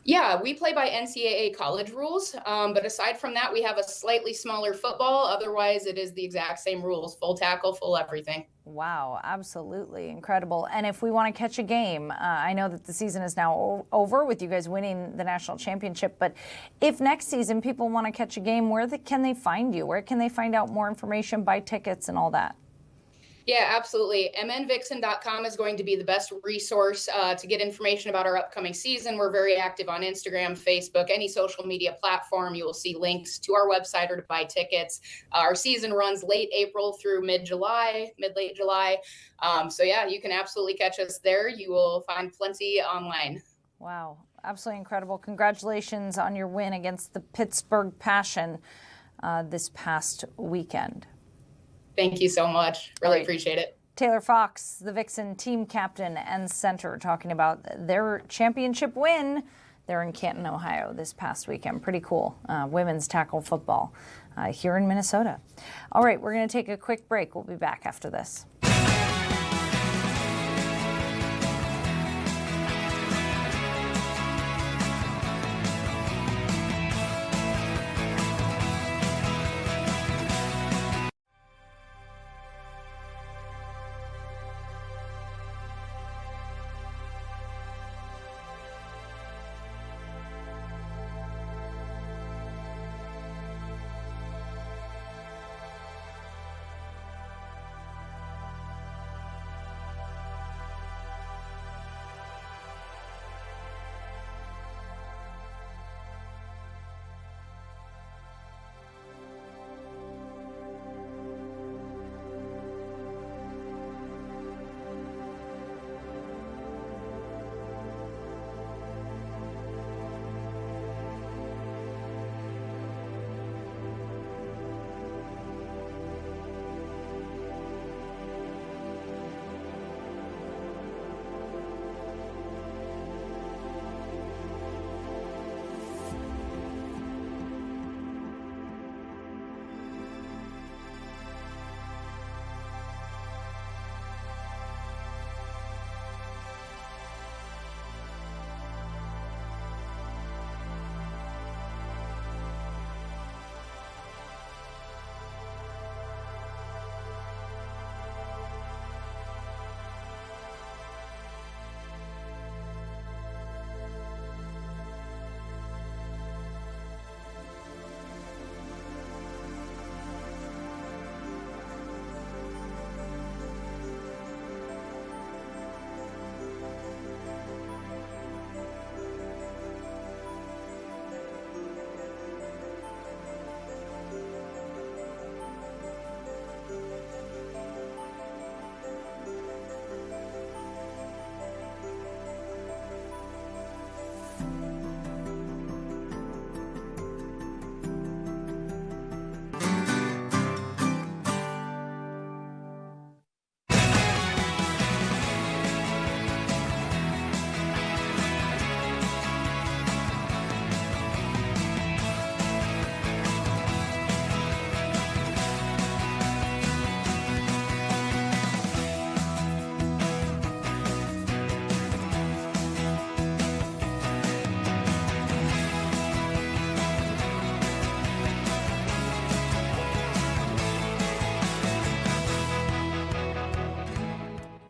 Yeah, we play by NCAA college rules, but aside from that, we have a slightly smaller football. Otherwise, it is the exact same rules, full tackle, full everything. Wow, absolutely incredible. And if we want to catch a game, I know that the season is now over with you guys winning the national championship, but if next season people want to catch a game, can they find you? Where can they find out more information, buy tickets and all that? Yeah, absolutely. mnvixen.com is going to be the best resource to get information about our upcoming season. We're very active on Instagram, Facebook, any social media platform. You will see links to our website or to buy tickets. Our season runs late April through late July. So yeah, you can absolutely catch us there. You will find plenty online. Wow, absolutely incredible. Congratulations on your win against the Pittsburgh Passion this past weekend. Thank you so much. Really appreciate it. Taylor Fox, the Vixen team captain and center, talking about their championship win there in Canton, Ohio this past weekend. Pretty cool. Women's tackle football here in Minnesota. All right, we're going to take a quick break. We'll be back after this.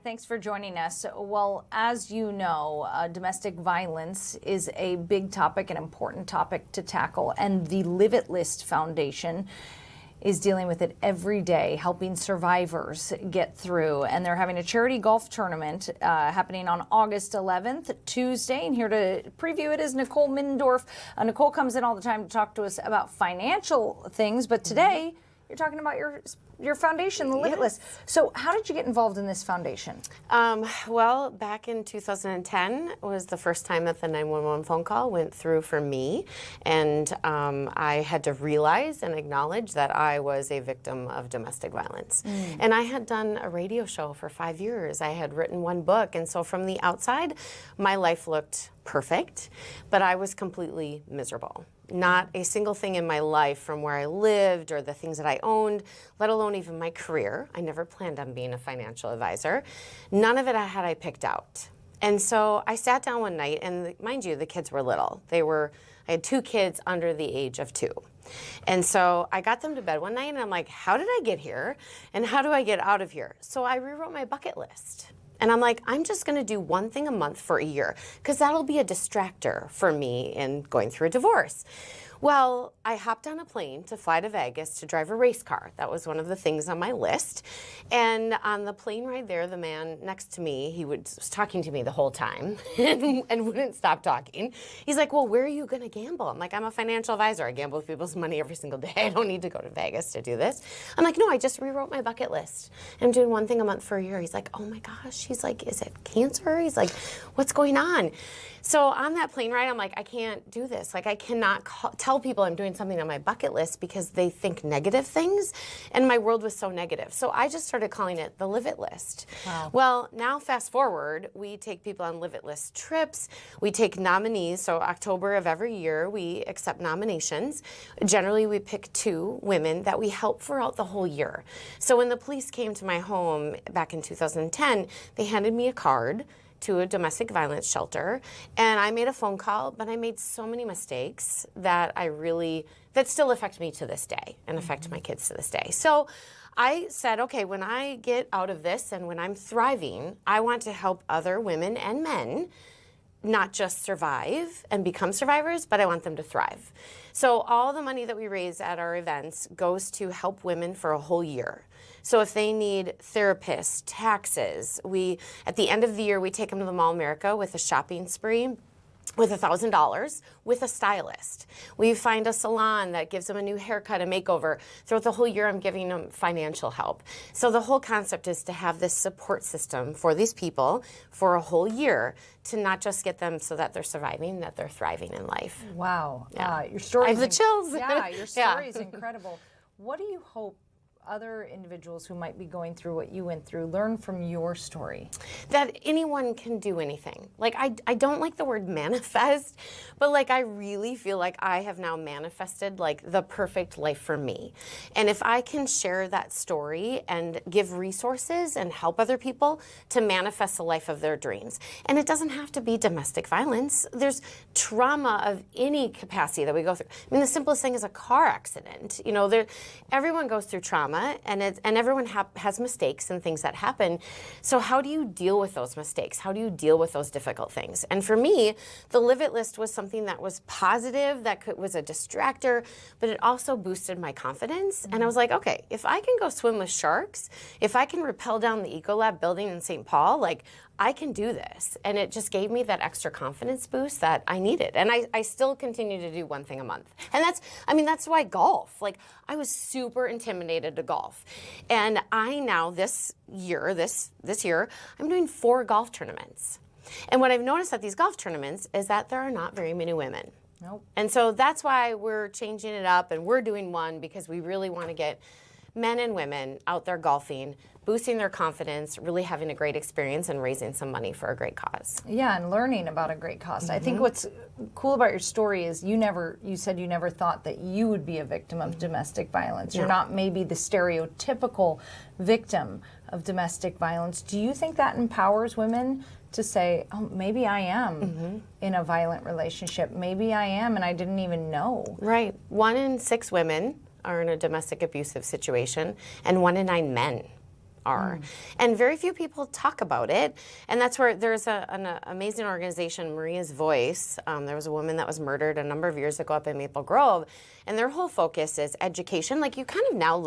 Thanks for joining us. Well, as you know, domestic violence is a big topic, an important topic to tackle, and the Live It List Foundation is dealing with it every day, helping survivors get through. And they're having a charity golf tournament happening on August 11th, Tuesday. And here to preview it is Nicole Mindorf. Nicole comes in all the time to talk to us about financial things, but today you're talking about your foundation, the Live It List. So how did you get involved in this foundation? Well, back in 2010 was the first time that the 911 phone call went through for me. And I had to realize and acknowledge that I was a victim of domestic violence. And I had done a radio show for 5 years. I had written one book. And so from the outside, my life looked perfect, but I was completely miserable. Not a single thing in my life, from where I lived or the things that I owned, let alone even my career. I never planned on being a financial advisor. None of it had I picked out. And so I sat down one night, and mind you, the kids were little. I had 2 kids under the age of 2. And so I got them to bed one night, and I'm like, how did I get here? And how do I get out of here? So I rewrote my bucket list. And I'm like, I'm just going to do one thing a month for a year, because that'll be a distractor for me in going through a divorce. Well, I hopped on a plane to fly to Vegas to drive a race car. That was one of the things on my list. And on the plane ride there, the man next to me, he was talking to me the whole time and wouldn't stop talking. He's like, well, where are you going to gamble? I'm like, I'm a financial advisor. I gamble with people's money every single day. I don't need to go to Vegas to do this. I'm like, no, I just rewrote my bucket list. I'm doing one thing a month for a year. He's like, oh my gosh. He's like, is it cancer? He's like, what's going on? So on that plane ride, I'm like, I can't do this. Like, I cannot tell people I'm doing something on my bucket list because they think negative things. And my world was so negative. So I just started calling it the Live It List. Wow. Well, now fast forward, we take people on Live It List trips. We take nominees. So October of every year, we accept nominations. Generally, we pick 2 women that we help throughout the whole year. So when the police came to my home back in 2010, they handed me a card to a domestic violence shelter, and I made a phone call, but I made so many mistakes that that still affect me to this day and affect my kids to this day. So I said, okay, when I get out of this and when I'm thriving, I want to help other women and men not just survive and become survivors, but I want them to thrive. So all the money that we raise at our events goes to help women for a whole year. So if they need therapists, taxes, at the end of the year, we take them to the Mall America with a shopping spree with $1,000 with a stylist. We find a salon that gives them a new haircut, a makeover. Throughout the whole year, I'm giving them financial help. So the whole concept is to have this support system for these people for a whole year to not just get them so that they're surviving, that they're thriving in life. Wow. Yeah. Your story I have the chills. Yeah, your story is Yeah. incredible. What do you hope other individuals who might be going through what you went through learn from your story? That anyone can do anything. Like, I don't like the word manifest, but like, I really feel like I have now manifested like the perfect life for me. And if I can share that story and give resources and help other people to manifest the life of their dreams. And it doesn't have to be domestic violence. There's trauma of any capacity that we go through. I mean, the simplest thing is a car accident. You know, everyone goes through trauma. And everyone has mistakes and things that happen. So how do you deal with those mistakes? How do you deal with those difficult things? And for me, the Live It List was something that was positive, was a distractor, but it also boosted my confidence. Mm-hmm. And I was like, okay, if I can go swim with sharks, if I can rappel down the Ecolab building in St. Paul, like, I can do this. And it just gave me that extra confidence boost that I needed. And I still continue to do one thing a month. And that's why golf, like, I was super intimidated to golf. And I now this year, I'm doing 4 golf tournaments. And what I've noticed at these golf tournaments is that there are not very many women. Nope. And so that's why we're changing it up, and we're doing one because we really want to get men and women out there golfing, boosting their confidence, really having a great experience, and raising some money for a great cause. Yeah, and learning about a great cause. I think what's cool about your story is you said you never thought that you would be a victim of domestic violence. You're not maybe the stereotypical victim of domestic violence. Do you think that empowers women to say, oh, maybe I am in a violent relationship. Maybe I am and I didn't even know. Right. 1 in 6 women are in a domestic abusive situation, and 1 in 9 men are. And very few people talk about it. And that's where there's an amazing organization, Maria's Voice. There was a woman that was murdered a number of years ago up in Maple Grove. And their whole focus is education. Like, you kind of now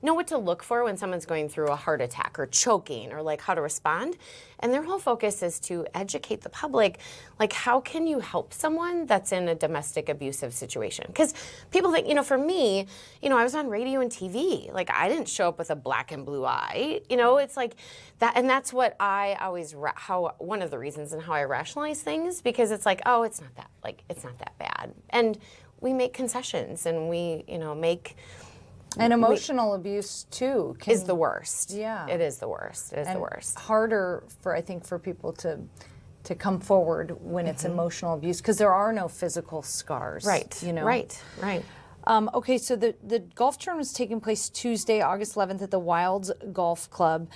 know what to look for when someone's going through a heart attack or choking, or like how to respond. And their whole focus is to educate the public, like, how can you help someone that's in a domestic abusive situation? Because people think, for me, I was on radio and TV. Like, I didn't show up with a black and blue eye. It's like that. And that's what I always, one of the reasons and how I rationalize things, because it's like, oh, it's not that bad. And we make concessions, and we, make. And emotional abuse too is the worst. Yeah, it is the worst. It is the worst. Harder for people to come forward when it's emotional abuse, because there are no physical scars. Right. Right. Okay, so the golf tournament is taking place Tuesday, August 11th at the Wilds Golf Club.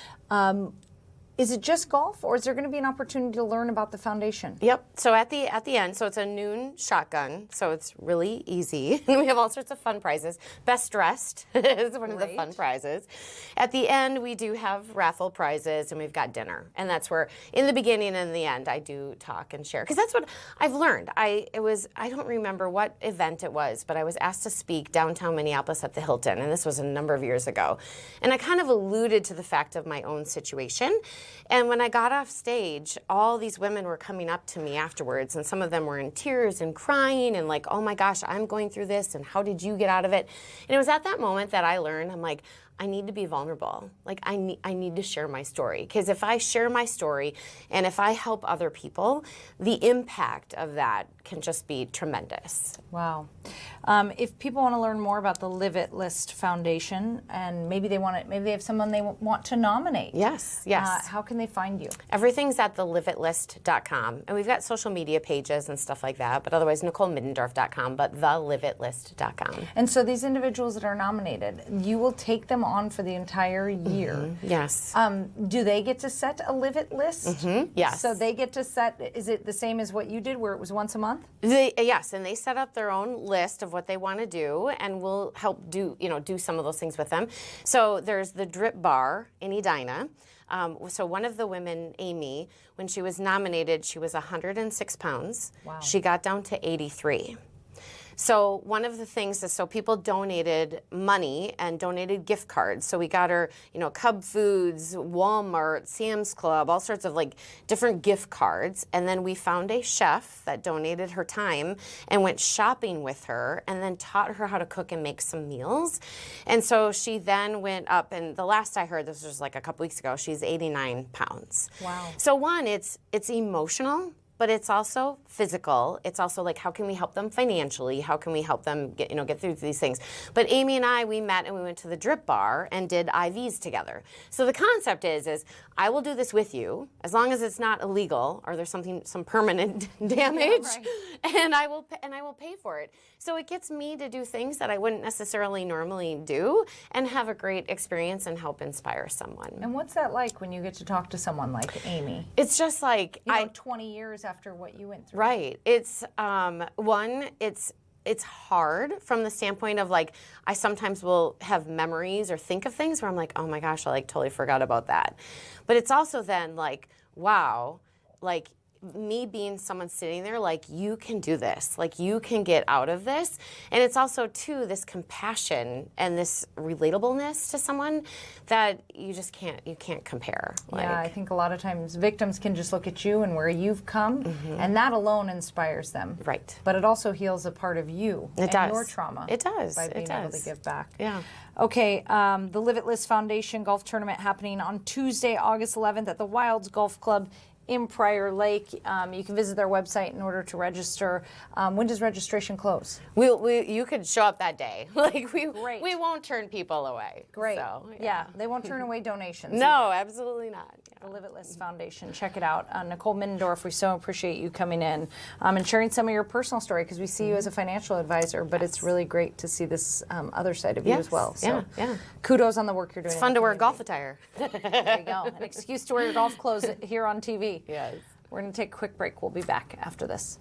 Is it just golf, or is there going to be an opportunity to learn about the foundation? Yep. So at the end, so it's a noon shotgun, so it's really easy. And we have all sorts of fun prizes. Best dressed is one of the fun prizes. At the end, we do have raffle prizes, and we've got dinner. And that's where, in the beginning and the end, I do talk and share, because that's what I've learned. I don't remember what event it was, but I was asked to speak downtown Minneapolis at the Hilton, and this was a number of years ago. And I kind of alluded to the fact of my own situation. And when I got off stage, all these women were coming up to me afterwards, and some of them were in tears and crying and like, oh my gosh, I'm going through this, and how did you get out of it? And it was at that moment that I learned, I'm like, I need to be vulnerable. Like, I need to share my story. Because if I share my story and if I help other people, the impact of that can just be tremendous. Wow. If people want to learn more about the Live It List Foundation, and maybe they have someone they want to nominate. Yes. How can they find you? Everything's at thelivitlist.com. And we've got social media pages and stuff like that, but otherwise NicoleMiddendorf.com, but thelivitlist.com. And so these individuals that are nominated, you will take them on for the entire year. Mm-hmm. Yes. Do they get to set a Live It list? Mm-hmm. Yes. So they get to set, is it the same as what you did where it was once a month? Yes, and they set up their own list of what they want to do, and we'll help do some of those things with them. So there's the Drip Bar in Edina. So one of the women, Amy, when she was nominated, she was 106 pounds. Wow. She got down to 83. So one of the things is, so people donated money and donated gift cards. So we got her, Cub Foods, Walmart, Sam's Club, all sorts of like different gift cards. And then we found a chef that donated her time and went shopping with her and then taught her how to cook and make some meals. And so she then went up, and the last I heard, this was like a couple weeks ago, she's 89 pounds. Wow. So one, it's emotional, but it's also physical. It's also like, how can we help them financially? How can we help them get through these things? But Amy and I, we met and we went to the Drip Bar and did IVs together. So the concept is I will do this with you as long as it's not illegal or there's some permanent damage, and I will pay for it. So it gets me to do things that I wouldn't necessarily normally do and have a great experience and help inspire someone. And what's that like when you get to talk to someone like Amy? It's just like 20 years after what you went through. Right. It's it's hard from the standpoint of like, I sometimes will have memories or think of things where I'm like, oh my gosh, I like totally forgot about that. But it's also then like, wow, like me being someone sitting there like, you can do this, like you can get out of this. And it's also too this compassion and this relatableness to someone that you can't compare. Yeah, I think a lot of times victims can just look at you and where you've come, and that alone inspires them. Right. But it also heals a part of you and your trauma. It does. By being able to give back. Yeah. Okay, the Live It List Foundation Golf Tournament happening on Tuesday, August 11th at the Wilds Golf Club in Prior Lake. You can visit their website in order to register. When does registration close? You could show up that day. Like we won't turn people away. Great. So, yeah, they won't turn away donations. No, absolutely not. The Live It List Foundation. Check it out. Nicole Middendorf, we so appreciate you coming in and sharing some of your personal story, because we see you as a financial advisor, but it's really great to see this other side of you as well. So kudos on the work you're doing. It's fun to wear golf attire. There you go. An excuse to wear your golf clothes here on TV. Yes. We're going to take a quick break. We'll be back after this.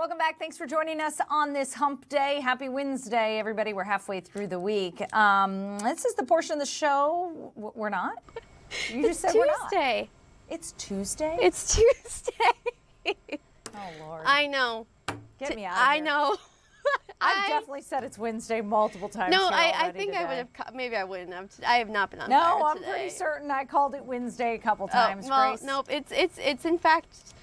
welcome back. Thanks for joining us on this hump day. Happy Wednesday, everybody. We're halfway through the week. This is the portion of the show. We're not? You just said Tuesday. We're not. It's Tuesday? It's Tuesday. Oh, Lord. I know. Get me out of here. I know. I've definitely said it's Wednesday multiple times. No, here I already think today. I would have. Maybe I wouldn't have. I have not been on No, fire I'm today. pretty certain I called it Wednesday a couple times, well, Grace. nope. It's in fact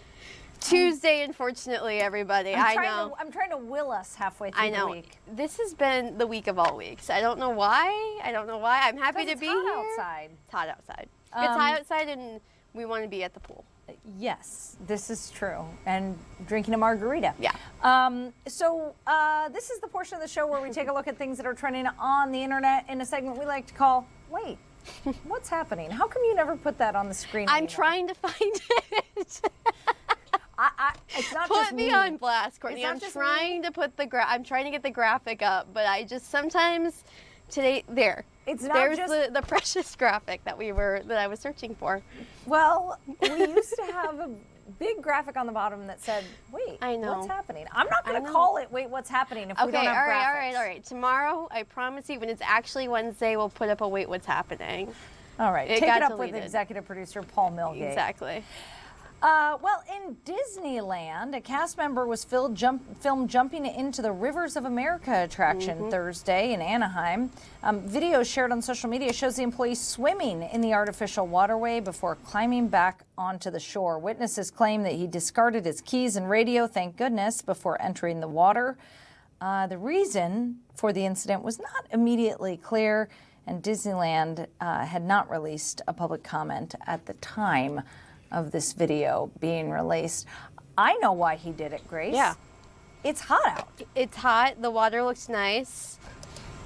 Tuesday. Unfortunately, everybody. I know. I'm trying to will us halfway through I know. the week. This has been the week of all weeks. I don't know why. I'm happy to It's be hot here. outside. It's hot outside. It's hot outside, and we want to be at the pool. Yes, this is true. And drinking a margarita. Yeah. So this is the portion of the show where we take a look at things that are trending on the internet in a segment we like to call, Wait, what's happening? How come you never put that on the screen I'm anymore? trying to find it. It's not Put just me me. on blast, Courtney. It's not I'm just trying to put the I'm trying to get the graphic up, but I just sometimes today there. It's not There's just the precious graphic that I was searching for. Well, we used to have a big graphic on the bottom that said, "Wait, I know. what's happening?" I'm not going I to know. call it "Wait, what's happening" if we don't have graphics. all right. Tomorrow, I promise you, when it's actually Wednesday, we'll put up a Wait, What's Happening. All right, It take got it up with deleted. executive producer Paul Milgate. Exactly. Well, in Disneyland, a cast member was filmed jumping into the Rivers of America attraction Thursday in Anaheim. Video shared on social media shows the employee swimming in the artificial waterway before climbing back onto the shore. Witnesses claim that he discarded his keys and radio, thank goodness, before entering the water. The reason for the incident was not immediately clear, and Disneyland had not released a public comment at the time of this video being released. I know why he did it, Grace. Yeah. It's hot out. It's hot. The water looks nice.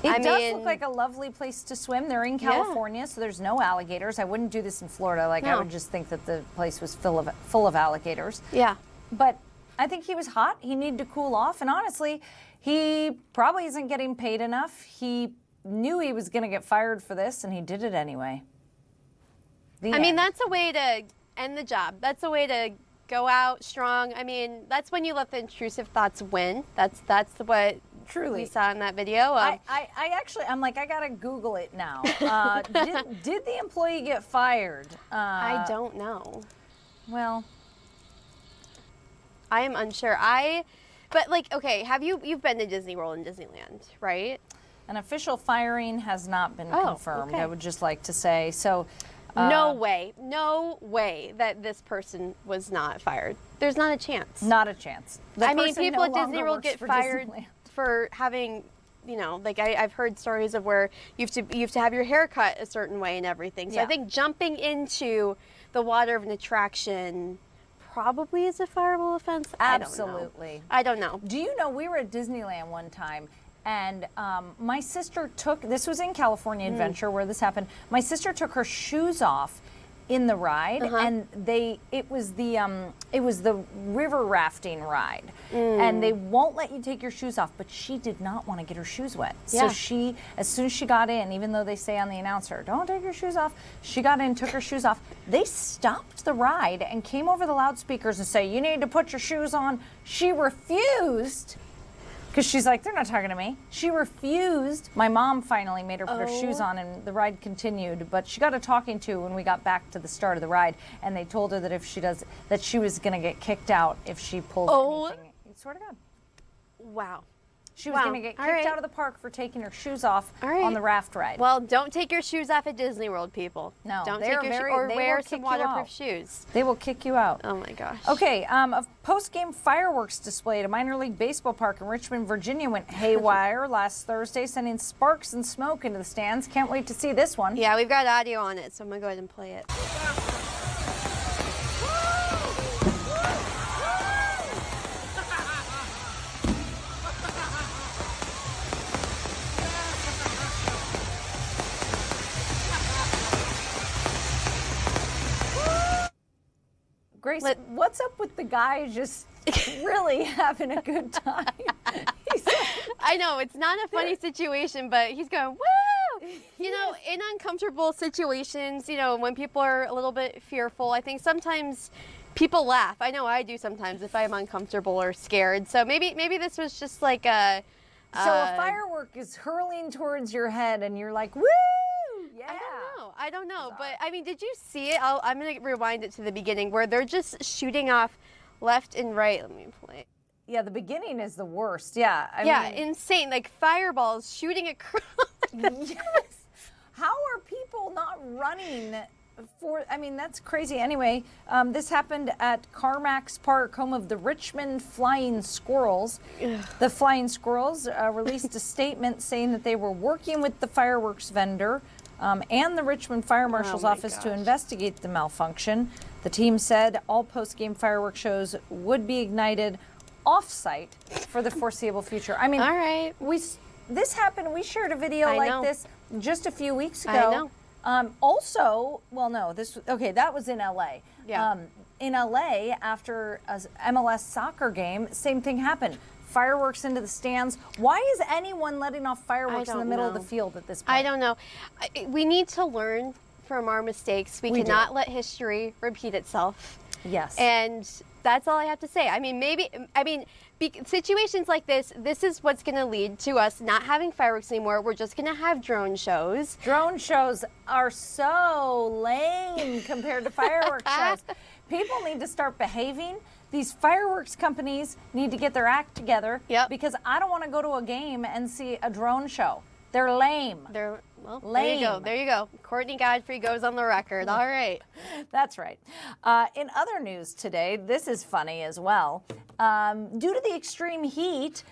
It does look like a lovely place to swim. They're in Yeah. California, so there's no alligators. I wouldn't do this in Florida. I No. would just think that the place was full of alligators. Yeah. But I think he was hot. He needed to cool off. And honestly, he probably isn't getting paid enough. He knew he was going to get fired for this, and he did it anyway. The I mean, end. that's a way to end the job. That's a way to go out strong. I mean, that's when you let the intrusive thoughts win. That's what Truly we saw in that video. I actually, I'm like, I gotta Google it now. Did the employee get fired? I don't know. Well, I am unsure. But like, okay, you've been to Disney World and Disneyland, right? An official firing has not been Oh, confirmed. okay. I would just like to say so. No way that this person was not fired. There's not a chance. Not a chance. The I mean, person people no at Disney longer World works get for fired Disneyland. for having, like I've heard stories of where you have to have your hair cut a certain way and everything. So Yeah. I think jumping into the water of an attraction probably is a fireable offense. Absolutely. I don't know. Do you know we were at Disneyland one time? And my sister this was in California Adventure where this happened. My sister took her shoes off in the ride, and it was the river rafting ride, and they won't let you take your shoes off. But she did not want to get her shoes wet, Yeah. so as soon as she got in, even though they say on the announcer, "Don't take your shoes off," she got in, took her shoes off. They stopped the ride and came over the loudspeakers and say, "You need to put your shoes on." She refused. Because she's like, they're not talking to me. She refused. My mom finally made her put her shoes on, and the ride continued. But she got a talking to when we got back to the start of the ride, and they told her that if she does, that she was going to get kicked out if she pulled anything. Swear to God. Wow. She was going to get kicked out of the park for taking her shoes off on the raft ride. Well, don't take your shoes off at Disney World, people. No, don't they're take your very- or they wear will some kick you waterproof out. shoes. They will kick you out. Oh my gosh. Okay, a post-game fireworks display at a minor league baseball park in Richmond, Virginia went haywire last Thursday, sending sparks and smoke into the stands. Can't wait to see this one. Yeah, we've got audio on it, so I'm gonna go ahead and play it. Grace, what's up with the guy just really having a good time? I know, it's not a funny situation, but he's going, woo! You know, in uncomfortable situations, when people are a little bit fearful, I think sometimes people laugh. I know I do sometimes if I'm uncomfortable or scared. So maybe this was just like a. So a firework is hurling towards your head, and you're like, woo! Yeah. I don't know. But I mean, did you see it? I'm going to rewind it to the beginning where they're just shooting off left and right. Let me play. Yeah, the beginning is the worst. Yeah. I mean, insane. Like fireballs shooting across. Yes. How are people not running for? I mean, that's crazy. Anyway, this happened at Carmack's Park, home of the Richmond Flying Squirrels. The Flying Squirrels released a statement saying that they were working with the fireworks vendor and the Richmond Fire Marshal's office to investigate the malfunction. The team said all post-game fireworks shows would be ignited off-site for the foreseeable future. I mean, all right. This happened. We shared a video like this just a few weeks ago. I know. Also, well, no, that was in LA. Yeah. In LA, after a MLS soccer game, same thing happened. Fireworks into the stands. Why is anyone letting off fireworks in the middle of the field at this point? I don't know. We need to learn from our mistakes. We cannot let history repeat itself. Yes. And that's all I have to say. I mean, situations like this is what's going to lead to us not having fireworks anymore. We're just going to have drone shows. Drone shows are so lame compared to fireworks shows. People need to start behaving. These fireworks companies need to get their act together because I don't want to go to a game and see a drone show. They're lame. Lame. There you go. Courtney Godfrey goes on the record. All right. That's right. In other news today, this is funny as well. Due to the extreme heat,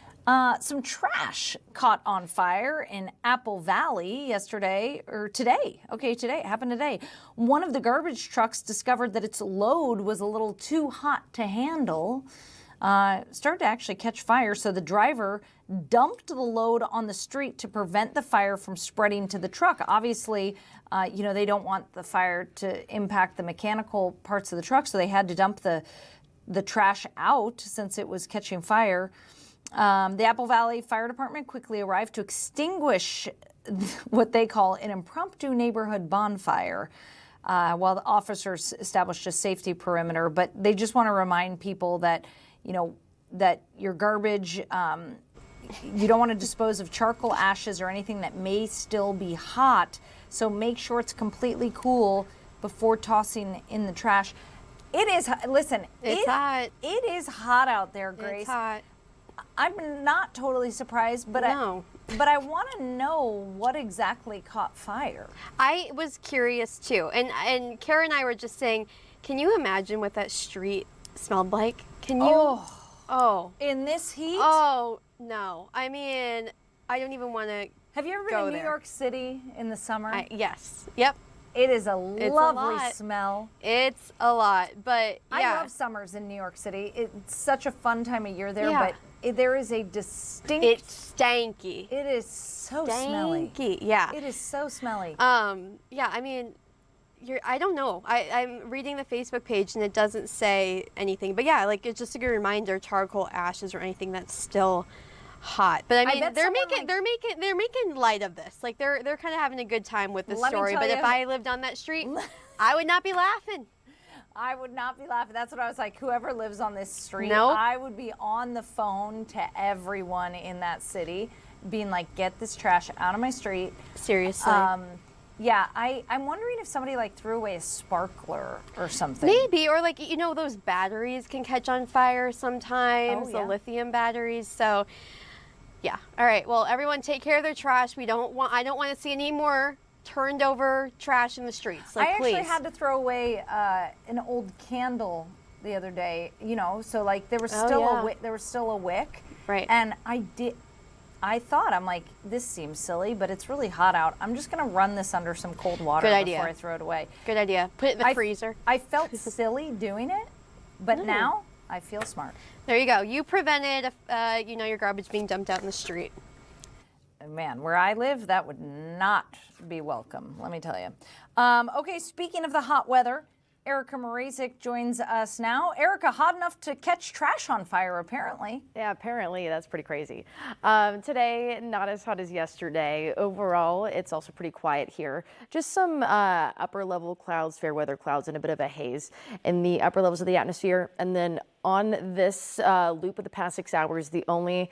some trash caught on fire in Apple Valley today. It happened today. One of the garbage trucks discovered that its load was a little too hot to handle. Started to actually catch fire, so the driver dumped the load on the street to prevent the fire from spreading to the truck. Obviously, they don't want the fire to impact the mechanical parts of the truck, so they had to dump the trash out since it was catching fire. The Apple Valley Fire Department quickly arrived to extinguish what they call an impromptu neighborhood bonfire, while the officers established a safety perimeter. But they just want to remind people that, that your garbage, you don't want to dispose of charcoal ashes or anything that may still be hot. So make sure it's completely cool before tossing in the trash. It is, listen, it's hot. It is hot out there, Grace. It's hot. I'm not totally surprised, but I want to know what exactly caught fire. I was curious too, and Kara and I were just saying, can you imagine what that street smelled like? Can you? Oh. In this heat? Oh no! I mean, I don't even want to. Have you ever been to New York City in the summer? Yes. Yep. It is a lovely smell. It's a lot, but yeah. I love summers in New York City. It's such a fun time of year there, but there is a distinct. It's stanky. It is so smelly. Yeah. It is so smelly. Yeah. I mean, I don't know. I'm reading the Facebook page and it doesn't say anything, but yeah, like it's just a good reminder: charcoal ashes or anything that's still hot. But I mean, they're making light of this. Like they're kind of having a good time with this story. But if I lived on that street, I would not be laughing. I would not be laughing. That's what I was like. Whoever lives on this street, Nope. I would be on the phone to everyone in that city, being like, "Get this trash out of my street." Seriously. Yeah, I'm wondering if somebody like threw away a sparkler or something. Maybe, or like those batteries can catch on fire sometimes. The lithium batteries. So, yeah. All right. Well, everyone, take care of their trash. I don't want to see any more turned over trash in the streets. Like, I actually please. had to throw away an old candle the other day. So like there was still a wick. Right. And I thought, I'm like, this seems silly, but it's really hot out. I'm just going to run this under some cold water before I throw it away. Good idea. Put it in the freezer. I felt silly doing it, but now I feel smart. There you go. You prevented, your garbage being dumped out in the street. Man, where I live, that would not be welcome, let me tell you. Okay, speaking of the hot weather, Erica Mrazek joins us now. Erica, hot enough to catch trash on fire, apparently. Yeah, apparently. That's pretty crazy. Today, not as hot as yesterday. Overall, it's also pretty quiet here. Just some upper level clouds, fair weather clouds, and a bit of a haze in the upper levels of the atmosphere. And then on this loop of the past 6 hours, the only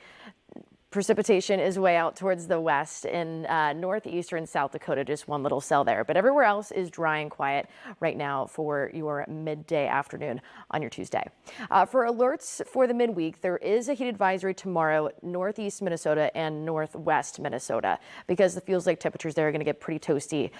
precipitation is way out towards the west in northeastern South Dakota, just one little cell there. But everywhere else is dry and quiet right now for your midday afternoon on your Tuesday. For alerts for the midweek, there is a heat advisory tomorrow, northeast Minnesota and northwest Minnesota, because it feels like temperatures there are going to get pretty toasty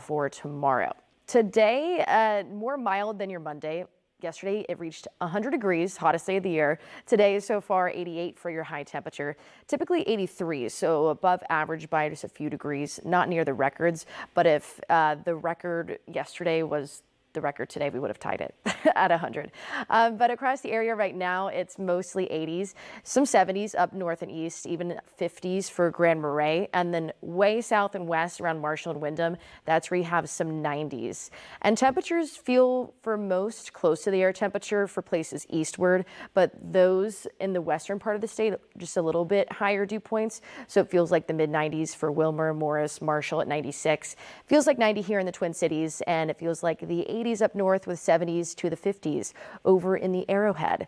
for tomorrow. Today, more mild than your Monday. Yesterday, it reached 100 degrees, hottest day of the year. Today, so far, 88 for your high temperature, typically 83, so above average by just a few degrees, not near the records. But if the record yesterday was the record today, we would have tied it at 100. But across the area right now, it's mostly 80s, some 70s up north and east, even 50s for Grand Marais. And then way south and west around Marshall and Windham, that's where you have some 90s. And temperatures feel for most close to the air temperature for places eastward, but those in the western part of the state, just a little bit higher dew points. So it feels like the mid 90s for Wilmer, Morris, Marshall at 96. Feels like 90 here in the Twin Cities, and it feels like the 80s up north with 70s to the 50s over in the Arrowhead.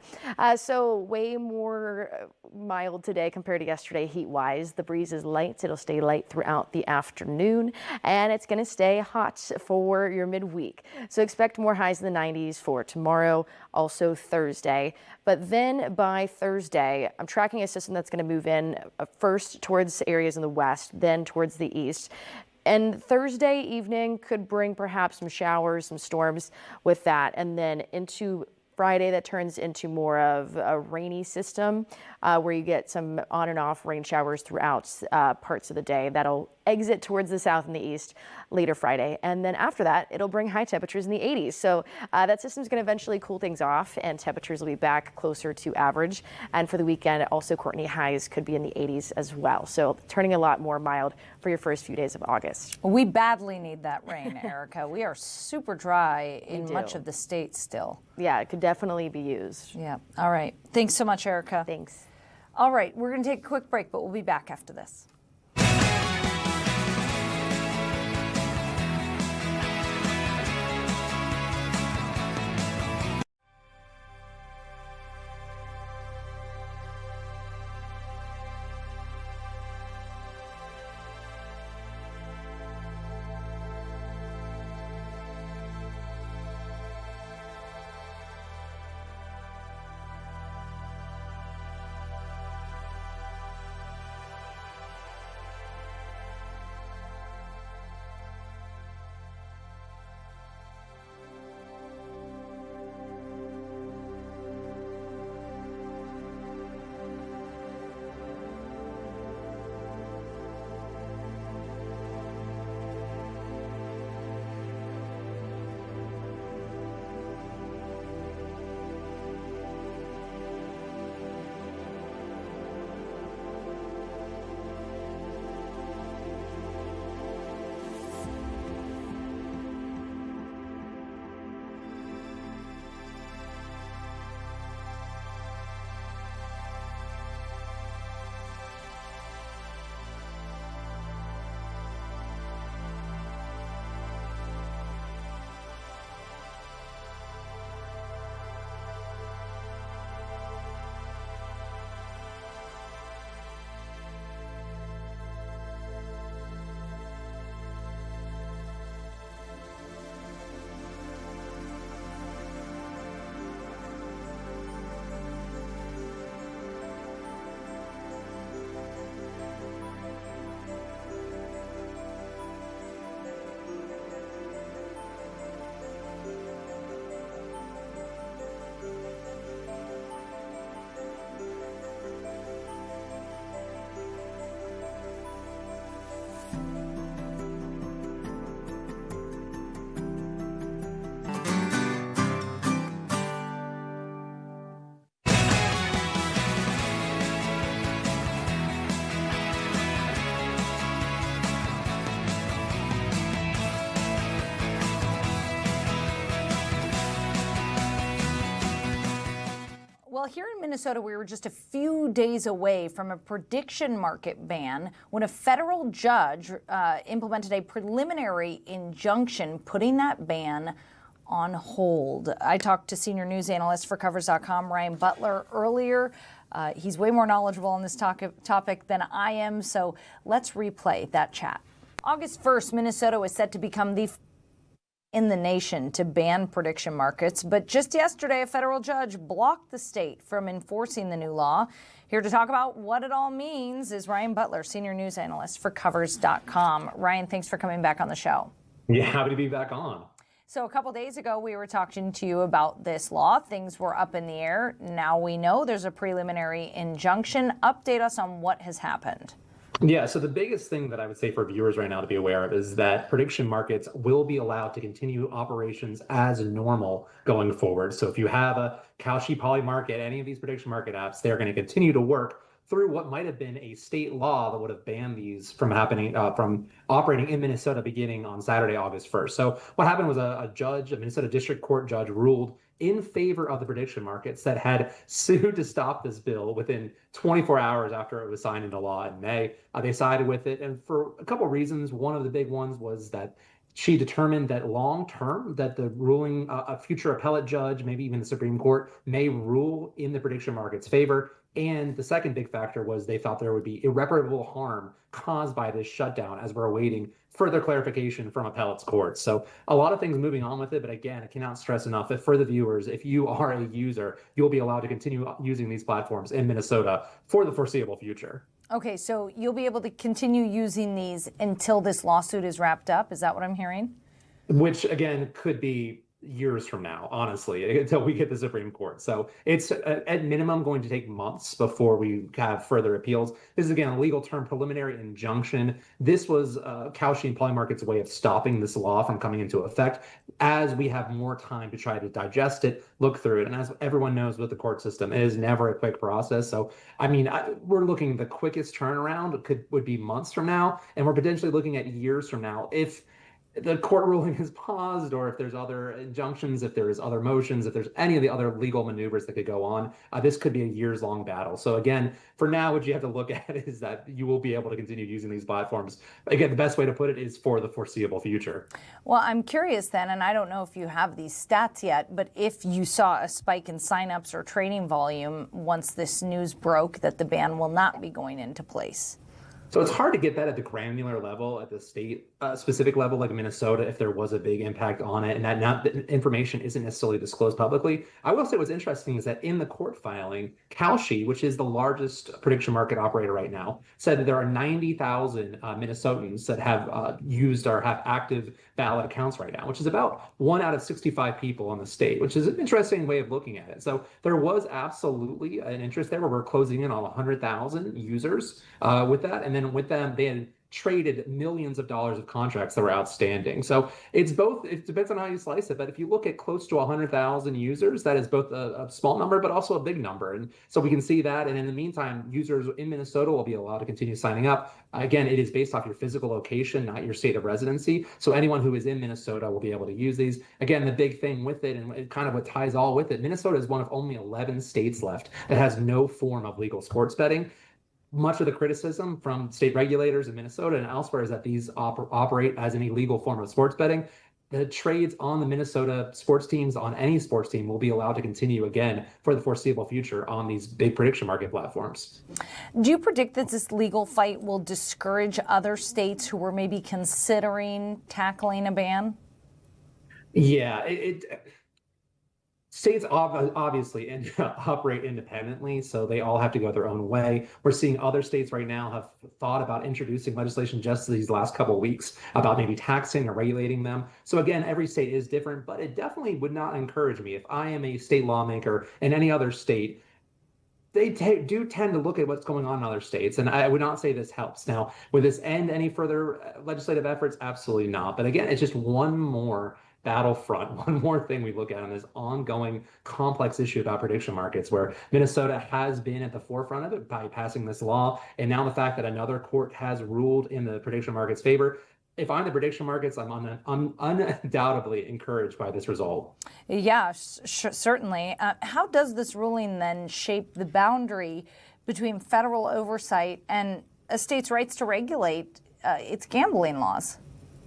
So way more mild today compared to yesterday heat-wise. The breeze is light. It'll stay light throughout the afternoon, and it's going to stay hot for your midweek. So expect more highs in the 90s for tomorrow, also Thursday. But then by Thursday, I'm tracking a system that's going to move in first towards areas in the west, then towards the east. And Thursday evening could bring perhaps some showers, some storms with that. And then into Friday, that turns into more of a rainy system where you get some on and off rain showers throughout parts of the day. That'll exit towards the south and the east later Friday. And then after that, it'll bring high temperatures in the 80s. So that system's going to eventually cool things off and temperatures will be back closer to average. And for the weekend, also Courtney, highs could be in the 80s as well. So turning a lot more mild for your first few days of August. We badly need that rain, Erica. We are super dry in much of the state still. Yeah, it could definitely be used. Yeah. All right. Thanks so much, Erica. Thanks. All right. We're going to take a quick break, but we'll be back after this. Well, here in Minnesota, we were just a few days away from a prediction market ban when a federal judge implemented a preliminary injunction putting that ban on hold. I talked to senior news analyst for Covers.com, Ryan Butler, earlier. He's way more knowledgeable on this topic than I am, so let's replay that chat. August 1st, Minnesota was set to become the in the nation to ban prediction markets, but just yesterday, a federal judge blocked the state from enforcing the new law. Here to talk about what it all means is Ryan Butler, senior news analyst for Covers.com. Ryan, thanks for coming back on the show. Yeah, happy to be back on. So a couple days ago, we were talking to you about this law. Things were up in the air. Now we know there's a preliminary injunction. Update us on what has happened. Yeah, so the biggest thing that I would say for viewers right now to be aware of is that prediction markets will be allowed to continue operations as normal going forward. So if you have a Kalshi Poly Market, any of these prediction market apps, they're going to continue to work through what might have been a state law that would have banned these from happening, from operating in Minnesota beginning on Saturday, August 1st. So what happened was a Minnesota District Court judge ruled in favor of the prediction markets that had sued to stop this bill within 24 hours after it was signed into law in May. They sided with it, and for a couple of reasons. One of the big ones was that she determined that long term, that the ruling, a future appellate judge, maybe even the Supreme Court, may rule in the prediction market's favor. And the second big factor was they thought there would be irreparable harm caused by this shutdown as we're awaiting further clarification from appellate's courts. So a lot of things moving on with it. But again, I cannot stress enough that for the viewers, if you are a user, you'll be allowed to continue using these platforms in Minnesota for the foreseeable future. Okay, so you'll be able to continue using these until this lawsuit is wrapped up. Is that what I'm hearing? Which, again, could be years from now, honestly, until we get the Supreme Court. So it's at minimum going to take months before we have further appeals. This is, again, a legal term, preliminary injunction. This was Kalshi and Poly Market's way of stopping this law from coming into effect as we have more time to try to digest it, look through it. And as everyone knows with the court system, it is never a quick process. So, I mean, we're looking the quickest turnaround would be months from now, and we're potentially looking at years from now if the court ruling is paused, or if there's other injunctions, if there's other motions, if there's any of the other legal maneuvers that could go on. This could be a years-long battle. So again, for now, what you have to look at is that you will be able to continue using these platforms. Again, the best way to put it is for the foreseeable future. Well, I'm curious then, and I don't know if you have these stats yet, but if you saw a spike in signups or trading volume once this news broke that the ban will not be going into place. So it's hard to get that at the granular level, at the state specific level, like Minnesota, if there was a big impact on it, and that information isn't necessarily disclosed publicly. I will say what's interesting is that in the court filing, Kalshi, which is the largest prediction market operator right now, said that there are 90,000 Minnesotans that have used or have active ballot accounts right now, which is about 1 out of 65 people in the state, which is an interesting way of looking at it. So there was absolutely an interest there where we're closing in on 100,000 users with that. And then with them, they had traded millions of dollars of contracts that were outstanding. So it's both, it depends on how you slice it. But if you look at close to 100,000 users, that is both a small number, but also a big number. And so we can see that. And in the meantime, users in Minnesota will be allowed to continue signing up. Again, it is based off your physical location, not your state of residency. So anyone who is in Minnesota will be able to use these. Again, the big thing with it, and kind of what ties all with it, Minnesota is one of only 11 states left that has no form of legal sports betting. Much of the criticism from state regulators in Minnesota and elsewhere is that these operate as an illegal form of sports betting. The trades on the Minnesota sports teams, on any sports team, will be allowed to continue again for the foreseeable future on these big prediction market platforms. Do you predict that this legal fight will discourage other states who were maybe considering tackling a ban? Yeah, states obviously operate independently, so they all have to go their own way. We're seeing other states right now have thought about introducing legislation just these last couple of weeks about maybe taxing or regulating them. So again, every state is different, but it definitely would not encourage me if I am a state lawmaker in any other state. They do tend to look at what's going on in other states, and I would not say this helps. Now, would this end any further legislative efforts? Absolutely not. But again, it's just one more battlefront, one more thing we look at on this ongoing complex issue about prediction markets, where Minnesota has been at the forefront of it by passing this law. And now the fact that another court has ruled in the prediction market's favor, if I'm the prediction markets, I'm undoubtedly encouraged by this result. Yeah, certainly. How does this ruling then shape the boundary between federal oversight and a state's rights to regulate its gambling laws?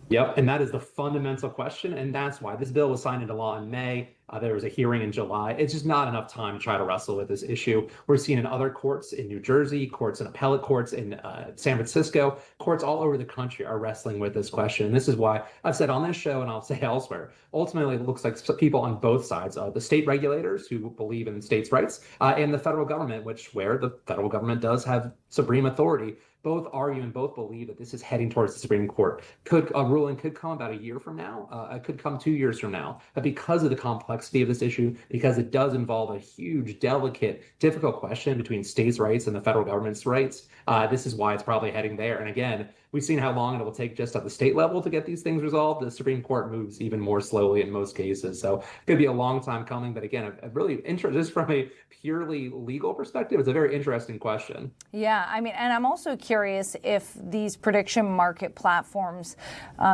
Yep, and that is the fundamental question, and that's why this bill was signed into law in May. There was a hearing in July. It's just not enough time to try to wrestle with this issue. We're seeing in other courts in New Jersey, courts and appellate courts in San Francisco, courts all over the country are wrestling with this question. And this is why I've said on this show, and I'll say elsewhere, ultimately it looks like people on both sides, the state regulators who believe in states' rights, and the federal government, where the federal government does have supreme authority, both argue and both believe that this is heading towards the Supreme Court. A ruling could come about a year from now. It could come 2 years from now. But because of the complexity of this issue, because it does involve a huge, delicate, difficult question between states' rights and the federal government's rights, this is why it's probably heading there. And again, we've seen how long it will take just at the state level to get these things resolved. The Supreme Court moves even more slowly in most cases. So it could be a long time coming. But again, a really interesting, just from a purely legal perspective, it's a very interesting question. Yeah, I mean, and I'm also curious if these prediction market platforms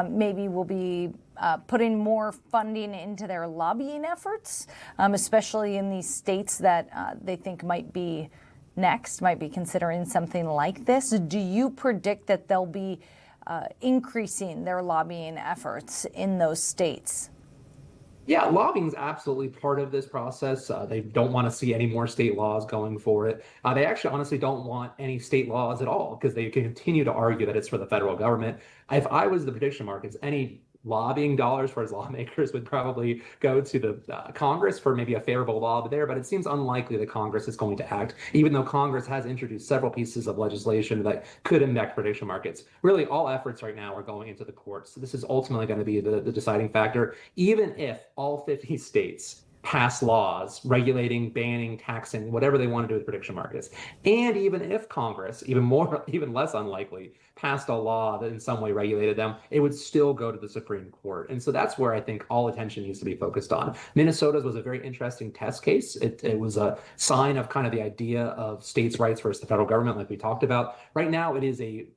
maybe will be putting more funding into their lobbying efforts, especially in these states that they think might be next, might be considering something like this. Do you predict that they'll be increasing their lobbying efforts in those states? Yeah, lobbying is absolutely part of this process. They don't want to see any more state laws going for it. They actually honestly don't want any state laws at all because they continue to argue that it's for the federal government. If I was the prediction markets, any lobbying dollars for his lawmakers would probably go to the Congress for maybe a favorable law there, but it seems unlikely that Congress is going to act, even though Congress has introduced several pieces of legislation that could impact prediction markets. Really, all efforts right now are going into the courts. So this is ultimately going to be the deciding factor, even if all 50 states pass laws regulating, banning, taxing, whatever they want to do with prediction markets. And even if Congress, even less unlikely, passed a law that in some way regulated them, it would still go to the Supreme Court. And so that's where I think all attention needs to be focused on. Minnesota's was a very interesting test case. It was a sign of kind of the idea of states' rights versus the federal government, like we talked about. Right now, it is a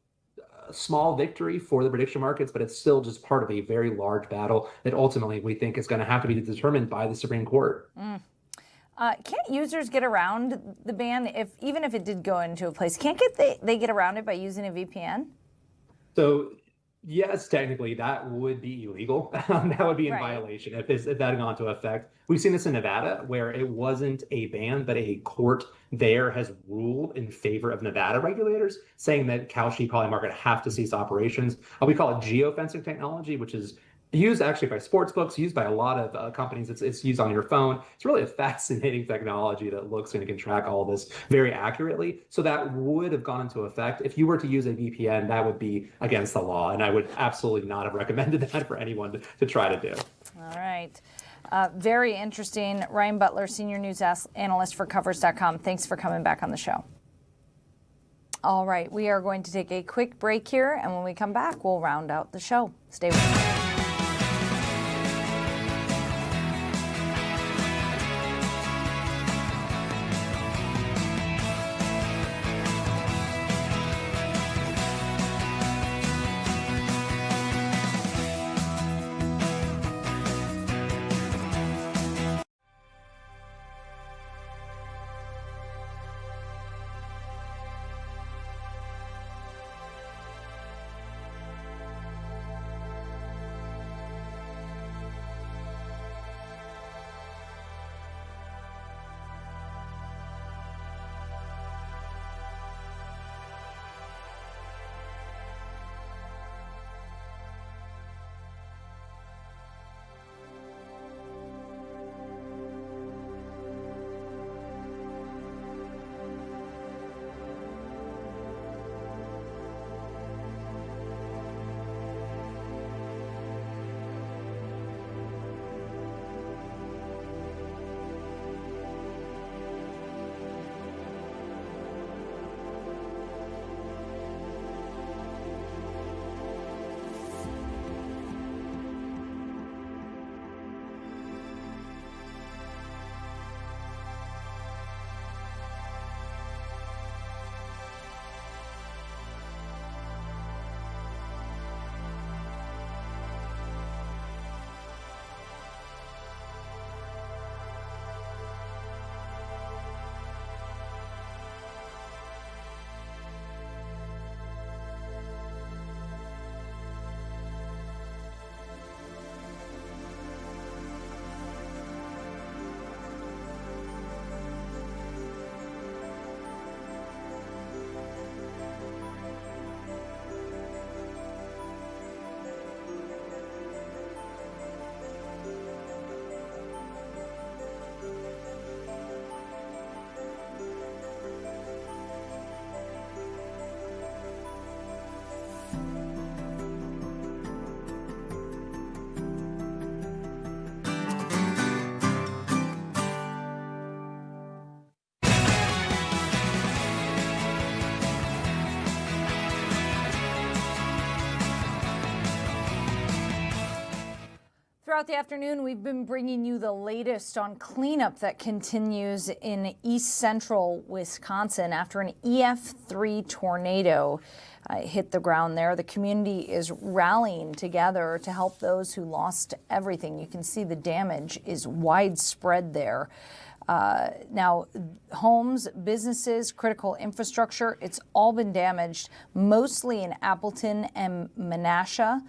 small victory for the prediction markets, but it's still just part of a very large battle that ultimately we think is going to have to be determined by the Supreme Court. Can't users get around the ban even if it did go into a place? Can't they get around it by using a VPN? So yes, technically that would be illegal. That would be in violation if that had gone into effect. We've seen this in Nevada where it wasn't a ban, but a court there has ruled in favor of Nevada regulators, saying that cow, sheep, poly market have to cease operations. We call it geofencing technology, which is used actually by sports books, used by a lot of companies. It's used on your phone. It's really a fascinating technology that looks and can track all this very accurately. So that would have gone into effect. If you were to use a VPN, that would be against the law. And I would absolutely not have recommended that for anyone to try to do. All right. Very interesting. Ryan Butler, Senior News Analyst for Covers.com. Thanks for coming back on the show. All right, we are going to take a quick break here, and when we come back, we'll round out the show. Stay with us. throughout the afternoon, we've been bringing you the latest on cleanup that continues in east central Wisconsin after an EF3 tornado hit the ground there. The community is rallying together to help those who lost everything. You can see the damage is widespread there. Now, homes, businesses, critical infrastructure, it's all been damaged, mostly in Appleton and Menasha.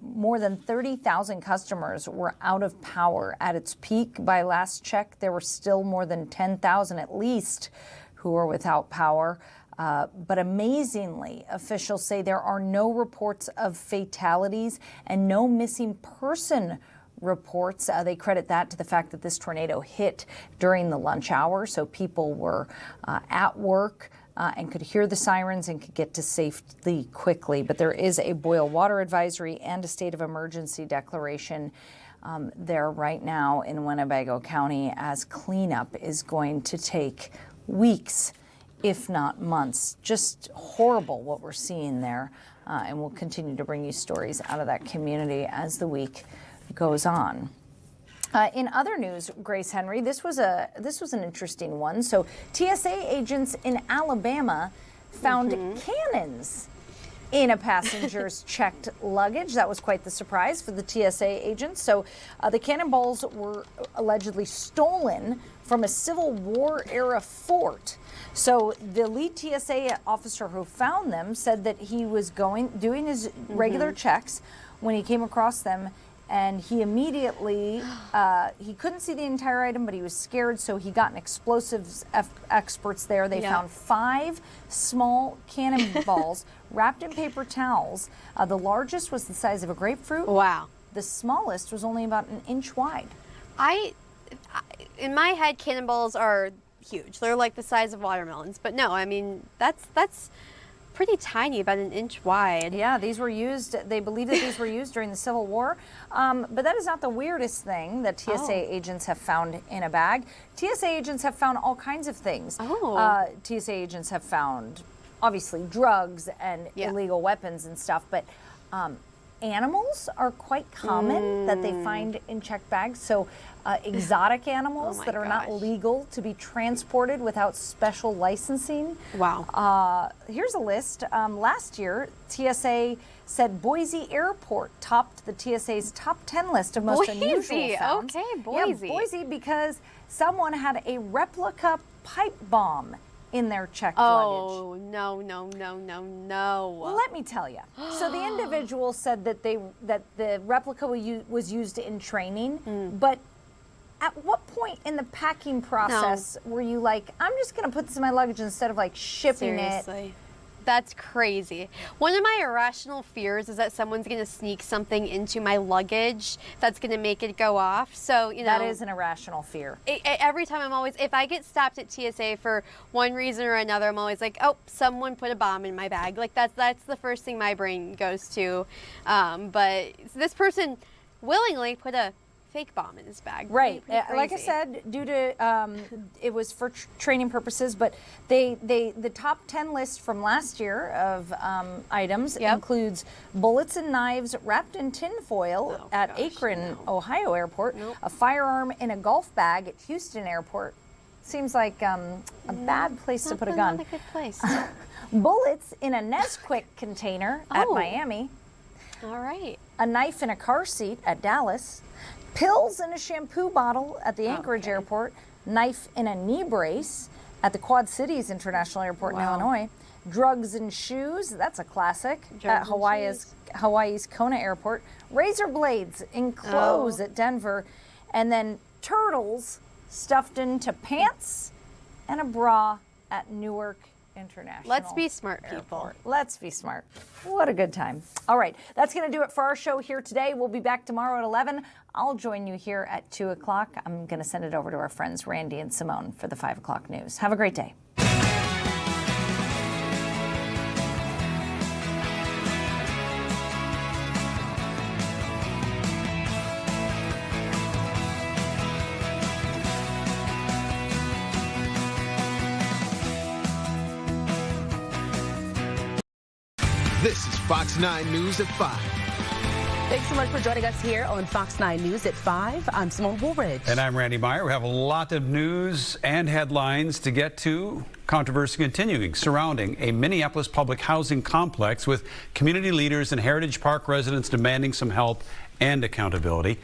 More than 30,000 customers were out of power. At its peak, by last check, there were still more than 10,000 at least who were without power. But amazingly, officials say there are no reports of fatalities and no missing person reports. They credit that to the fact that this tornado hit during the lunch hour, so people were at work and could hear the sirens and could get to safety quickly. But there is a boil water advisory and a state of emergency declaration there right now in Winnebago County, as cleanup is going to take weeks, if not months. Just horrible what we're seeing there, and we'll continue to bring you stories out of that community as the week goes on. In other news, Grace Henry, this was an interesting one. So TSA agents in Alabama found cannons in a passenger's checked luggage. That was quite the surprise for the TSA agents. So the cannonballs were allegedly stolen from a Civil War era fort. So the lead TSA officer who found them said that he was doing his regular checks when he came across them. And he immediately, he couldn't see the entire item, but he was scared, so he got an explosives experts there. They found 5 small cannonballs wrapped in paper towels. The largest was the size of a grapefruit. Wow. The smallest was only about an inch wide. In my head, cannonballs are huge. They're like the size of watermelons. But no, I mean, that's pretty tiny, about an inch wide. Yeah, these were used, they believe that these were used during the Civil War. But that is not the weirdest thing that TSA agents have found in a bag. TSA agents have found all kinds of things. TSA agents have found, obviously, drugs and illegal weapons and stuff, but animals are quite common that they find in checked bags. So exotic animals that are not legal to be transported without special licensing. Wow. Here's a list. Last year, TSA said Boise Airport topped the TSA's top 10 list of most unusual founds. Okay, Boise. Yeah, Boise, because someone had a replica pipe bomb in their checked luggage. Oh, no. Well, let me tell you. So the individual said that the replica was used in training, but at what point in the packing process were you like, I'm just going to put this in my luggage instead of like shipping Seriously. That's crazy. One of my irrational fears is that someone's going to sneak something into my luggage that's going to make it go off. So, you know. That is an irrational fear. Every time if I get stopped at TSA for one reason or another, I'm always like, oh, someone put a bomb in my bag. Like that's the first thing my brain goes to. But this person willingly put a fake bomb in his bag. Right. Like I said, due to it was for training purposes, but the top 10 list from last year of items includes bullets and knives wrapped in tin foil at Akron, Ohio Airport, a firearm in a golf bag at Houston Airport. Seems like a bad place to put a gun. Not a good place. Bullets in a Nesquik container at Miami. All right. A knife in a car seat at Dallas. Pills in a shampoo bottle at the Anchorage Airport. Knife in a knee brace at the Quad Cities International Airport in Illinois. Drugs and shoes, that's a classic, at Hawaii's Kona Airport. Razor blades in clothes at Denver. And then turtles stuffed into pants and a bra at Newark International. Let's be smart, people. Airport. Let's be smart. What a good time. All right, that's going to do it for our show here today. We'll be back tomorrow at 11. I'll join you here at 2 o'clock. I'm going to send it over to our friends Randy and Simone for the 5 o'clock news. Have a great day. This is Fox 9 News at 5. Thanks so much for joining us here on Fox 9 News at 5. I'm Simone Woolridge. And I'm Randy Meyer. We have a lot of news and headlines to get to. Controversy continuing surrounding a Minneapolis public housing complex with community leaders and Heritage Park residents demanding some help and accountability.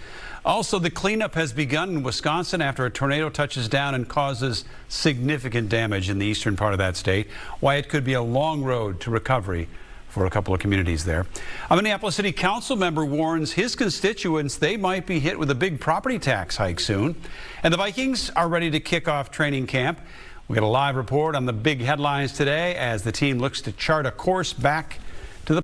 Also, the cleanup has begun in Wisconsin after a tornado touches down and causes significant damage in the eastern part of that state. Why it could be a long road to recovery for a couple of communities there. A Minneapolis City Council member warns his constituents they might be hit with a big property tax hike soon. And the Vikings are ready to kick off training camp. We got a live report on the big headlines today as the team looks to chart a course back